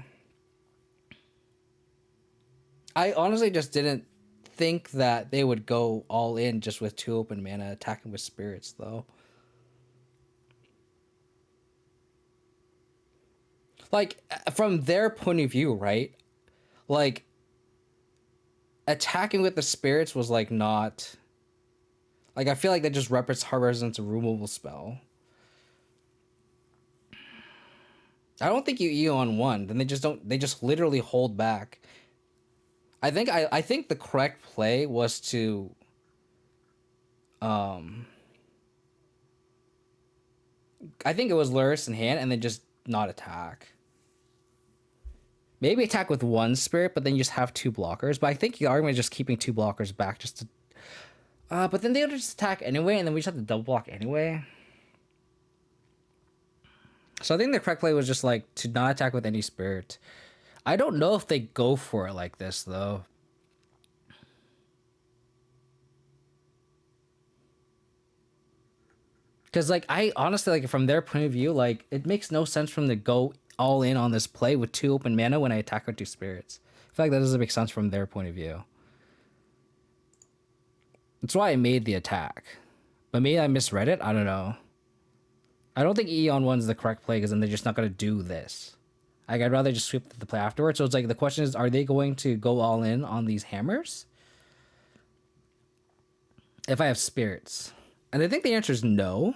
I honestly just didn't think that they would go all in just with 2 open mana attacking with spirits, though. Like, from their point of view, right? Like, attacking with the spirits was like not. Like, I feel like that just represents a removal spell. I don't think you E on one. Then they just don't. They just literally hold back. I think the correct play was to. I think it was Lurrus in hand and then just not attack. Maybe attack with 1 spirit, but then you just have 2 blockers. But I think the argument is just keeping 2 blockers back just to. But then they would just attack anyway, and then we just have to double block anyway. So I think the correct play was just like to not attack with any spirit. I don't know if they go for it like this though. Because like I honestly like from their point of view, like it makes no sense for them to go all in on this play with 2 open mana when I attack with 2 spirits. I feel like that doesn't make sense from their point of view. That's why I made the attack. But maybe I misread it. I don't know. I don't think E on 1's the correct play because then they're just not going to do this. Like, I'd rather just sweep the play afterwards. So it's like the question is, are they going to go all in on these hammers? If I have spirits. And I think the answer is no.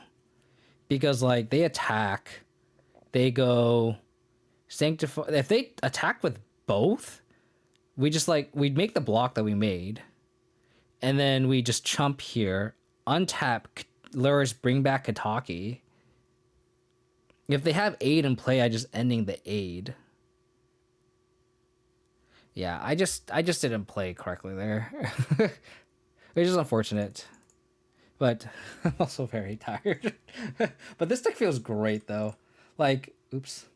Because, like, they attack. They go sanctify. If they attack with both, we just, like, we'd make the block that we made. And then we just chump here. Untap Lurrus, bring back Kataki. If they have aid in play, I just ending the aid. Yeah, I just didn't play correctly there. Which is unfortunate. But I'm also very tired. But this deck feels great though. Like, oops.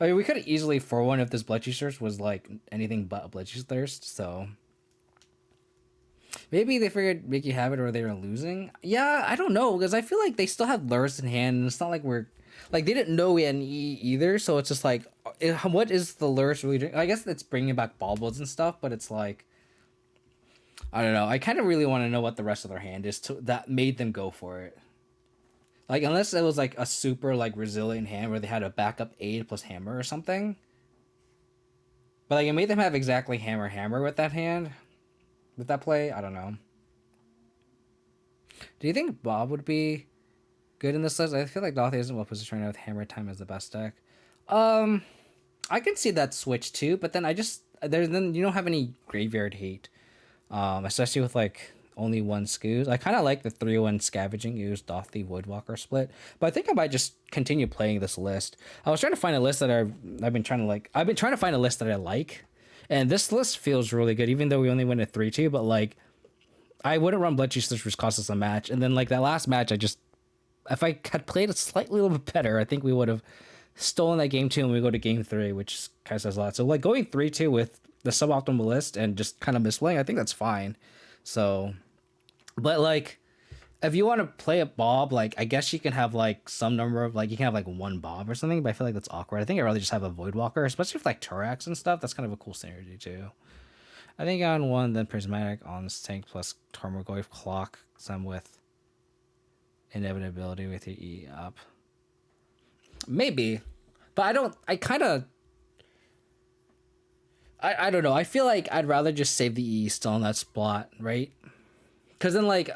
I mean, we could have easily 4-1 if this Bloodchief Thirst was like anything but a Bloodchief Thirst, so maybe they figured make you have it or they were losing. Yeah, I don't know, because I feel like they still have Lurrus in hand, and it's not like we're like they didn't know we had an E either, so it's just like, what is the Lurrus really doing? I guess it's bringing back baubles and stuff, but it's like, I don't know. I kind of really want to know what the rest of their hand is that made them go for it. Like, unless it was like a super like resilient hand where they had a backup aid plus hammer or something. But like it made them have exactly hammer with that hand, with that play. I don't know. Do you think Bob would be good in this list? I feel like Dothy isn't well positioned right now with Hammer Time as the best deck. I can see that switch too, but then then you don't have any graveyard hate, especially with like only 1 Scoos. I kind of like the 3-1 Scavenging Ooze Dothy Woodwalker split, but I think I might just continue playing this list. I was trying to find a list that I've been trying to find a list that I like, and this list feels really good, even though we only went a 3-2. But like, I wouldn't run Blood Juice, which cost us a match, and then like that last match, if I had played it slightly a little bit better, I think we would have stolen that game 2 and we go to game 3, which kind of says a lot. So like going 3-2 with the suboptimal list and just kind of misplaying, I think that's fine. So, but like, if you want to play a Bob, like I guess you can have like some number of like you can have like 1 Bob or something, but I feel like that's awkward. I think I'd rather just have a Voidwalker, especially with like Turax and stuff. That's kind of a cool synergy too. I think on 1, then Prismatic on Tank plus Tarmogoyf Clock, some with Inevitability with your E up. Maybe, but I don't. I don't know. I feel like I'd rather just save the E still on that spot, right? Because then, like,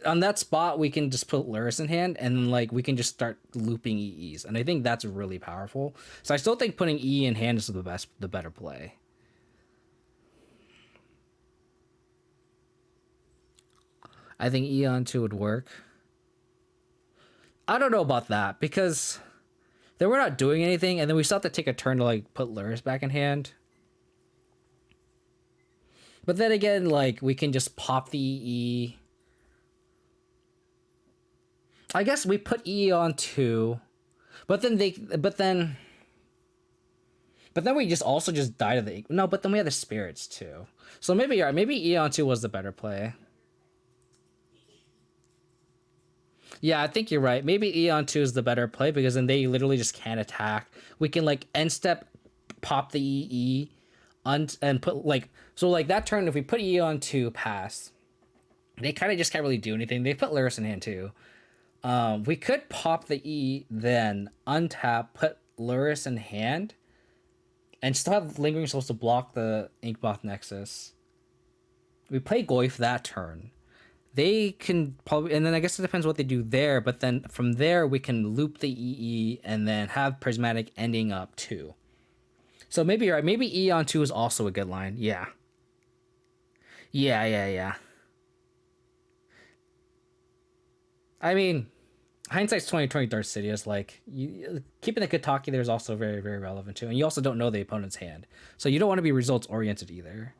on that spot, we can just put Lurrus in hand, and then, like, we can just start looping EEs, and I think that's really powerful. So I still think putting E in hand is the better play. I think E on 2 would work. I don't know about that, because then we're not doing anything, and then we still have to take a turn to like put Lurrus back in hand. But then again, like we can just pop the EE. I guess we put EE on 2, but then we just also just die to the no. But then we have the spirits too. So maybe you're right. Maybe EE on 2 was the better play. Yeah, I think you're right. Maybe Eon 2 is the better play because then they literally just can't attack. We can like end step pop the EE and put like so like that turn if we put Eon 2 pass, they kind of just can't really do anything. They put Lurrus in hand too. We could pop the E then untap, put Lurrus in hand, and still have Lingering Souls to block the Inkmoth Nexus. We play Goyf that turn. They can probably, and then I guess it depends what they do there, but then from there we can loop the EE and then have Prismatic ending up too. So maybe you're right. Maybe E on 2 is also a good line. Yeah. Yeah. I mean, hindsight's 20/20 Dark Sidious. Like keeping the Kataki there is also very, very relevant too. And you also don't know the opponent's hand, so you don't want to be results oriented either.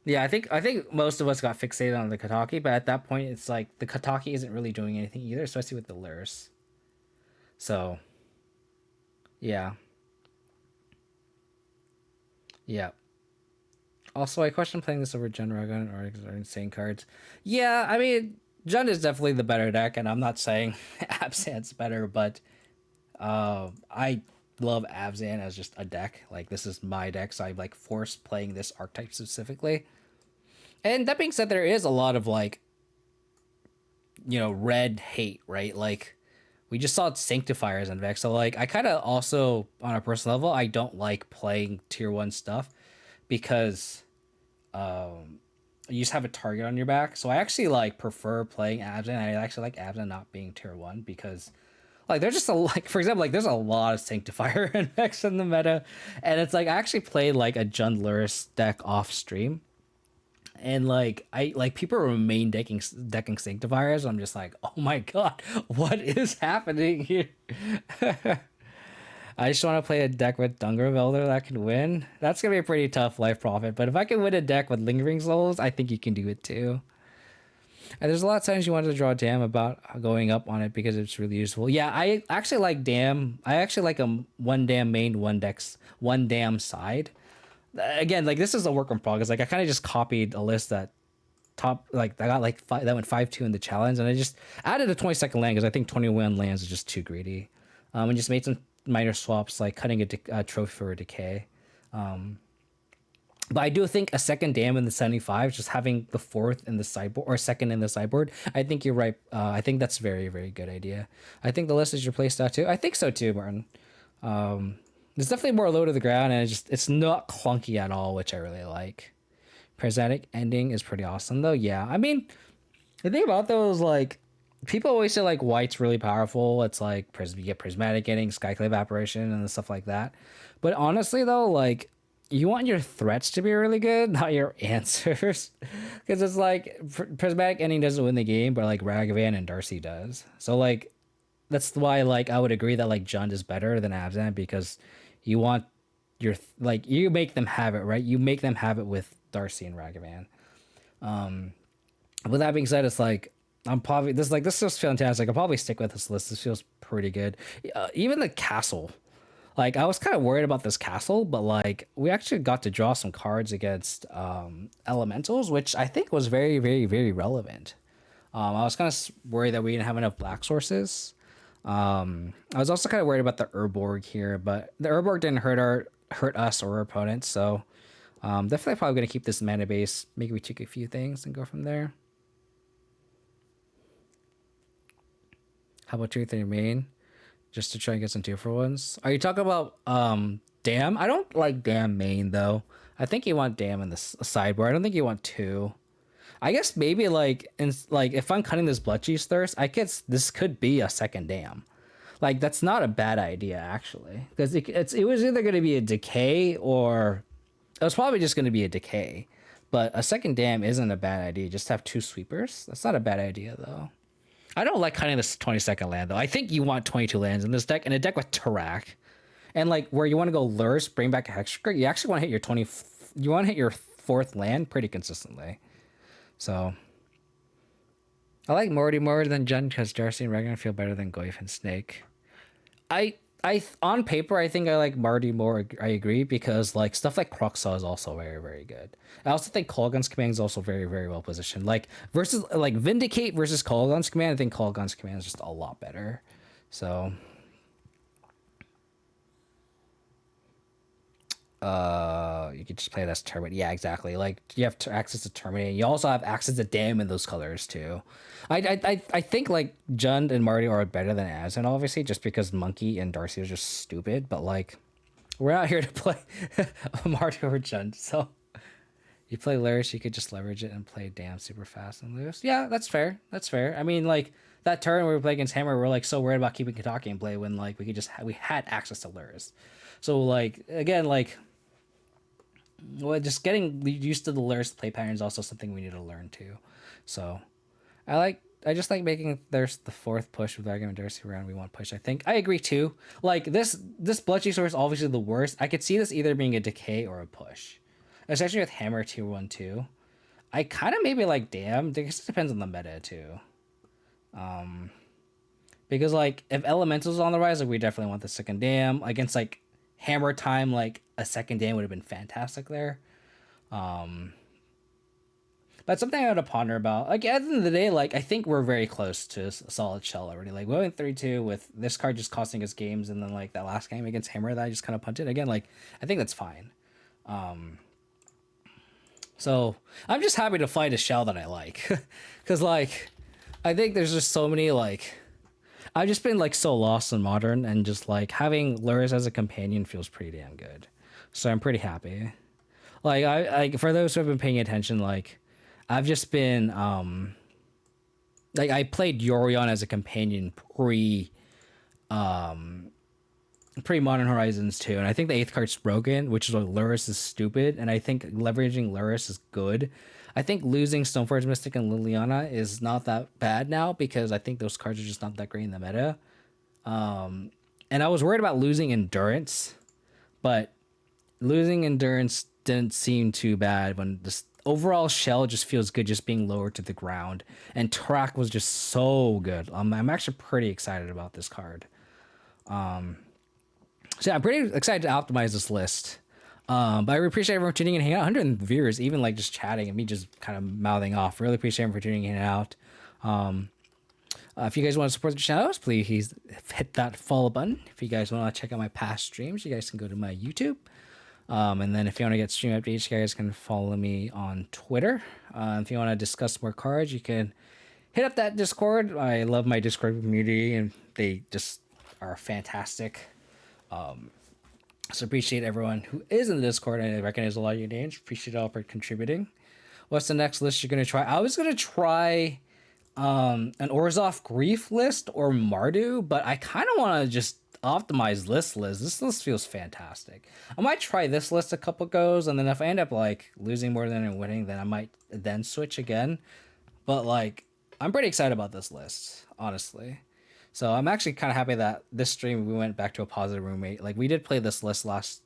Yeah, I think most of us got fixated on the Kataki, but at that point, it's like the Kataki isn't really doing anything either, especially with the Lurrus. So, yeah. Also, I question playing this over Jund Dragon or Insane cards. Yeah, I mean, Jund is definitely the better deck, and I'm not saying Abzan's better, but I love Abzan as just a deck. Like, this is my deck, so I like forced playing this archetype specifically. And that being said, there is a lot of like, red hate, right? Like, we just saw Sanctifiers in Vex, so like, I kind of also, on a personal level, I don't like playing tier 1 stuff because you just have a target on your back. So I actually like prefer playing Abzan. I actually like Abzan not being tier 1 because like there's just for example, like there's a lot of Sanctifier and Vex in the meta, and it's like I actually played like a Jund Lurrus deck off stream, and like I like people remain decking Sanctifiers. I'm just like, oh my god, what is happening here? I just want to play a deck with Dungar Velder that can win. That's gonna be a pretty tough life profit, but if I can win a deck with Lingering Souls, I think you can do it too. And there's a lot of times you wanted to draw Dam about going up on it because it's really useful. Yeah, I actually like Dam. I actually like a one Dam main, one Dam side. Again, like this is a work in progress. Like I kind of just copied a list that I got like that went 5-2 in the challenge, and I just added a 22nd land because I think 21 lands is just too greedy. And just made some minor swaps like cutting a trophy for a Decay. But I do think a second Dam in the 75, just having the fourth in the sideboard or second in the sideboard, I think you're right. I think that's a very, very good idea. I think the list is your playstyle too. I think so too, Martin. There's definitely more low to the ground, and it's not clunky at all, which I really like. Prismatic ending is pretty awesome though. Yeah, I mean, the thing about those, like, people always say like white's really powerful. It's like you get Prismatic ending, Skyclave Apparition, and stuff like that. But honestly though, like, you want your threats to be really good, not your answers. Because it's like Prismatic ending doesn't win the game, but like Ragavan and Darcy does. So like that's why like I would agree that like Jund is better than Abzan, because you want your like you make them have it, right? You make them have it with Darcy and Ragavan. With that being said, it's like I'm probably this feels fantastic. I'll probably stick with this list. This feels pretty good. Even the castle. Like, I was kind of worried about this castle, but, like, we actually got to draw some cards against elementals, which I think was very, very, very relevant. I was kind of worried that we didn't have enough black sources. I was also kind of worried about the Urborg here, but the Urborg didn't hurt us or our opponents, so definitely probably going to keep this mana base. Maybe we check a few things and go from there. How about Truth in your main? Just to try and get some 2-for-1s. Are you talking about Dam? I don't like Dam main though. I think you want Dam in the sideboard. I don't think you want 2. I guess maybe like if I'm cutting this Bloodchief's Thirst, this could be a second Dam. Like that's not a bad idea actually, because it was either going to be a Decay or it was probably just going to be a Decay. But a second Dam isn't a bad idea. Just have 2 sweepers. That's not a bad idea though. I don't like cutting this 22nd land though. I think you want 22 lands in this deck, and a deck with Tarak, and like where you want to go Lurrus, bring back a Hexagram. You actually want to hit your 20. You want to hit your fourth land pretty consistently. So I like Morty more than Jund because Darcy and Ragnar feel better than Goyf and Snake. I on paper I think I like Marty more. I agree because like stuff like Cruxaw is also very very good. I also think Kolaghan's command is also very very well positioned. Like versus like Vindicate versus Kolaghan's command, I think Kolaghan's command is just a lot better. So you could just play it as Terminate. Yeah, exactly. Like you have access to Terminate. You also have access to Dam in those colors too. I think like Jund and Marty are better than Abzan, obviously, just because Monkey and Darcy are just stupid. But like, we're not here to play Marty or Jund. So you play Lurrus, you could just leverage it and play Dam super fast and lose. Yeah, that's fair. That's fair. I mean, like that turn we were playing against Hammer, we're like so worried about keeping Kataki in play when like we could just we had access to Lurrus. So like again like. Well, just getting used to the Lurrus play pattern is also something we need to learn too. So, I just like making there's the fourth push with Argument Darcy around. We want push. I think I agree too. Like this Bloodshade Sword is obviously the worst. I could see this either being a decay or a push, especially with Hammer 2/1/2. I kind of maybe like Damn. I guess it depends on the meta too. Because like if Elemental's on the rise, like we definitely want the second Damn against like Hammer time. Like a second Damn would have been fantastic there. But something I had to ponder about. Like at the end of the day, like I think we're very close to a solid shell already. Like we went 3-2 with this card just costing us games, and then like that last game against Hammer that I just kind of punted again. Like I think that's fine. So I'm just happy to find a shell that I like, because like I think there's just so many like. I've just been like so lost in Modern, and just like having Lurrus as a companion feels pretty damn good. So I'm pretty happy. Like I for those who have been paying attention, like I've just been like I played Yorion as a companion pre Modern Horizons 2, and I think the 8th card's broken, which is why Lurrus is stupid, and I think leveraging Lurrus is good. I think losing Stoneforge Mystic and Liliana is not that bad now, because I think those cards are just not that great in the meta. And I was worried about losing Endurance, but losing Endurance didn't seem too bad when this overall shell just feels good just being lowered to the ground. And Tarak was just so good. I'm actually pretty excited about this card. So yeah, I'm pretty excited to optimize this list. But I really appreciate everyone tuning in and hanging out. 100 viewers, even like just chatting and me just kind of mouthing off. Really appreciate everyone for tuning in and out. If you guys want to support the channel, please hit that follow button. If you guys want to check out my past streams, you guys can go to my YouTube. And then if you want to get stream updates, you guys can follow me on Twitter. If you want to discuss more cards, you can hit up that Discord. I love my Discord community, and they just are fantastic. So appreciate everyone who is in the Discord. I recognize a lot of your names. Appreciate all for contributing. What's the next list you're going to try? I was going to try an Orzhov Grief list or Mardu, but I kind of want to just optimize this list. This list feels fantastic. I might try this list a couple goes, and then if I end up like losing more than winning, then I might then switch again. But like, I'm pretty excited about this list, honestly. So I'm actually kind of happy that this stream we went back to a positive roommate. Like we did play this list last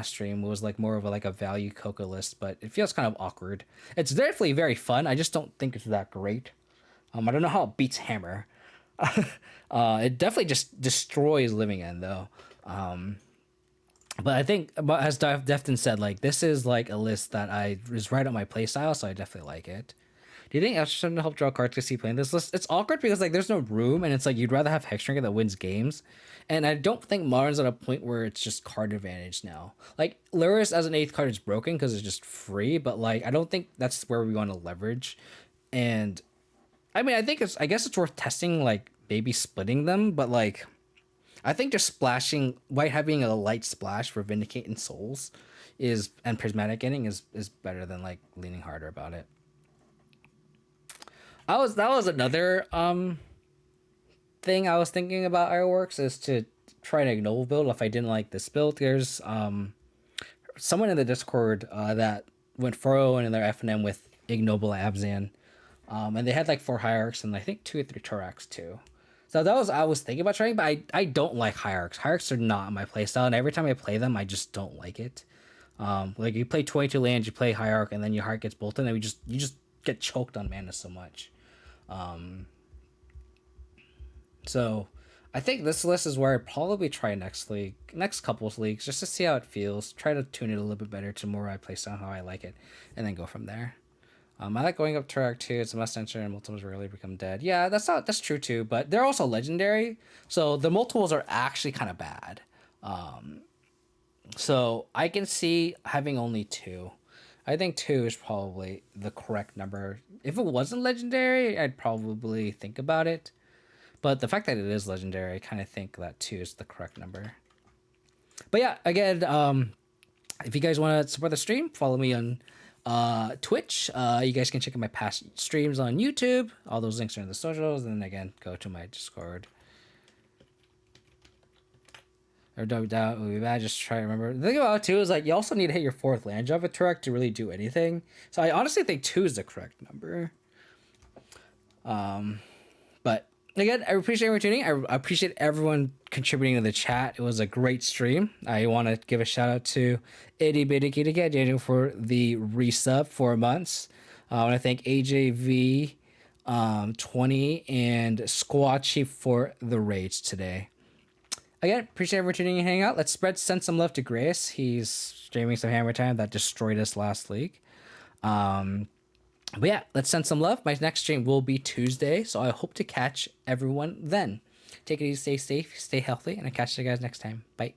stream. It was like more of a, like a value Coca list, but it feels kind of awkward. It's definitely very fun. I just don't think it's that great. I don't know how it beats Hammer. It definitely just destroys Living End though. But I think, as Defton said, like this is like a list that is right up my playstyle, so I definitely like it. Do you think Extra to help draw cards to see playing this list? It's awkward because like there's no room, and it's like you'd rather have Hexdrinker that wins games. And I don't think Modern's at a point where it's just card advantage now. Like Lurrus as an 8th card is broken because it's just free, but like I don't think that's where we want to leverage. And I mean, I guess it's worth testing, like maybe splitting them, but like I think just splashing, white having a light splash for Vindicate and Souls and Prismatic Ending is better than like leaning harder about it. That was another thing I was thinking about Ironworks, is to try an ignoble build if I didn't like this build. There's someone in the Discord that went 4-0 in their FNM with ignoble Abzan. And they had like 4 hierarchs and I think 2 or 3 Torax too. So that was I was thinking about trying, but I don't like hierarchs. Hierarchs are not my playstyle, and every time I play them, I just don't like it. Like you play 22 lands, you play hierarch, and then your heart gets bolted, and you just get choked on mana so much. So I think this list is where I'd probably try next couples leagues, just to see how it feels. Try to tune it a little bit better to more I play style, how I like it, and then go from there. I like going up Turok too. It's a must enter, and multiples rarely become dead. Yeah, that's true too. But they're also legendary, so the multiples are actually kind of bad. So I can see having only 2. I think 2 is probably the correct number. If it wasn't legendary, I'd probably think about it. But the fact that it is legendary, I kind of think that 2 is the correct number. But yeah, again, if you guys want to support the stream, follow me on Twitch. You guys can check out my past streams on YouTube. All those links are in the socials. And then again, go to my Discord. Or doubt would be bad. Just try to remember. The thing about it too is like you also need to hit your 4th land drop with Turek to really do anything. So I honestly think 2 is the correct number. But again, I appreciate everyone tuning. I appreciate everyone contributing to the chat. It was a great stream. I want to give a shout out to Itty Bitty Kitty Cat Daniel for the resub 4 months. I want to thank AJV 20 and Squatchy for the raids today. Again, appreciate everyone tuning in and hanging out. Let's send some love to Grace. He's streaming some Hammer Time that destroyed us last week. But yeah, let's send some love. My next stream will be Tuesday, so I hope to catch everyone then. Take it easy, stay safe, stay healthy, and I'll catch you guys next time. Bye.